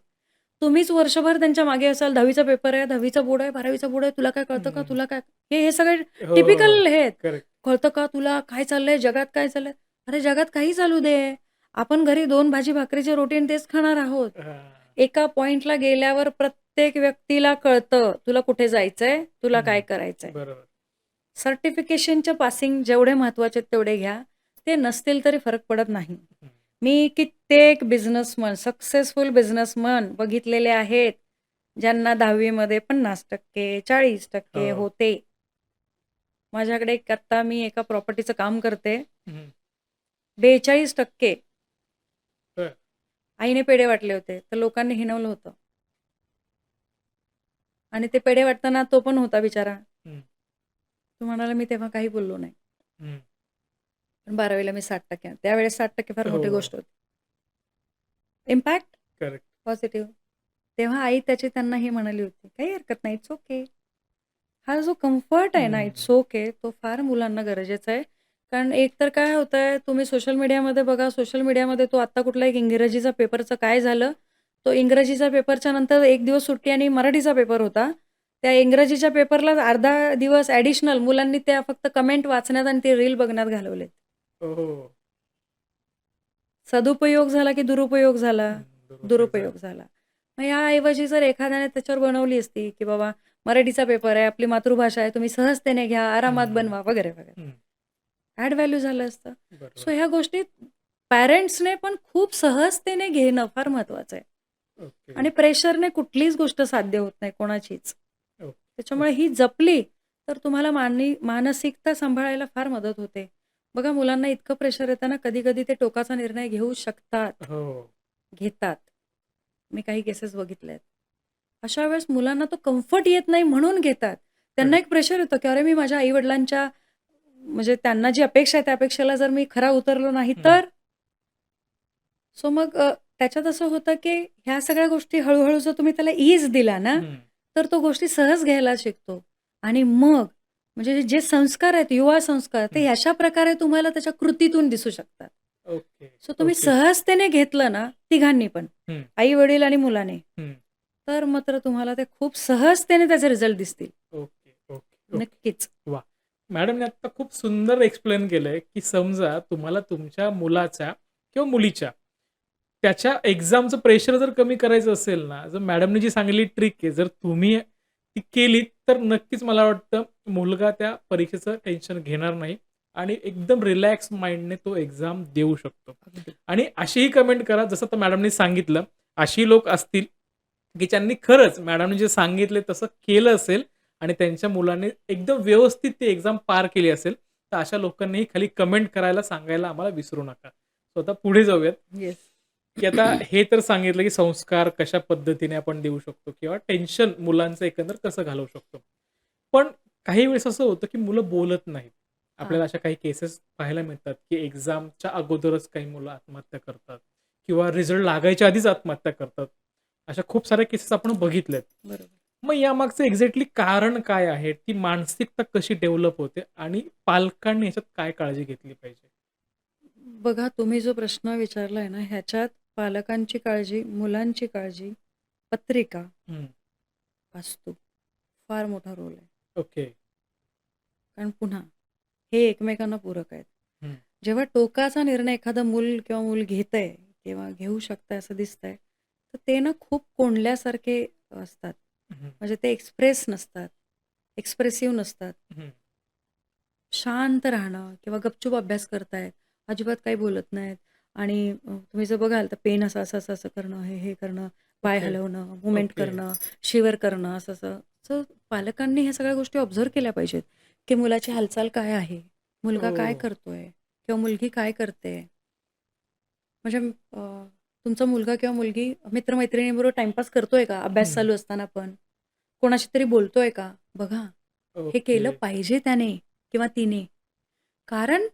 तुम्हीच वर्षभर त्यांच्या मागे असाल, 10वीचा पेपर आहे, 10वीचा बोर्ड आहे, 12वीचा बोर्ड आहे, तुला काय कळतं का? हं. तुला काय हे सगळे हो, हो, हो. टिपिकल हे आहेत. करेक्ट. कळतं का तुला? काय चाललंय? जगात काय चाललंय? अरे जगात काही चालू दे. आपण घरी 2 भाजी भाकरीची रोटी आणि तेच खाणार आहोत. हां. एका पॉइंटला गेल्यावर प्रत्येक व्यक्तीला कळतं, तुला कुठे जायचंय, तुला काय हं. करायचंय. बरोबर. सर्टिफिकेशनच्या पासिंग जेवढे महत्त्वाचे आहेत तेवढे घ्या. ते नसतील तरी फरक पडत नाही. हं. मी कित्येक बिझनेसमन, सक्सेसफुल बिझनेसमन बघितलेले आहेत, ज्यांना 10वी मध्ये 50% 40% हो. होते. माझ्याकडे एक आत्ता मी एका प्रॉपर्टीचं काम करते. हं. 42% बरं. आईने पेढे वाटले होते, तर लोकांनी हिणवलं होतं. आणि ते पेढे वाटताना तो पण होता बिचारा. हं. तो म्हणाला, "मी तेव्हा काही बोललो नाही." हं. पण 12वीला मी 60% त्यावेळेस 60% फार मोठी हो. गोष्ट होती. Impact correct. पॉझिटिव्ह. तेव्हा आई त्यांना हे म्हणाली होती, "काही हरकत नाही, इट्स ओके." हा जो कम्फर्ट आहे ना, हं. इट्स ओके, तो फार मुलांना गरजेचा आहे. कारण एक तर काय होतंय, तुम्ही सोशल मीडियामध्ये बघा, सोशल मीडियामध्ये तो आत्ता कुठला एक इंग्रजीचा पेपरचं काय झालं, तो इंग्रजीच्या पेपरच्या नंतर 1 दिवस सुट्टी आणि मराठीचा पेपर होता. त्या इंग्रजीच्या पेपरला अर्धा दिवस ॲडिशनल मुलांनी त्या फक्त कमेंट वाचण्यात आणि ते रील बघण्यात घालवलेत. हो. सदुपयोग झाला की दुरुपयोग झाला? हं. दुरुपयोग झाला. दुरुपयोग झाला. मग याऐवजी जर एखाद्याने त्याच्यावर बनवली असती, की बाबा मराठीचा पेपर आहे, आपली मातृभाषा आहे, तुम्ही सहजतेने घ्या, आरामात हं. बनवा वगैरे, वगैरे. हं. ॲड व्हॅल्यू झालं असतं. बरोबर. सो ह्या गोष्टी पॅरेंट्सने पण खूप सहजतेने घेणं फार महत्वाचं आहे. ओके. आणि प्रेशरने कुठलीच गोष्ट साध्य होत नाही कोणाचीच. ओके. त्याच्यामुळे ही जपली तर तुम्हाला मानसिकता सांभाळायला फार मदत होते. बघा मुलांना इतकं प्रेशर येतं ना, कधी-कधी ते टोकाचा निर्णय घेऊ शकतात, हो. घेतात. मी काही केसेस बघितल्या आहेत. अशा वेळेस मुलांना तो कम्फर्ट येत नाही म्हणून घेतात. त्यांना करेक्ट. एक प्रेशर येतं, की अरे मी माझ्या आई-वडिलांच्या म्हणजे त्यांना जी अपेक्षा आहे त्या अपेक्षेला जर मी खरा उतरलो नाही हं. तर? सो मग त्याच्यात असं होतं, की ह्या सगळ्या गोष्टी हळू-हळू जर तुम्ही त्याला ईज दिला ना, हं. तर तो गोष्टी सहज घ्यायला शिकतो. आणि मग म्हणजे जे संस्कार आहेत, युवा संस्कार, हं. ते अशा प्रकारे तुम्हाला त्याच्या कृतीतून दिसू शकतात. ओके. सो तुम्ही ओके. सहजतेने घेतलं ना, तिघांनी पण, हं. आई-वडील आणि मुलाने, हं. तर मात्र तुम्हाला ते खूप सहजतेने त्याचे रिझल्ट दिसतील. ओके. ओके. ओके. नक्कीच. वाह! मॅडमने आता खूप सुंदर एक्सप्लेन केलंय, की समजा तुम्हाला तुमच्या मुलाच्या किंवा मुलीच्या त्याच्या एक्झामचं प्रेशर जर कमी करायचं असेल ना, जर मॅडमने जी सांगितली ट्रिक आहे, जर तुम्ही ती केलीत, तर नक्कीच मला वाटतं मुलगा त्या परीक्षेचं टेन्शन घेणार नाही आणि एकदम रिलॅक्स माइंडने तो एक्झाम देऊ शकतो. अगदी. आणि अशीही कमेंट करा, जसं आता मॅडमनी सांगितलं, अशी लोक असतील, की ज्यांनी खरंच मॅडमने जे सांगितले तसं केलं असेल आणि त्यांच्या मुलाने एकदम व्यवस्थित ती एक्झाम पार केली असेल, तर अशा लोकांनीही खाली कमेंट करायला सांगायला आम्हाला विसरू नका. सो आता पुढे जाऊयात, येस. की आता हे तर सांगितलं, की संस्कार कशा पद्धतीने आपण देऊ शकतो किंवा टेन्शन मुलांचं एकंदर कसं घालवू शकतो. पण काही वेळेस असं होतं, की मुलं बोलत नाहीत. हां. आपल्याला अशा काही केसेस पाहायला मिळतात, की एक्झामच्या अगोदरच काही मुलं आत्महत्या करतात किंवा रिझल्ट लागायच्या आधीच आत्महत्या करतात. अशा खूप साऱ्या केसेस आपण बघितल्यात. बरोबर. मग यामागचं एक्झॅक्टली कारण काय आहे? ती मानसिकता कशी डेव्हलप होते आणि पालकांनी याच्यात काय काळजी घेतली पाहिजे? बघा तुम्ही जो प्रश्न विचारलाय ना, ह्याच्यात पालकांची काळजी, मुलांची काळजी, पत्रिका, हं. वास्तू फार मोठा रोल आहे. ओके. कारण पुन्हा हे एकमेकांना पूरक आहेत. जेव्हा टोकाचा निर्णय एखादं मूल किंवा मूल घेतंय किंवा घेऊ शकतंय असं दिसतंय, तर ते ना खूप कोंडल्यासारखे असतात. हं, म्हणजे ते एक्सप्रेस नसतात, एक्सप्रेसिव्ह नसतात. हं. शांत राहणं किंवा गपचूप अभ्यास करतायत, अजिबात काही बोलत नाहीत आणि तुम्ही जर बघाल तर पेन असं करणं, हे करणं, पाय ओके, हलवणं, मूव्हमेंट ओके. करणं, शिवर करणं, असं-असं. सो पालकांनी ह्या सगळ्या गोष्टी ऑब्झर्व्ह केल्या पाहिजेत, की मुलाची हालचाल काय आहे? मुलगा काय ओह! करतोय? किंवा मुलगी काय करते? म्हणजे तुमचा मुलगा किंवा मुलगी मित्र-मैत्रिणींबरोबर टाईमपास करतोय का? अभ्यास हं. चालू असताना पण? कोणाशी तरी बोलतोय का? बघा, हे ओके. केलं पाहिजे त्याने किंवा तिने. कारण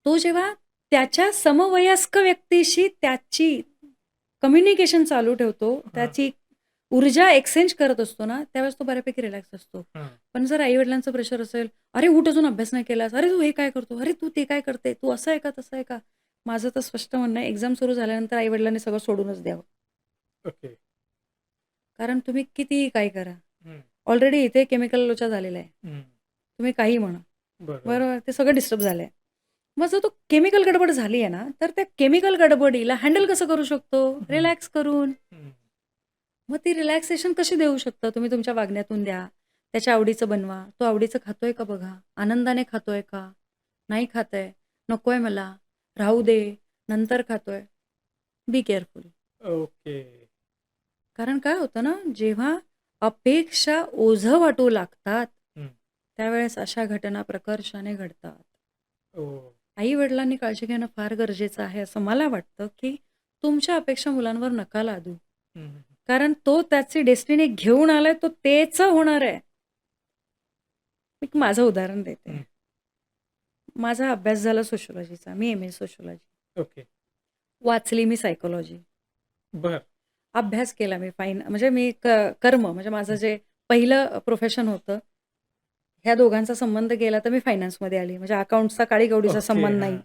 तो जेव्हा त्याच्या समवयस्क व्यक्तीशी त्याची कम्युनिकेशन चालू ठेवतो, हां, त्याची ऊर्जा एक्सचेंज करत असतो ना, त्यावेळेस तो बऱ्यापैकी रिलॅक्स असतो. हां. पण जर आई-वडिलांचं प्रेशर असेल, "अरे उठ अजून अभ्यास नाही केलास. अरे तू हे काय करतो? अरे तू ते काय करते? तू असं आहे का? तसं आहे का?" माझं तर स्पष्ट म्हणणं आहे, एक्झाम सुरू झाल्यानंतर आई-वडिलांनी सगळं सोडूनच द्यावं. ओके. कारण तुम्ही कितीही काही करा. हं, ऑलरेडी इथे केमिकल लोचा झालेला आहे. हं. तुम्ही काहीही म्हणा. बरोबर. बरोबर. ते सगळं डिस्टर्ब झालंय. मग जर तो केमिकल गडबड झाली आहे ना, तर त्या केमिकल गडबडीला हँडल कसं करू शकतो? हं, रिलॅक्स करून. हं. मग ती रिलॅक्सेशन कशी देऊ शकता? तुम्ही तुमच्या वागण्यातून द्या. त्याच्या आवडीचं बनवा. तो आवडीचं खातोय का बघा. आनंदाने खातोय का? नाही खातंय. नकोय मला. राहू दे. नंतर खातोय. Be careful. ओके. कारण काय होतं ना, जेव्हा अपेक्षा ओझं वाटू लागतात, हं. त्यावेळेस अशा घटना प्रकर्षाने घडतात. ओह! आई-वडिलांनी काळजी घेणं फार गरजेचं आहे, असं मला वाटतं, की तुमच्या अपेक्षा मुलांवर नका लादू. हं, हं, कारण तो त्याची डेस्टिनी घेऊन आलाय, तो तेच होणार आहे. मी माझं उदाहरण देते. हं. माझा अभ्यास झाला सोशिओलॉजीचा. मी एम-ए सोशिओलॉजी. ओके. वाचली मी सायकॉलॉजी. बरं. अभ्यास केला मी म्हणजे मी कर्म म्हणजे माझं हं. जे पहिलं प्रोफेशन होतं, ह्या दोघांचा संबंध गेला तर मी फायनान्समध्ये आली. म्हणजे अकाउंट्सचा काडीकवडीचा ओके. संबंध नाही. हां.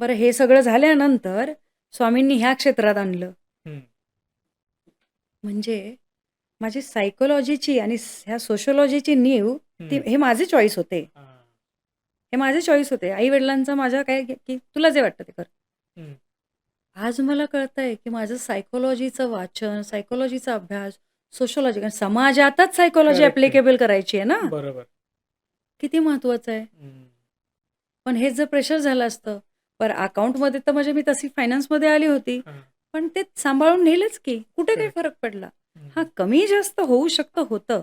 बरं हे सगळं झाल्यानंतर स्वामींनी ह्या क्षेत्रात आणलं. हं, म्हणजे माझी सायकॉलॉजीची आणि ह्या सोशिओलॉजीची नीव ती हं. हे माझे चॉईस होते. हां. हे माझे चॉईस होते. आई-वडिलांचा माझ्या काय की तुला जे वाटतं ते कर. हं. आज मला कळतंय, की माझं सायकॉलॉजीचं वाचन, सायकॉलॉजीचा अभ्यास, सोशिओलॉजी कारण समाजातच सायकॉलॉजी करेक्ट आहे. ॲप्लिकेबल करायची आहे ना. बरोबर. किती महत्वाचं आहे. हं. पण हेच जर प्रेशर झालं असतं, बरं अकाउंटमध्ये तर म्हणजे मी तशी फायनान्समध्ये आली होती. हां. पण ते सांभाळून नेलंच की. कुठे काही करेक्ट. फरक पडला. हं, हां, कमी जास्त होऊ शकतं, होतं.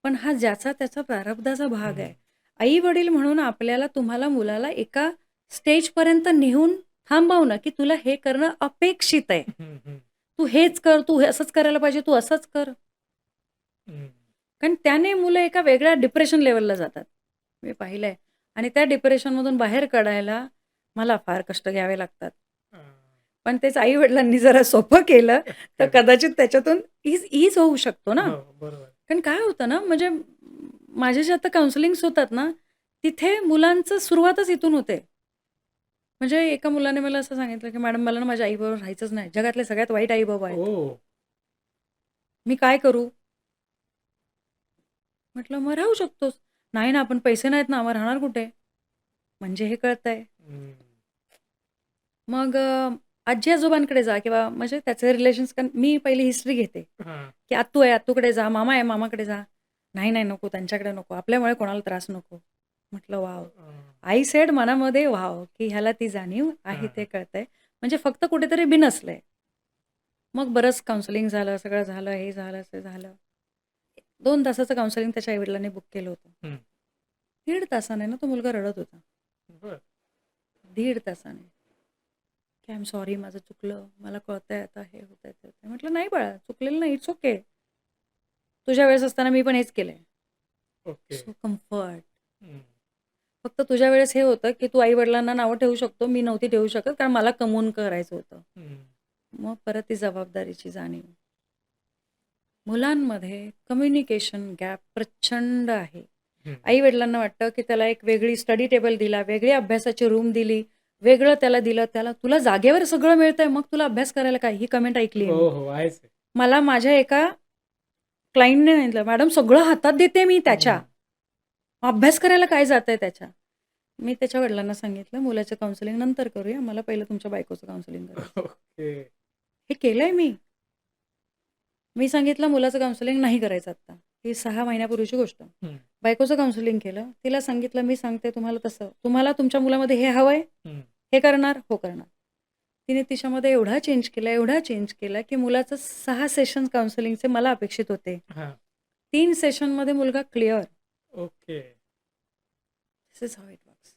पण हा ज्याचा त्याचा प्रारब्धाचा भाग हं. आहे. आई-वडील म्हणून आपल्याला तुम्हाला मुलाला एका स्टेजपर्यंत नेऊन थांबवणं, की तुला हे करणं अपेक्षित आहे. हं, हं, तू हेच कर, तू हे असंच करायला पाहिजे, तू असंच कर. हं. कारण त्याने मुलं एका वेगळ्या डिप्रेशन लेव्हलला जातात. मी पाहिलंय आणि त्या डिप्रेशनमधून बाहेर काढायला मला फार कष्ट घ्यावे लागतात. हां. पण तेच आई-वडिलांनी जरा सोपं केलं, तर करेक्ट. कदाचित त्याच्यातून ईज होऊ शकतो ना. हो, बरोबर. कारण काय होतं ना, म्हणजे माझे जे आता काउन्सिलिंग्स होतात ना, तिथे मुलांचं सुरुवातच इथून होते. म्हणजे एका मुलाने मला असं सांगितलं, की "मॅडम मला ना माझ्या आईबरोबर राहायचंच नाही. जगातले सगळ्यात वाईट आई-बाबा आहेत. ओह! मी काय करू?" म्हटलं, "मग राहू शकतोस." "नाही ना, पण पैसे नाहीत ना, मग राहणार कुठे?" म्हणजे हे कळतंय. हं. मग आजी-आजोबांकडे जा किंवा म्हणजे त्याचे रिलेशन्स कारण मी पहिली हिस्ट्री घेते, हां. की आत्तू आहे, आत्तूकडे जा, मामा आहे, मामाकडे जा. "नाही, नाही, नको, त्यांच्याकडे नको. आपल्यामुळे कोणाला त्रास नको." म्हटलं, "वॉव!" आय सेड मनामध्ये वॉव! की ह्याला ती जाणीव आहे हां, ते हां. कळतंय. म्हणजे फक्त कुठेतरी बिनसलंय. मग बरंच काउन्सिलिंग झालं, सगळं झालं, हे झालं, ते झालं. 2 तासाचं काउन्सिलिंग त्याच्या आई बुक केलं होतं. हं. 1.5 तासाने ना तो मुलगा रडत होता. बरं. 1.5 तासाने. की आय एम सॉरी माझं चुकलं. मला कळतंय आता हे होतंय, ते होतंय. म्हटलं, "नाही बाळा, चुकलेलं नाही. It's okay. तुझ्या वेळेस असताना मी पण हेच केलंय." ओके. So comfort. हं. फक्त तुझ्या वेळेस हे होतं, की तू आई-वडिलांना नावं ठेवू शकतो. मी नव्हती ठेवू शकत कारण मला कमवून करायचं होतं. हं. मग परत ती जबाबदारीची जाणीव. मुलांमध्ये कम्युनिकेशन गॅप प्रचंड आहे. हं. आई-वडिलांना वाटतं, की त्याला एक वेगळी स्टडी टेबल दिला, वेगळी अभ्यासाची रूम दिली, वेगळं त्याला दिलं. तुला जागेवर सगळं मिळतंय, मग तुला अभ्यास करायला काय? ही कमेंट ऐकली आहे हो, मी. हो. आहेच आहे. मला माझ्या एका क्लायंटने सांगितलं, "मॅडम सगळं हातात देते मी त्याच्या. हं. अभ्यास करायला काय जातंय त्याच्या?" मी त्याच्या वडिलांना सांगितलं, "मुलाचं काउन्सिलिंग नंतर करूया. मला पहिलं तुमच्या बायकोचं काउन्सिलिंग करायचं." ओके. हे केलंय मी. मी सांगितलं, "मुलाचं काउन्सिलिंग नाही करायचं आत्ता." ही 6 महिन्यापूर्वीची गोष्ट. हं, बायकोचं काउन्सिलिंग केलं. तिला सांगितलं, "मी सांगते तुम्हाला तसं. तुम्हाला तुमच्या मुलामध्ये हे हवंय? हं. हे करणार?" "हो, करणार." तिने तिच्यामध्ये एवढा चेंज केला, एवढा चेंज केला, की मुलाचं 6 सेशन्स काउन्सिलिंगचे मला अपेक्षित होते. हां. 3 सेशनमध्ये मुलगा clear. Okay. This is how it works.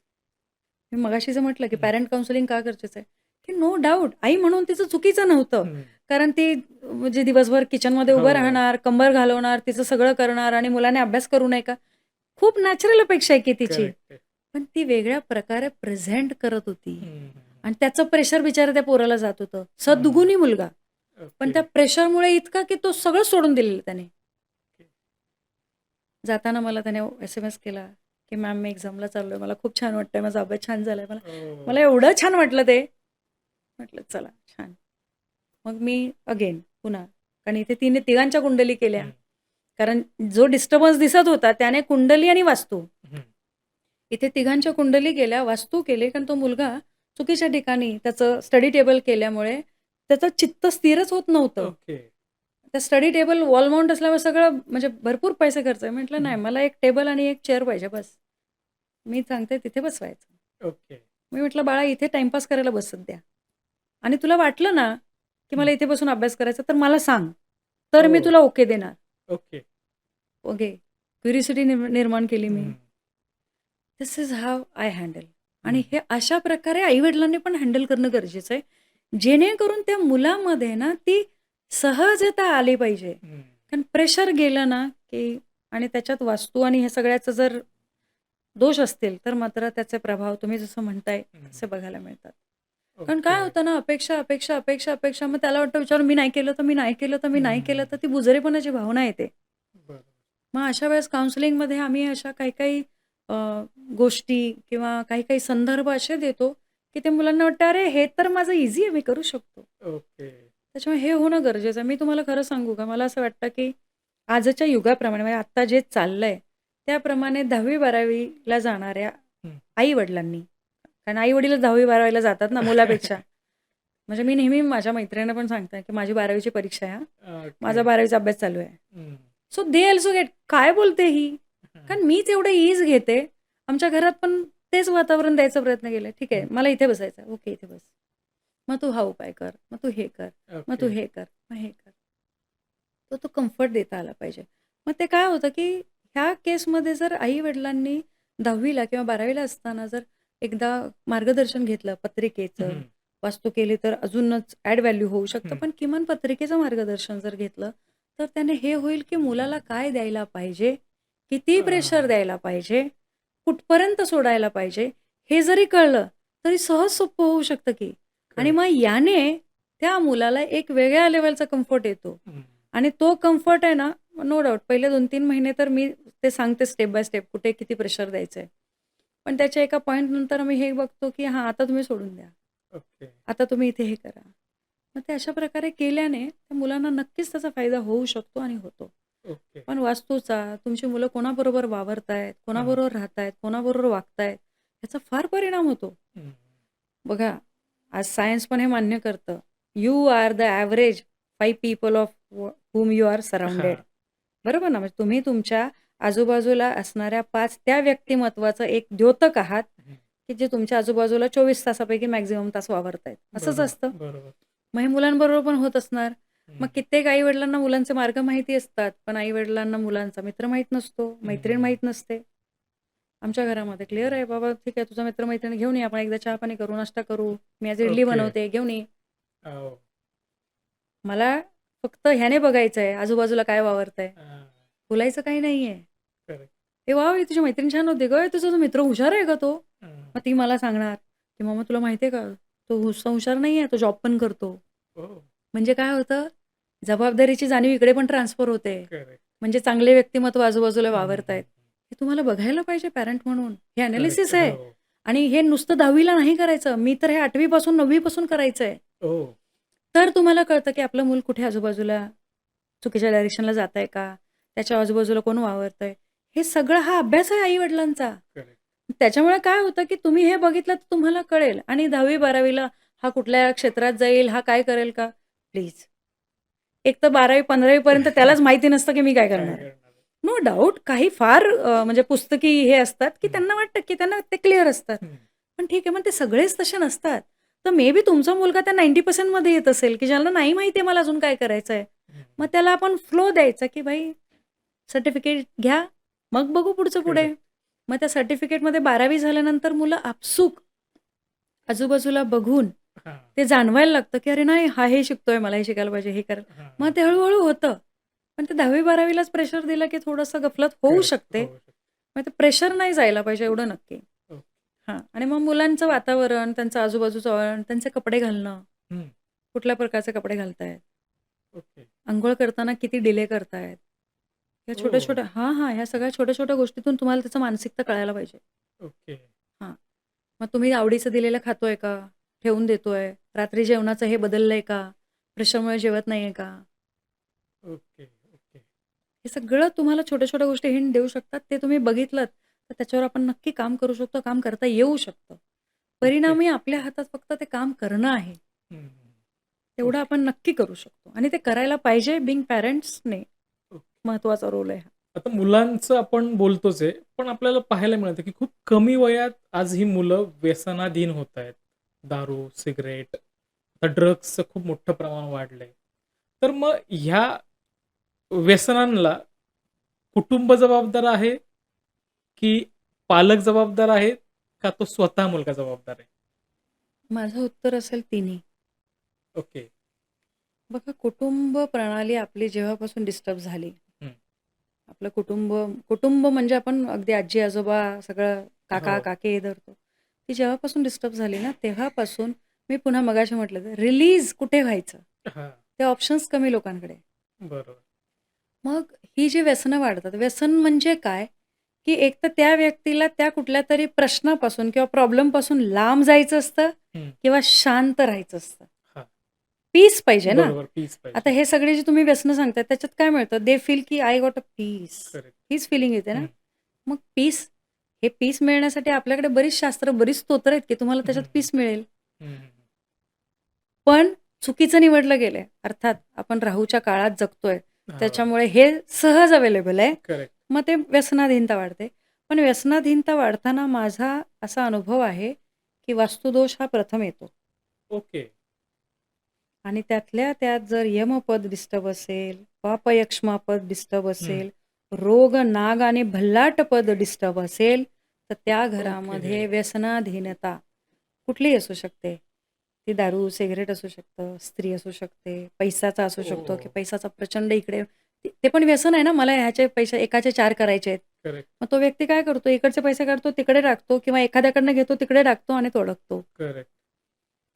मी मगाशी जे म्हटलं, की हं, पॅरेंट काउन्सिलिंग का गरजेचं आहे? की नो डाउट आई म्हणून तिचं चुकीचं नव्हतं. हं. कारण ती म्हणजे दिवसभर किचनमध्ये उभं हो. राहणार, कंबर घालवणार, तिचं सगळं करणार आणि मुलाने अभ्यास करू नये का? खूप नॅचरल अपेक्षा आहे की तिची. करेक्ट आहे. पण ती वेगळ्या प्रकारे प्रेझेंट करत होती हं, हं. आणि त्याचं प्रेशर बिचारा त्या पोराला जात होतं. हं. सद्गुणी मुलगा. पण ओके. त्या प्रेशरमुळे इतका की तो सगळं सोडून दिलेलं त्याने. जाताना मला त्याने एस-एम-एस केला, की "मॅम मी एक्झामला चाललोय. मला खूप छान वाटतंय. माझा अभ्यास छान झालाय." मला ओह! मला एवढं छान वाटलं ते. म्हटलं चला छान. मग मी अगेन पुन्हा कारण इथे तिने तिघांच्या कुंडली केल्या. हं, कारण जो डिस्टर्बन्स दिसत होता त्याने कुंडली आणि वास्तू. हं. इथे तिघांच्या कुंडली गेल्या, वास्तू केली कारण तो मुलगा चुकीच्या ठिकाणी त्याचं स्टडी टेबल केल्यामुळे त्याचं चित्त स्थिरच होत नव्हतं. ओके. त्या स्टडी टेबल वॉल माउंट असल्यामुळे सगळं म्हणजे भरपूर पैसे खर्च आहे. म्हटलं नाही हं. मला एक टेबल आणि एक चेअर पाहिजे बस. मी सांगते तिथे बसवायचं. ओके. मी म्हटलं बाळा इथे टाईमपास करायला बस सध्या. आणि तुला वाटलं ना, की हं. मला इथे बसून अभ्यास करायचा तर मला सांग. तर मी ओह! तुला ओके देणार. ओके. ओके. क्युरिओसिटी निर्माण केली मी. हं, दिस इज हाऊ आय हँडल. आणि हं. हे अशा प्रकारे आई-वडिलांनी पण हँडल करणं गरजेचं आहे. जेणेकरून त्या मुलामध्ये ना ती सहजता आली पाहिजे. हं. कारण प्रेशर गेलं ना, की आणि त्याच्यात वास्तू आणि हे सगळ्याचं जर दोष असतील, तर मात्र त्याचे प्रभाव तुम्ही जसं म्हणताय हं. तसे बघायला मिळतात. कारण ओके. काय होतं ना, अपेक्षा, अपेक्षा, अपेक्षा, अपेक्षा मग त्याला वाटतं विचार मी नाही केलं तर मी नाही केलं तर मी नाही केलं तर हं. ती बुजरेपणाची भावना येते. बरोबर. मग अशा वेळेस काउन्सिलिंगमध्ये आम्ही अशा काही-काही अ, गोष्टी किंवा काही-काही संदर्भ असे देतो, की ते मुलांना वाटतं, "अरे, हे तर माझं ईझी आहे, मी करू शकतो." ओके. त्याच्यामुळे हे होणं गरजेचं आहे. मी तुम्हाला खरं सांगू का, मला असं वाटतं, की आजच्या युगाप्रमाणे म्हणजे आत्ता जे चाललंय, त्याप्रमाणे 10वी-12वी ला जाणाऱ्या हं. आई-वडिलांनी कारण आई-वडीलच 10वी-12वी ला जातात ना मुलापेक्षा. म्हणजे मी नेहमी माझ्या मैत्रिणींना पण सांगते, की माझी 12वी परीक्षा आहे हां. ओके. माझा 12वी अभ्यास चालू आहे. हं. सो दे अल्सो गेट काय बोलते ही? हं. कारण मीच एवढं ईज घेते. आमच्या घरात पण तेच वातावरण द्यायचा प्रयत्न केलाय. ठीक आहे, हं. मला इथे बसायचं आहे. ओके, इथे बस. मग तू हा उपाय कर. मग तू हे कर. मग तू ओके. हे कर. मग हे कर. तर तो कम्फर्ट देता आला पाहिजे. मग ते काय होतं, की ह्या केसमध्ये जर आई-वडिलांनी 10वी किंवा 12वी असताना जर एकदा मार्गदर्शन घेतलं पत्रिकेचं, हं. वास्तू केली तर अजूनच ॲड व्हॅल्यू होऊ शकतं. हं. पण किमान पत्रिकेचं मार्गदर्शन जर घेतलं, तर त्याने हे होईल, की मुलाला काय द्यायला पाहिजे, किती प्रेशर हां. द्यायला पाहिजे, कुठपर्यंत सोडायला पाहिजे, हे जरी कळलं, तरी सहज सोपं होऊ शकतं की. आणि करेक्ट. मग याने त्या मुलाला एक वेगळ्या लेव्हलचा कम्फर्ट येतो. हं. आणि तो कम्फर्ट आहे ना, नो डाउट पहिले 2-3 महिने तर मी ते सांगते स्टेप बाय स्टेप कुठे किती प्रेशर द्यायचंय. पण त्याच्या एका पॉइंट नंतर मी हे बघतो, की हां, आता तुम्ही सोडून द्या. ओके. आता तुम्ही इथे हे करा. मग ते अशा प्रकारे केल्याने त्या मुलांना नक्कीच त्याचा फायदा होऊ शकतो आणि होतो. ओके. पण वास्तूचा तुमची मुलं कोणाबरोबर वावरतायत, हां. कोणाबरोबर राहतायत, कोणाबरोबर वागतायत, याचा फार परिणाम होतो. हं. बघा, आज सायन्स पण हे मान्य करतं. You are the average 5 people of whom you are surrounded. हां. बरोबर ना? म्हणजे तुम्ही तुमच्या आजूबाजूला असणाऱ्या 5 त्या व्यक्तिमत्वाचं एक द्योतक आहात, हं. की जे तुमच्या आजूबाजूला 24 तासापैकी मॅक्सिमम तास वावरतायत. असंच बरोबर, असतं. बरोबर. मग हे मुलांबरोबर पण होत असणार. मग हं. कित्येक आई-वडिलांना मुलांचे मार्ग माहिती असतात, पण आई-वडिलांना मुलांचा मित्र माहीत नसतो, मैत्रीण हं. माहीत नसते. आमच्या घरामध्ये क्लिअर आहे, "बाबा ठीक आहे, तुझा मित्र-मैत्रिणी घेऊन ये, आपण एकदा चहा-पाणी करू, नाश्ता करू. मी आज इडली ओके. बनवते, घेऊन ये." हो. मला फक्त ह्याने बघायचंय, आजूबाजूला काय वावरतंय. हां. बोलायचं काही नाहीये. करेक्ट. "ए वाह! तुझी मैत्रीण छान होती गं. तुझा तो मित्र हुशार आहे का तो?" हं. मग ती मला सांगणार, की "मम्मा तुला माहिती आहे का, तो नुसता हुशार नाहीये, तो जॉब पण करतो." ओह! म्हणजे काय होतं, जबाबदारीची जाणीव इकडे पण ट्रान्सफर होते. करेक्ट. म्हणजे चांगले व्यक्तिमत्व आजूबाजूला हं, हं, वावरतायत. हं. हे तुम्हाला बघायला पाहिजे पॅरेंट म्हणून. हे करेक्ट. एनालिसिस आहे. हो. आणि हे नुसतं 10वी नाही करायचं. मी तर हे 8वी पासून 9वी पासून करायचंय. ओह! तर तुम्हाला कळतं, की आपलं मूल कुठे आजूबाजूला चुकीच्या डायरेक्शनला जातंय का? त्याच्या आजूबाजूला कोण वावरतंय? हे सगळं हा अभ्यास आहे आई-वडिलांचा. करेक्ट. त्याच्यामुळे काय होतं, की तुम्ही हे बघितलं तर तुम्हाला कळेल आणि 10वी-12वीला हा कुठल्या क्षेत्रात जाईल, हा काय करेल का? प्लीज. एक तर 12वी-15वी पर्यंत त्यालाच माहिती नसतं, की मी काय काय करणार आहे. करणार आहे? नो डाउट काही फार म्हणजे पुस्तकी हे असतात, की हं, त्यांना वाटतं, की त्यांना ते क्लिअर असतात. हं, पण ठीक आहे, मग ते सगळेच तसे नसतात. तर मे बी तुमचा मुलगा त्या 90% मध्ये येत असेल, की ज्याला नाही माहिती आहे मला अजून काय करायचं आहे. हं, मग हं. त्याला आपण फ्लो द्यायचा, की भाई सर्टिफिकेट घ्या, मग बघू पुढचं पुढे. करेक्ट. मग त्या सर्टिफिकेटमध्ये 12वी झाल्यानंतर मुलं आपसूक आजूबाजूला बघून हां, ते जाणवायला लागतं, की अरे नाही हा हे शिकतोय, मला हे शिकायला पाहिजे, हे करायला. हां, मग हां. ते हळू होतं. पण ते 10वी-12वीलाच प्रेशर दिलं, की थोडंसं गफलत होऊ करेक्ट. शकते. हो, हो. मग ते प्रेशर नाही जायला पाहिजे एवढं नक्की. ओके. हां. आणि मग मुलांचं वातावरण, त्यांचं आजूबाजूचं वातावरण, त्यांचे कपडे घालणं, हं, कुठल्या प्रकारचे कपडे घालतायत, ओके. अंघोळ करताना किती डिले करतायत. या ओह! छोट्या-छोट्या ह्या सगळ्या छोट्या-छोट्या गोष्टीतून तुम्हाला त्याचं मानसिकता कळायला पाहिजे. ओके. हां. मग तुम्ही आवडीचं दिलेलं खातोय का? ठेवून देतोय? रात्री जेवणाचं हे बदललंय का? प्रेशरमुळे जेवत नाहीये का? ओके, ओके, हे सगळं तुम्हाला छोट्या-छोट्या गोष्टी हिंट देऊ शकतात. ते तुम्ही बघितलत, तर त्याच्यावर आपण नक्की काम करू शकतो, काम करता येऊ शकतं. ओके. परिणामी आपल्या हातात फक्त ते काम करणं आहे. हं, हं. तेवढं ओके, आपण नक्की करू शकतो आणि ते करायला पाहिजे. बिंग पॅरेंट्सने ओके. महत्त्वाचा रोल आहे हा. आता मुलांचं आपण बोलतोच आहे, पण आपल्याला पाहायला मिळतं, की खूप कमी वयात आज ही मुलं व्यसनाधीन होत आहेत. दारू, सिगारेट, आता ड्रग्सचं खूप मोठं प्रमाण वाढलंय. तर मग ह्या व्यसनांना कुटुंब जबाबदार आहे, की पालक जबाबदार आहेत, का तो स्वतः मुलगा जबाबदार आहे? माझं उत्तर असेल तिन्ही. ओके. बघा कुटुंब प्रणाली आपली जेव्हापासून डिस्टर्ब झाली, हं. आपलं कुटुंब कुटुंब म्हणजे आपण अगदी आजी-आजोबा सगळं हो. काका-काकी हे धरतो. ती जेव्हापासून डिस्टर्ब झाली ना, तेव्हापासून मी पुन्हा मगाशी म्हटलं तर रिलीज कुठे व्हायचं? हां. ते ऑप्शन्स कमी लोकांकडे. बरोबर. मग ही जी व्यसनं वाढतात, व्यसन म्हणजे काय? की एक तर त्या व्यक्तीला त्या कुठल्यातरी प्रश्नापासून किंवा प्रॉब्लेमपासून लांब जायचं असतं हं. किंवा शांत राहायचं असतं. हां. पीस पाहिजे ना. बरोबर. पीस आता पाहिजे. हे सगळे जे तुम्ही व्यसनं सांगताय त्याच्यात काय मिळतं? दे फील की I got a peace. Correct. हीच फिलिंग येते ना. हं. मग पीस हे पीस मिळण्यासाठी आपल्याकडे बरीच शास्त्र, बरीच स्तोत्र आहेत की तुम्हाला हं, त्याच्यात हं. पीस मिळेल. हं, हं. पण चुकीचं निवडलं गेलंय. अर्थात आपण राहूच्या काळात जगतोय. हो. त्याच्यामुळे हे सहज अवेलेबल आहे. करेक्ट. मग ते व्यसनाधीनता वाढते. पण व्यसनाधीनता वाढताना माझा असा अनुभव आहे, की वास्तुदोष हा प्रथम येतो. ओके. आणि त्यातल्या त्यात जर यमपद डिस्टर्ब असेल, पापयक्ष्मापद डिस्टर्ब हं. असेल, रोग, नाग आणि भल्लाट पद डिस्टर्ब असेल, तर त्या ओके. घरामध्ये व्यसनाधीनता कुठलीही असू शकते. ती दारू, सिगारेट असू शकतं, स्त्री असू शकते, पैशाचा असू शकतो, की ओह! पैशाचा प्रचंड इकडे ते ते पण व्यसन आहे ना, मला ह्याचे पैसे एकाचे 4 करायचे आहेत. करेक्ट, मग तो व्यक्ती काय करतो, इकडचे पैसे काढतो, तिकडे टाकतो किंवा एखाद्याकडनं घेतो, तिकडे टाकतो आणि तो अडकतो. करेक्ट.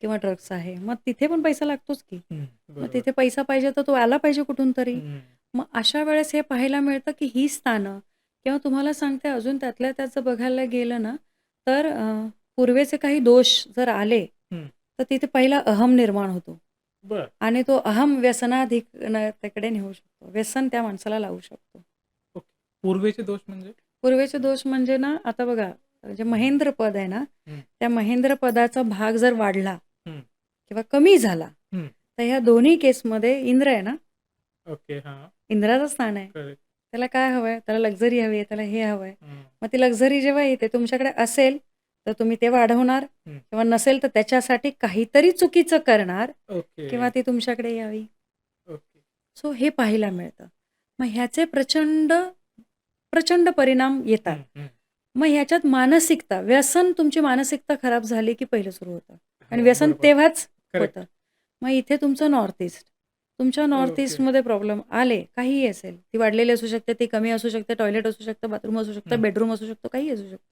किंवा ड्रग्स आहे. मग तिथे पण पैसा लागतोच की. हं. मग बरोबर. तिथे पैसा पाहिजे तर तो आला पाहिजे कुठून तरी. हं. मग अशा वेळेस हे पाहायला मिळतं की ही स्थानं किंवा तुम्हाला सांगते अजून त्यातल्या त्यात जर बघायला गेलं ना, तर पूर्वेचे काही दोष जर आले, हं. तर तिथे पहिला अहम निर्माण होतो बरं. आणि तो अहम व्यसनाधिकतेकडे नेऊ शकतो. व्यसन त्या माणसाला लावू शकतो. ओके. पूर्वेचे दोष म्हणजे? पूर्वेचे दोष म्हणजे ना, आता बघा जे महेंद्र पद आहे ना, हं. त्या महेंद्र पदाचा भाग जर वाढला हं. किंवा कमी झाला, हं. तर ह्या दोन्ही केसमध्ये इंद्र आहे ना, ओके. हां. इंद्राचं स्थान आहे. करेक्ट. त्याला काय हवंय? त्याला लक्झरी हवी आहे, त्याला हे हवंय. हं. मग ती लक्झरी जेव्हा येते तुमच्याकडे असेल, तर तुम्ही ते वाढवणार हं. किंवा नसेल तर त्याच्यासाठी काहीतरी चुकीचं करणार ओके. किंवा ती तुमच्याकडे यावी. ओके. सो हे पाहायला मिळतं. मग ह्याचे प्रचंड, प्रचंड परिणाम येतात. हं, हं. मग ह्याच्यात मानसिकता, व्यसन तुमची मानसिकता खराब झाली की पहिलं सुरू होतं आणि हो, व्यसन बरोबर. तेव्हाच करेक्ट. होतं. मग इथे तुमचं नॉर्थ ईस्ट. तुमच्या नॉर्थ ओके. ईस्टमध्ये प्रॉब्लेम आले, काहीही असेल. ती वाढलेली असू शकते, ती कमी असू शकते, टॉयलेट असू शकतं, बाथरूम असू शकतं, हं. बेडरूम असू शकतो, काहीही असू शकतं.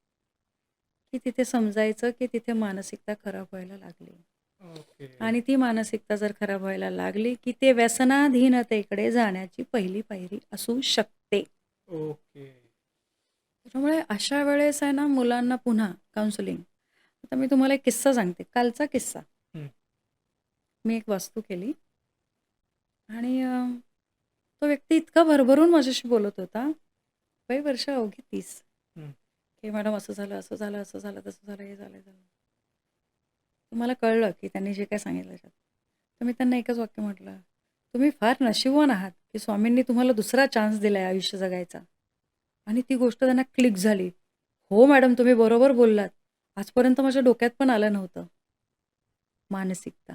की तिथे समजायचं की तिथे मानसिकता खराब व्हायला लागली. ओके. आणि ती मानसिकता जर खराब व्हायला लागली, की ते व्यसनाधीनतेकडे जाण्याची पहिली पायरी असू शकते. ओके. त्याच्यामुळे अशा वेळेस आहे ना मुलांना पुन्हा काउन्सिलिंग. आता मी तुम्हाला एक किस्सा सांगते. कालचा किस्सा. हं. मी एक वास्तू केली आणि तो व्यक्ती इतका भरभरून माझ्याशी बोलत होता. वय वर्ष अवघी 30. हं. की मॅडम असं झालं, असं झालं, असं झालं, तसं झालं, हे झालं, हे झालं. तर मला कळलं की त्यांनी जे काय सांगितलं त्याच्यात. तर मी त्यांना एकच वाक्य म्हटलं, तुम्ही फार नशीबवान आहात की स्वामींनी तुम्हाला दुसरा चान्स दिलाय आयुष्य जगायचा. आणि ती गोष्ट त्यांना क्लिक झाली. हो मॅडम, तुम्ही बरोबर बोललात. आजपर्यंत माझ्या डोक्यात पण आलं नव्हतं. मानसिकता.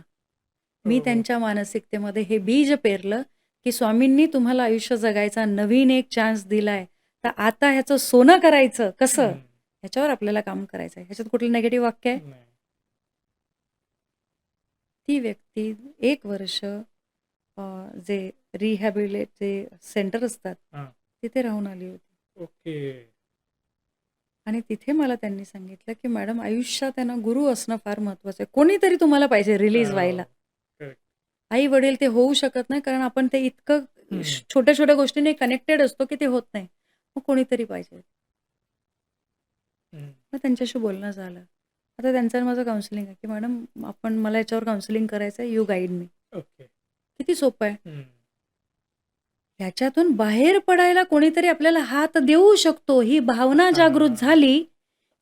मी हो, हो. त्यांच्या मानसिकतेमध्ये हे बीज पेरलं, की स्वामींनी तुम्हाला आयुष्य जगायचा नवीन एक चान्स दिलाय. तर आता ह्याचं सोनं करायचं कसं? हं. ह्याच्यावर आपल्याला काम करायचं आहे. ह्याच्यात कुठलं निगेटिव्ह वाक्य आहे? नाही. ती व्यक्ती 1 वर्ष जे रिहॅबिलिट जे सेंटर असतात, हां. तिथे राहून आली होती. ओके. आणि तिथे मला त्यांनी सांगितलं, की "मॅडम, आयुष्यात आहे ना, गुरु असणं फार महत्त्वाचं आहे. कोणीतरी तुम्हाला पाहिजे रिलीज व्हायला. हो. करेक्ट. आई-वडील ते होऊ शकत नाही, कारण आपण ते इतकं हं. छोट्या-छोट्या गोष्टींनी कनेक्टेड असतो, की ते होत नाही. मग कोणीतरी पाहिजे." हं. मग त्यांच्याशी बोलणं झालं. आता त्यांचं आणि माझं काउन्सिलिंग आहे, की "मॅडम, मला याच्यावर काउन्सिलिंग करायचं आहे. You guide me." ओके. किती सोपं आहे. हं. ह्याच्यातून बाहेर पडायला कोणीतरी आपल्याला हात देऊ शकतो. ही भावना जागृत हां. झाली,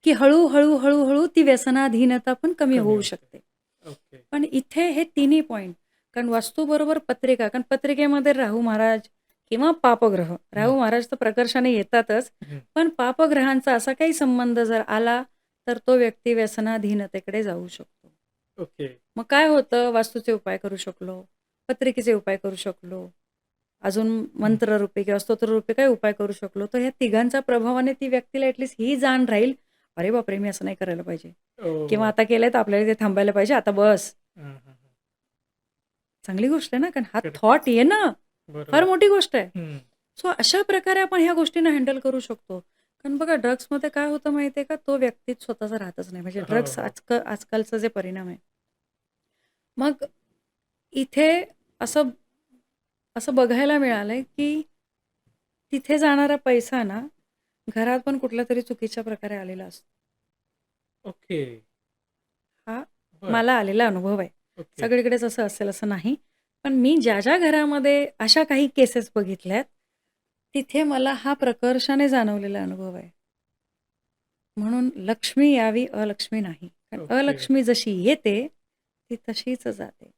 की हळू-हळू, हळू-हळू ती व्यसनाधीनता पण कमी कमी होऊ होते. शकते. ओके. पण इथे हे तिन्ही पॉइंट, कारण वास्तूबरोबर पत्रिका, कारण पत्रिकेमध्ये राहू महाराज किंवा पापग्रह, हं. राहू महाराज तर प्रकर्षाने येतातच, हं. पण पापग्रहांचा असा काही संबंध जर आला, तर तो व्यक्ती व्यसनाधीनतेकडे जाऊ शकतो. ओके. मग काय होतं, वास्तूचे उपाय करू शकलो, पत्रिकेचे उपाय करू शकलो, अजून हं. मंत्ररूपी किंवा स्तोत्ररूपी काही उपाय करू शकलो, तर ह्या तिघांच्या प्रभावाने ती व्यक्तीला ॲटलीस्ट ही जाण राहील, "अरे बापरे! मी असं नाही करायला पाहिजे." किंवा ओह! आता केलंय तर आपल्याला ते थांबायला पाहिजे, आता बस. हां, हां, हां. चांगली गोष्ट आहे ना, कारण हा करेक्ट. थॉट येणं फार बरोबर. मोठी गोष्ट आहे. हं. सो अशा प्रकारे आपण ह्या गोष्टींना हँडल करू शकतो. कारण बघा, ड्रग्समध्ये काय होतं माहिती आहे का, तो व्यक्ती स्वतःचा राहतच नाही. म्हणजे हो, ड्रग्स हो. आजकालचा जे परिणाम आहे. मग इथे असं असं बघायला मिळालंय, की तिथे जाणारा पैसा ना, घरात पण कुठल्यातरी चुकीच्या प्रकारे आलेला असतो. ओके. हा बरं. मला आलेला अनुभव आहे. ओके. सगळीकडेच असं असेल असं नाही. पण मी ज्या घरामध्ये अशा काही केसेस बघितल्यात, तिथे मला हा प्रकर्षाने जाणवलेला अनुभव आहे. म्हणून लक्ष्मी यावी, अलक्ष्मी नाही. कारण ओके. अलक्ष्मी जशी येते, ती तशीच जाते.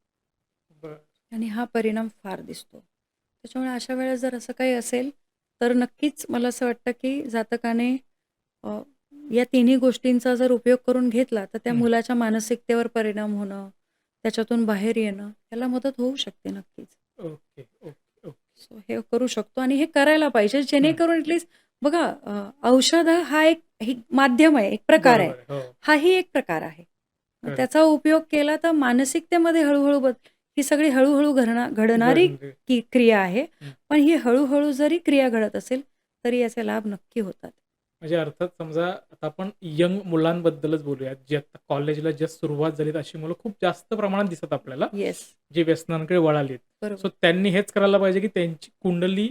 बरं. आणि हा परिणाम फार दिसतो. त्याच्यामुळे अशा वेळेस जर असं काही असेल, तर नक्कीच मला असं वाटतं, की जातकाने अ, या तिन्ही गोष्टींचा जर उपयोग करून घेतला, तर त्या हं. मुलाच्या मानसिकतेवर परिणाम होणं, त्याच्यातून बाहेर येणं, याला मदत होऊ शकते नक्कीच. Okay, okay, okay. सो हे करू शकतो आणि हे करायला पाहिजे, हं. जेणेकरून ॲटलीस्ट बघा, औषधं हा एक माध्यम आहे, एक प्रकार आहे. बरोबर आहे. हो. हाही एक प्रकार आहे. मग करेक्ट. त्याचा उपयोग केला तर मानसिकतेमध्ये हळू-हळू ही सगळी हळू-हळू घडणारी घडून क्रिया आहे. हं. पण ही हळू जरी क्रिया घडत असेल, तरी याचे लाभ नक्की होतात. म्हणजे अर्थात समजा आता आपण यंग मुलांबद्दलच बोलूयात, जे आता कॉलेजला जस्ट सुरुवात झाली अशी मुलं खूप जास्त प्रमाणात दिसतात आपल्याला, येस, जी व्यसनांकडे वळालीत. सो बरोबर. त्यांनी हेच करायला पाहिजे, की त्यांची कुंडली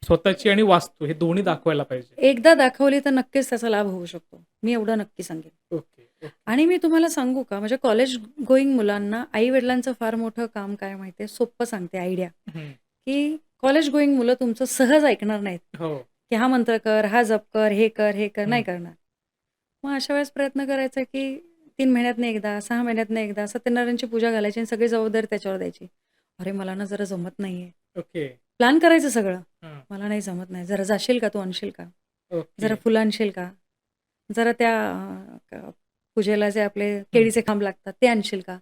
स्वतःची आणि वास्तू हे दोन्ही दाखवायला पाहिजे. एकदा दाखवली तर नक्कीच त्याचा लाभ होऊ शकतो. मी एवढं नक्की सांगेन. Okay, okay. आणि मी तुम्हाला सांगू का, म्हणजे कॉलेज गोईंग मुलांना आई-वडिलांचं फार मोठं काम काय माहिती आहे? सोप्पं सांगते आयडिया, हं. की कॉलेज गोईंग मुलं तुमचं सहज ऐकणार नाहीत, हो. की हा मंत्र कर, हा जप कर, हे कर, नाही हं. करणार. मग अशा वेळेस प्रयत्न करायचा, की 3 महिन्यातनं एकदा, 6 महिन्यातनं एकदा सत्यनारायणची पूजा घालायची आणि सगळी जबाबदारी त्याच्यावर द्यायची. "अरे, मला ना जरा जमत नाहीये." ओके. प्लॅन करायचं सगळं. हां. "मला नाही जमत नाही. जरा जाशील का? तू आणशील का? ओके. जरा फुलं आणशील का? जरा त्या पूजेला जे आपले हं. केळीचे खांब लागतात ते आणशील का?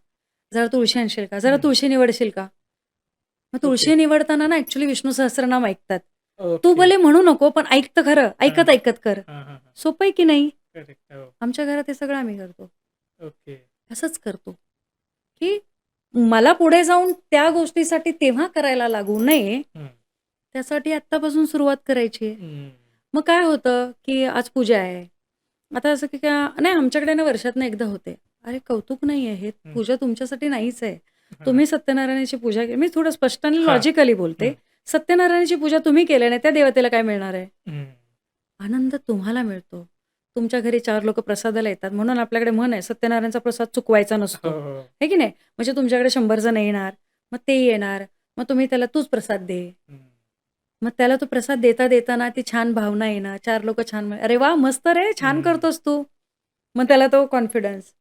जरा तुळशी आणशील का? जरा हं. तुळशी निवडशील का?" मग ओके. तुळशी निवडताना ना ॲक्चुअली विष्णू सहस्त्रनाम ऐकतात. तू ओके. भले म्हणू नको, पण ऐक तर खरं. हां. ऐकत कर. हां, हां, हां. सोपं आहे की नाही? करेक्ट. हो. आमच्या घरात हे सगळं आम्ही करतो. ओके. असंच करतो, की मला पुढे जाऊन त्या गोष्टीसाठी तेव्हा करायला लागू नये, हं. त्यासाठी आत्तापासून सुरुवात करायची आहे. हं. मग काय होतं, की आज पूजा आहे. आता असं की नाही, आमच्याकडे ना वर्षातनं एकदा होते. अरे कौतुक नाही आहे हे, हं. पूजा तुमच्यासाठी नाहीच आहे. हां. तुम्ही सत्यनारायणाची पूजा केली. मी थोडं स्पष्ट आणि हां. लॉजिकली बोलते. हं. सत्यनारायणाची पूजा तुम्ही केली नाही, त्या देवतेला काय मिळणार आहे? हं. आनंद तुम्हाला मिळतो. तुमच्या घरी 4 लोकं प्रसादाला येतात. म्हणून आपल्याकडे म्हण आहे, सत्यनारायणचा प्रसाद चुकवायचा हो, नसतो. हो. आहे की नाही? म्हणजे तुमच्याकडे 100 जण येणार, मग ते येणार, मग तुम्ही त्याला तूच प्रसाद दे. हं. मग त्याला तो प्रसाद देता देताना ती छान भावना येणं, 4 लोकं छान अरे वाह! मस्त रे, छान हं. करतोस तू. मग त्याला तो कॉन्फिडन्स.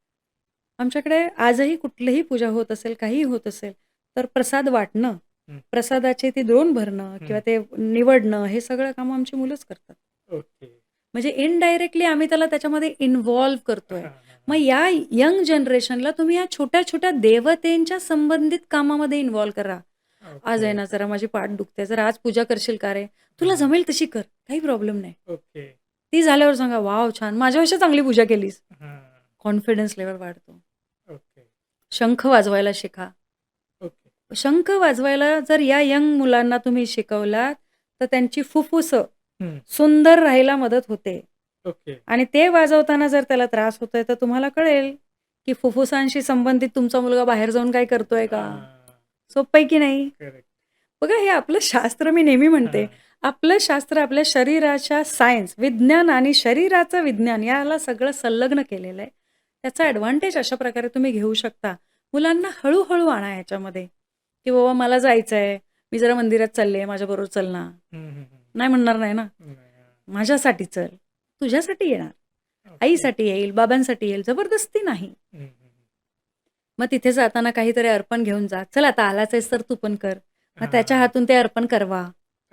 आमच्याकडे आजही कुठलीही पूजा होत असेल, काहीही होत असेल, तर प्रसाद वाटणं, हं. प्रसादाचे ती द्रोण भरणं हं. किंवा ते निवडणं, हे सगळं कामं आमची मुलंच करतात. ओके. म्हणजे इनडायरेक्टली आम्ही त्याला त्याच्यामध्ये इन्व्हॉल्व करतोय. हां, हां, मग हां. या यंग जनरेशनला तुम्ही या छोट्या-छोट्या देवतेंच्या संबंधित कामामध्ये इन्व्हॉल्व करा. आज ओके. आहे ना, जरा माझी पाठ दुखते, जरा आज पूजा करशील का रे? तुला हां. जमेल तशी कर, काही प्रॉब्लेम नाही. ओके. ती झाल्यावर सांगा, "वॉव! छान, माझ्यापेक्षा चांगली पूजा केलीस." हां. कॉन्फिडन्स लेव्हल वाढतो. ओके. शंख वाजवायला शिका. ओके. शंख वाजवायला जर या यंग मुलांना तुम्ही शिकवलात, तर त्यांची फुफ्फुसं हं. सुंदर राहायला मदत होते. ओके. आणि ते वाजवताना जर त्याला त्रास होतोय, तर तुम्हाला कळेल, की फुफ्फुसांशी संबंधित तुमचा मुलगा बाहेर जाऊन काय करतोय का? हां. सोपं आहे की नाही? करेक्ट. बघा हे आपलं शास्त्र मी नेहमी म्हणते, हां. आपलं शास्त्र आपल्या शरीराच्या सायन्स, विज्ञान आणि शरीराचं विज्ञान याला सगळं संलग्न केलेलं आहे. त्याचा ॲडव्हांटेज अशा प्रकारे तुम्ही घेऊ शकता. मुलांना हळू आणा ह्याच्यामध्ये, की बाबा मला जायचंय, मी जरा मंदिरात चालले, माझ्याबरोबर चल ना. हं, हं, हं. नाही म्हणणार नाही ना. नाही. हां. माझ्यासाठी चल, तुझ्यासाठी येणार. ओके. आईसाठी येईल, बाबांसाठी येईल, जबरदस्ती नाही. हं, हं, हं. मग तिथे जाताना काहीतरी अर्पण घेऊन जा. चल आता आलाच आहेस तर तू पण कर. मग त्याच्या हां. हातून ते अर्पण करवा.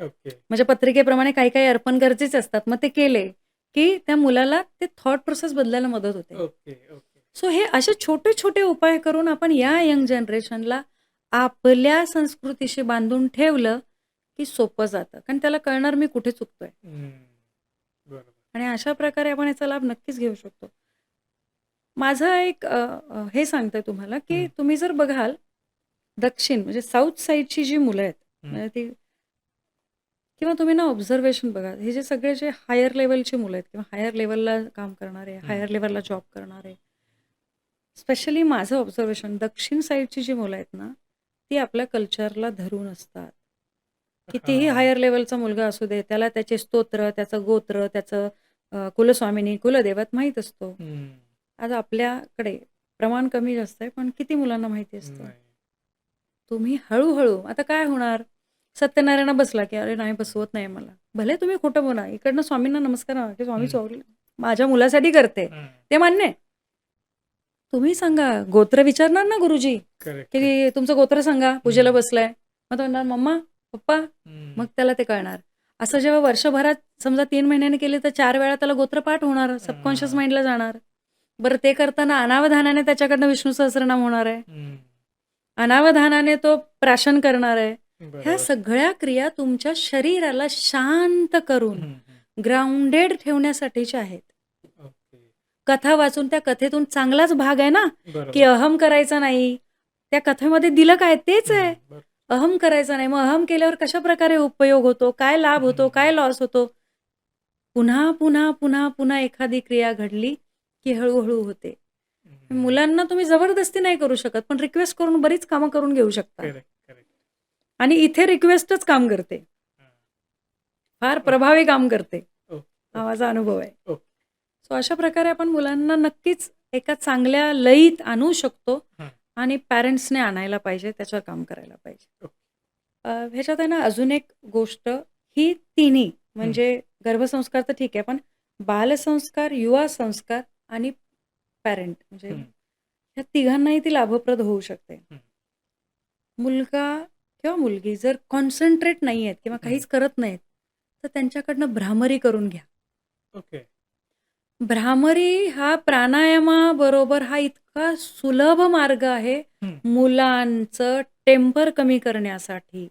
ओके. म्हणजे पत्रिकेप्रमाणे काही अर्पण गरजेचे असतात. मग ते केले, की त्या मुलाला ते थॉट प्रोसेस बदलायला मदत होते. ओके. ओके. सो हे असे छोटे-छोटे उपाय करून आपण या यंग जनरेशनला आपल्या संस्कृतीशी बांधून ठेवलं, की सोपं जातं. कारण त्याला कळणार मी कुठे चुकतोय. हं. बरोबर. आणि अशा प्रकारे आपण याचा लाभ नक्कीच घेऊ शकतो. माझं एक हे सांगते तुम्हाला, की हं. तुम्ही जर बघाल, दक्षिण म्हणजे साउथ साइडची जी मुलं आहेत, हं. म्हणजे ती किंवा तुम्ही ना ऑब्झर्वेशन बघा, हे जे सगळे जे हायर लेव्हलची मुलं आहेत किंवा हायर लेव्हलला काम करणारे, हं. हायर लेव्हलला जॉब करणारे, स्पेशली माझं ऑब्झर्वेशन दक्षिण साइडची जी मुलं आहेत ना, ती आपल्या कल्चरला धरून असतात. कितीही हां. हायर लेव्हलचा मुलगा असू दे, त्याला त्याचे स्तोत्र, त्याचं गोत्र, त्याचं कुलस्वामिनी, कुलदैवत माहीत असतो. हं. आज आपल्याकडे प्रमाण कमी जास्त आहे, पण किती मुलांना माहिती असतं? नाही. तुम्ही हळू आता काय होणार? सत्यनारायण बसला, की "अरे नाही, बसवत नाही मला." भले तुम्ही खोटं बोला. इकडनं स्वामींना नमस्कार की "स्वामी हं. सॉरी, माझ्या मुलासाठी करते." हं. ते मान्य आहे. तुम्ही सांगा, गोत्र विचारणार ना गुरुजी, करेक्ट, करेक्ट. की तुमचं गोत्र सांगा, पूजेला हं. बसलाय. मग तो म्हणणार, "मम्मा, पप्पा." हं. मग त्याला ते कळणार. असं जेव्हा वर्षभरात समजा 3 महिन्यांनी केले, तर 4 वेळा त्याला गोत्रपाठ होणार, सबकॉन्शियस हां. माइंडला जाणार. बरं ते करताना अनावधानाने त्याच्याकडनं विष्णू सहस्त्रनाम होणार आहे. हं. अनावधानाने तो प्राशन करणार आहे. ह्या बरोबर. सगळ्या क्रिया तुमच्या शरीराला शांत करून, हं, हं. ग्राउंडेड ठेवण्यासाठीच्या आहेत. ओके. कथा वाचून त्या कथेतून चांगलाच भाग आहे ना, की बरोबर. अहम करायचा नाही. त्या कथेमध्ये दिलं काय? तेच हं. आहे. अहम करायचा नाही. मग अहम केल्यावर कशाप्रकारे उपयोग होतो? काय लाभ हं, होतो? हं. काय लॉस होतो? पुन्हा एखादी क्रिया घडली, की हळू होते. हं. मुलांना तुम्ही जबरदस्ती नाही करू शकत, पण रिक्वेस्ट करून बरीच कामं करून घेऊ शकता. Correct, correct. आणि इथे रिक्वेस्टच काम करते. हां. Far okay. प्रभावी काम करते. ओके. हा माझा अनुभव आहे. ओके. सो अशा प्रकारे आपण मुलांना नक्कीच एका चांगल्या लयीत आणू शकतो हं. आणि पॅरेंट्सने आणायला पाहिजे, त्याच्यावर काम करायला पाहिजे. ओके. ह्याच्यात आहे ना अजून एक गोष्ट, ही तिन्ही हं. म्हणजे गर्भसंस्कार तर ठीक आहे, पण बालसंस्कार, युवा संस्कार आणि पॅरेंट म्हणजे हं. ह्या तिघांनाही ती लाभप्रद होऊ शकते. हं. मुलगा किंवा मुलगी जर कॉन्सन्ट्रेट नाही आहेत किंवा हं. काहीच करत नाहीत, तर त्यांच्याकडनं भ्रामरी करून घ्या. ओके. भ्रामरी हा प्राणायामाबरोबर हा इतका सुलभ मार्ग आहे हं. मुलांचं टेम्पर कमी करण्यासाठी.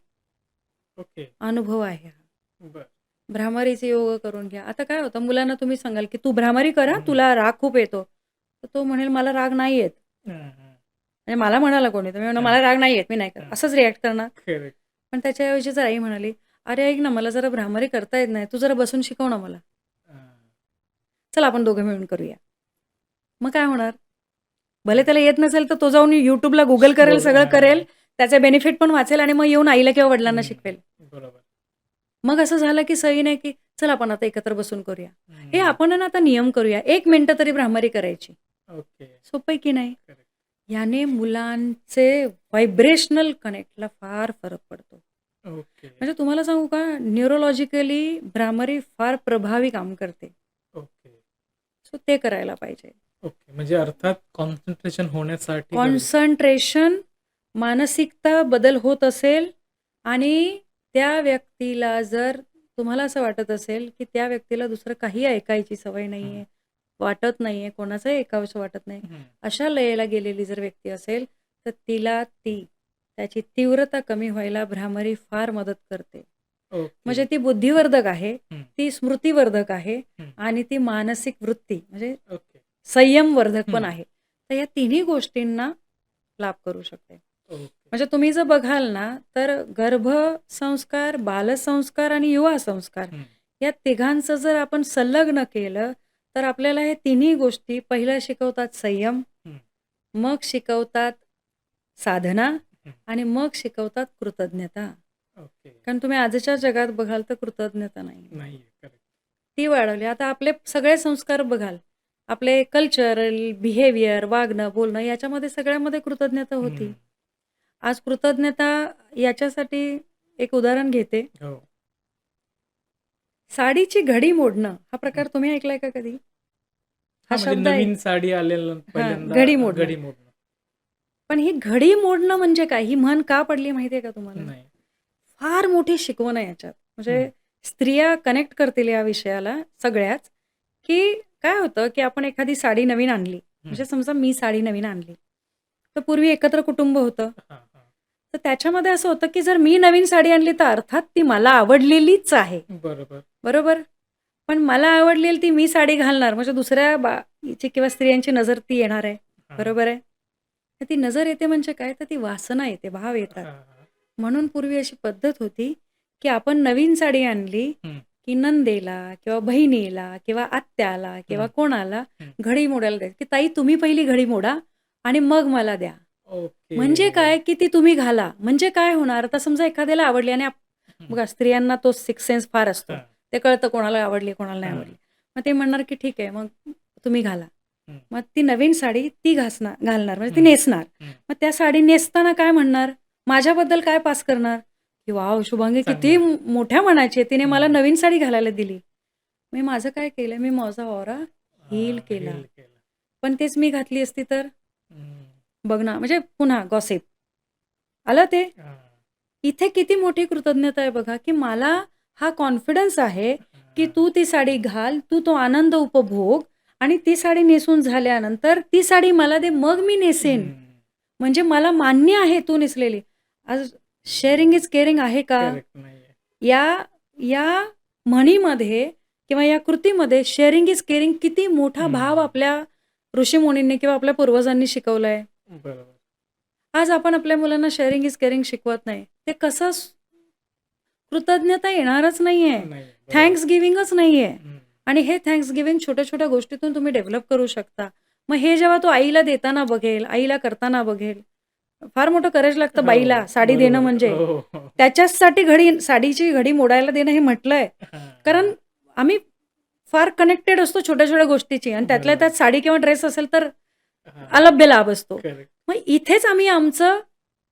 ओके. अनुभव आहे हा. बरं. भ्रामरीचे योग करून घ्या. आता काय होतं मुलांना तुम्ही सांगाल, की "तू भ्रामरी कर हां, हं. तुला राग खूप येतो." तर तो म्हणेल, "मला राग नाही येत." हं, हं. म्हणजे मला म्हणाला कोणी, तर मी म्हणणार, हां. "मला राग नाही येत, मी नाही करत." हां. असंच रिएक्ट करणार. करेक्ट. पण त्याच्याऐवजी जर आई म्हणाली, "अरे ऐक ना, मला जरा भ्रामरी करता येत नाही. तू जरा बसून शिकव ना मला. हां. चल आपण दोघं मिळून करूया." मग काय होणार? भले करेक्ट. त्याला येत नसेल, तर तो जाऊन YouTubeला Google करेल, बघ सगळं करेल. हां. त्याचे बेनिफिट पण वाचेल आणि मग येऊन आईला किंवा वडिलांना हं. शिकवेल. बरोबर. मग असं झालं, की सही नाही, की "चल आपण आता एकत्र बसून करूया." "ए हं. आपण आहे ना आता नियम करूया. 1 मिनिटं तरी भ्रामरी करायची." ओके. सोपं आहे की नाही? करेक्ट. याने मुलांचे व्हायब्रेशनल कनेक्टला फार फरक पडतो. ओके. म्हणजे तुम्हाला सांगू का, न्यूरोलॉजिकली भ्रामरी फार प्रभावी काम करते. ओके. सो ते करायला पाहिजे. ओके. म्हणजे अर्थात कॉन्सन्ट्रेशन होण्यासाठी गरजेचं. कॉन्सन्ट्रेशन, मानसिकता बदल होत असेल आणि त्या व्यक्तीला जर तुम्हाला असं वाटत असेल, की त्या व्यक्तीला दुसरं काही ऐकायची सवय नाहीये, वाटत नाहीये, कोणाचंही ऐकावंसं वाटत नाही. हं. अशा लयेला गेलेली जर व्यक्ती असेल, तर तिला त्याची तीव्रता कमी व्हायला भ्रामरी फार मदत करते. ओके. म्हणजे ती बुद्धिवर्धक आहे, हं. ती स्मृतिवर्धक आहे हं. आणि ती मानसिक वृत्ती म्हणजे ओके. संयमवर्धक पण हं. आहे. तर या तिन्ही गोष्टींना लाभ करू शकते. ओके. म्हणजे तुम्ही जर बघाल ना, तर गर्भसंस्कार, बालसंस्कार आणि युवा संस्कार हं. या तिघांचं जर आपण संलग्न केलं, तर आपल्याला हे तिन्ही गोष्टी पहिलं शिकवतात संयम, हं. मग शिकवतात साधना हं. आणि मग शिकवतात कृतज्ञता. ओके. कारण तुम्ही आजच्या जगात बघाल तर कृतज्ञता नाही. नाहीये. करेक्ट. ती वाढवली. आता आपले सगळे संस्कार बघाल, आपले कल्चरल, बिहेवियर, वागणं, बोलणं याच्यामध्ये सगळ्यामध्ये कृतज्ञता होती. हं. आज कृतज्ञता याच्यासाठी एक उदाहरण घेते. हो. साडीची घडी मोडणं हा हं. प्रकार तुम्ही ऐकलाय का कधी? हा हां, म्हणजे शब्द नवीन साडी आलेलं पहिल्यांदा घडी मोडणं. घडी मोडणं. पण ही घडी मोडणं म्हणजे काय? ही म्हण का पडली माहितीये का तुम्हाला? नाही. फार मोठी शिकवण आहे याच्यात. म्हणजे हं. स्त्रिया कनेक्ट करतील या विषयाला सगळ्याच, की काय होतं, की आपण एखादी साडी नवीन आणली. म्हणजे समजा मी साडी नवीन आणली. तर पूर्वी एकत्र कुटुंब होतं. हां, हां. तर त्याच्यामध्ये असं होतं, की जर मी नवीन साडी आणली तर अर्थात ती मला आवडलेलीच आहे. बरोबर. बरोबर? पण मला आवडलेली ती मी साडी घालणार म्हणजे दुसऱ्या बाईची किंवा स्त्रियांची नजर ती येणार आहे. हां. बरोबर आहे? तर ती नजर येते म्हणजे काय? तर ती वासना येते, भाव येतात. हां, हां. म्हणून पूर्वी अशी पद्धत होती, की आपण नवीन साडी आणली, हं. की नंदेला किंवा बहिणीला किंवा आत्याला किंवा हं. कोणाला हं. घडी मोडायला द्यायची, की ताई तुम्ही पहिली घडी मोडा आणि मग मला द्या. ओके. म्हणजे काय, की ती तुम्ही घाला. म्हणजे काय होणार? आता समजा एखाद्याला आवडली आणि हं. बघा स्त्रियांना तो सिक्स सेन्स फार असतो. हां. ते कळतं कोणाला आवडली, कोणाला नाही हां. आवडली. मग ते म्हणणार, की ठीक आहे मग तुम्ही घाला. हं. मग ती नवीन साडी ती घालणार म्हणजे ती हं. नेसणार. हं. मग त्या साडी नेसताना काय म्हणणार? माझ्याबद्दल काय पास करणार? की "वॉव! शुभांगी किती चांगलं. मोठ्या मनाची आहे. तिने मला हं. नवीन साडी घालायला दिली." मी माझं काय केलं? मी माझा ऑरा हील हां, केला. हील केलं. पण तेच मी घातली असती तर? हं. बघ ना, म्हणजे पुन्हा गॉसिप. आलं ते? हां. इथे किती मोठी कृतज्ञता आहे बघा, की मला हा कॉन्फिडन्स आहे, की तू ती साडी घाल, तू तो आनंद उपभोग आणि ती साडी नेसून झाल्यानंतर ती साडी मला दे, मग मी नेसेन. हं. म्हणजे मला मान्य आहे तू नेसलेली. आज शेअरिंग इज केअरिंग आहे का? करेक्ट नाहीये. या या म्हणीमध्ये किंवा या कृतीमध्ये शेअरिंग इज केअरिंग किती मोठा भाव हं. आपल्या ऋषीमुनींनी किंवा आपल्या पूर्वजांनी शिकवलाय. बरोबर. आज आपण आपल्या मुलांना शेअरिंग इज केअरिंग शिकवत नाही. ते कसं कृतज्ञता येणारच नाहीये. नाही. बरोबर. थँक्स गिव्हिंगच नाहीये. हं. आणि हे थँक्स गिव्हिंग छोट्या-छोट्या गोष्टीतून तुम्ही डेव्हलप करू शकता. मग हे जेव्हा तो आईला देताना बघेल, आईला करताना बघेल, फार मोठं करेज लागतं हो. बाईला साडी देणं बरोबर. म्हणजे. हो, हो, हो. त्याच्याचसाठी साडीची घडी मोडायला देणं हे म्हटलंय. हां. कारण आम्ही फार कनेक्टेड असतो छोट्या-छोट्या गोष्टीची आणि त्यातल्या बरोबर. त्यात साडी किंवा ड्रेस असेल तर हां. अलभ्य लाभ असतो. करेक्ट. मग इथेच आम्ही आमचं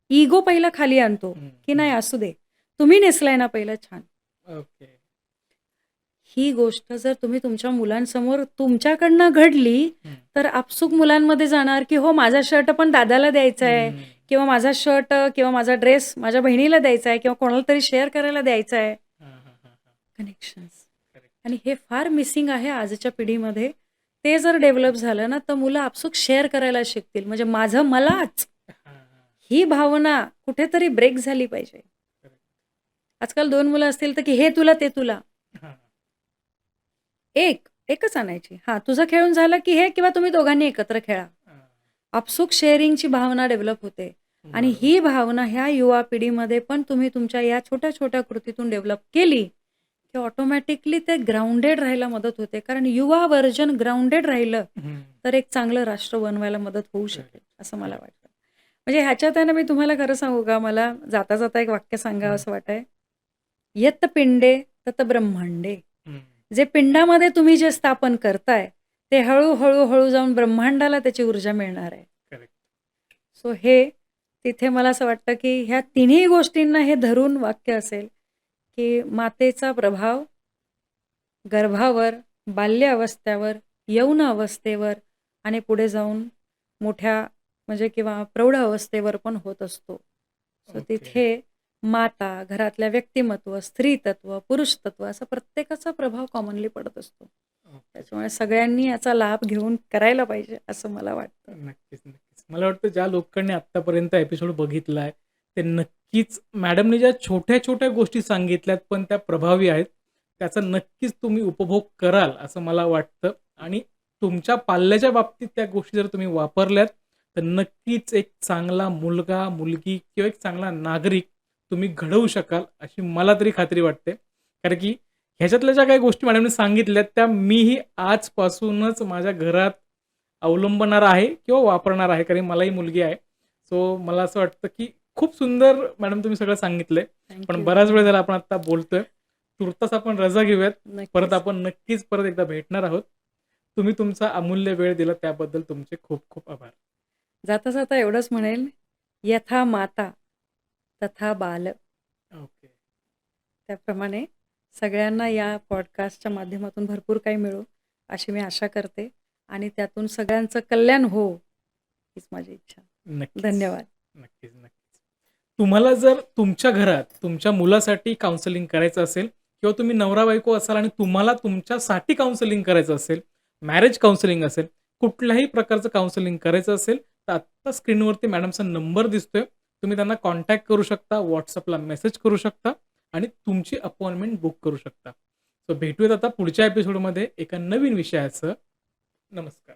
इगो पहिला खाली आणतो, हं. की नाही हं. असू दे. तुम्ही नेसलाय ना पहिलं छान. ओके. ही गोष्ट जर तुम्ही तुमच्या मुलांसमोर तुमच्याकडनं घडली, हं. तर आपसूक मुलांमध्ये जाणार, की हो माझा शर्ट पण दादाला द्यायचा आहे हं. किंवा माझा शर्ट किंवा माझा ड्रेस माझ्या बहिणीला द्यायचा आहे किंवा कोणाला तरी शेअर करायला द्यायचा आहे. हां, हां, हां, हां. Connections correct. आणि हे फार मिसिंग आहे आजच्या पिढीमध्ये. ते जर डेव्हलप झालं ना, तर मुलं आपसूक शेअर करायला शिकतील. म्हणजे माझं मलाच हां, हां. ही भावना कुठेतरी ब्रेक झाली पाहिजे. करेक्ट. आजकाल 2 मुलं असतील तर की हे तुला, ते तुला. हां. एकच आणायची. हां, तुझं खेळून झालं की हे किंवा तुम्ही दोघांनी एकत्र खेळा. हां. आपसूक शेअरिंगची भावना डेव्हलप होते आणि बरोबर. ही भावना ह्या युवा पिढीमध्ये पण तुम्ही तुमच्या या छोट्या-छोट्या कृतीतून डेव्हलप केली, की ऑटोमॅटिकली ते ग्राउंडेड राहायला मदत होते. कारण युवा व्हर्जन ग्राउंडेड राहिलं, हं. तर एक चांगलं राष्ट्र बनवायला मदत होऊ शकेल, करेक्ट. असं मला वाटतं. म्हणजे ह्याच्यात आहे ना, मी तुम्हाला खरं सांगू का, मला जाता-जाता एक वाक्य सांगावंसं वाटतंय. यत् पिंडे तत ब्रह्मांडे. हं. जे पिंडामध्ये तुम्ही जे स्थापन करताय, ते हळू-हळू जाऊन ब्रह्मांडाला त्याची ऊर्जा मिळणार आहे. करेक्ट. सो हे तिथे मला असं वाटतं, की ह्या तिन्ही गोष्टींना हे धरून वाक्य असेल, की मातेचा प्रभाव गर्भावर, बाल्यावस्थेवर, यौन अवस्थेवर आणि पुढे जाऊन मोठ्या म्हणजे किंवा प्रौढ अवस्थेवर पण होत असतो. So okay. तिथे माता, घरातल्या व्यक्तिमत्व, स्त्रीतत्व, पुरुषतत्व असा प्रत्येकाचा प्रभाव कॉमनली पडत असतो. ओके. त्याच्यामुळे सगळ्यांनी याचा लाभ घेऊन करायला पाहिजे असं मला वाटतं. नक्कीच, नक्कीच. मला वाटतं ज्या लोकांनी आत्तापर्यंत एपिसोड बघितलाय, ते नक्कीच मॅडमने ज्या छोट्या-छोट्या गोष्टी सांगितल्यात, पण त्या प्रभावी आहेत. त्याचा नक्कीच तुम्ही उपभोग कराल असं मला वाटतं आणि तुमच्या पाल्याच्या बाबतीत त्या गोष्टी जर तुम्ही वापरल्यात, तर नक्कीच एक चांगला मुलगा, मुलगी किंवा एक चांगला नागरिक तुम्ही घडवू शकाल, अशी मला तरी खात्री वाटते. कारण की ह्याच्यातल्या ज्या काही गोष्टी मॅडमने सांगितल्यात, त्या मीही आजपासूनच माझ्या घरात अवलंबणार आहे किंवा वापरणार आहे कारण मलाही मुलगी आहे. सो मला असं वाटतं, की खूप सुंदर मॅडम तुम्ही सगळं सांगितलंय. थँक पण यू. बराच वेळ झाला आपण आता बोलतोय. तुर्तास आपण रजा घेऊयात. परत नक्कीच. आपण नक्कीच परत एकदा भेटणार आहोत. तुम्ही तुमचा अमूल्य वेळ दिला त्याबद्दल तुमचे खूप खूप आभार. जाता-जाता एवढंच म्हणेल, यथा माता तथा बाल. ओके. त्याप्रमाणे सगळ्यांना या पॉडकास्टच्या माध्यमातून भरपूर काही मिळो, अशी मी आशा करते आणि त्यातून सगळ्यांचं कल्याण हो, हीच माझी इच्छा. नक्कीच. धन्यवाद. नक्कीच, नक्कीच. तुम्हाला जर तुमच्या घरात तुमच्या मुलासाठी काउन्सिलिंग करायचं असेल किंवा तुम्ही नवरा-बायको असाल आणि तुम्हाला तुमच्यासाठी काउन्सिलिंग करायचं असेल, मॅरेज काउन्सिलिंग असेल, कुठल्याही प्रकारचं काउन्सिलिंग करायचं असेल, तर आत्ता स्क्रीनवरती मॅडमचा नंबर दिसतोय. तुम्ही त्यांना कॉन्टॅक्ट करू शकता, WhatsAppला मेसेज करू शकता आणि तुमची अपॉइंटमेंट बुक करू शकता. सो भेटूयात आता पुढच्या एपिसोडमध्ये एका नवीन विषयासह. नमस्कार.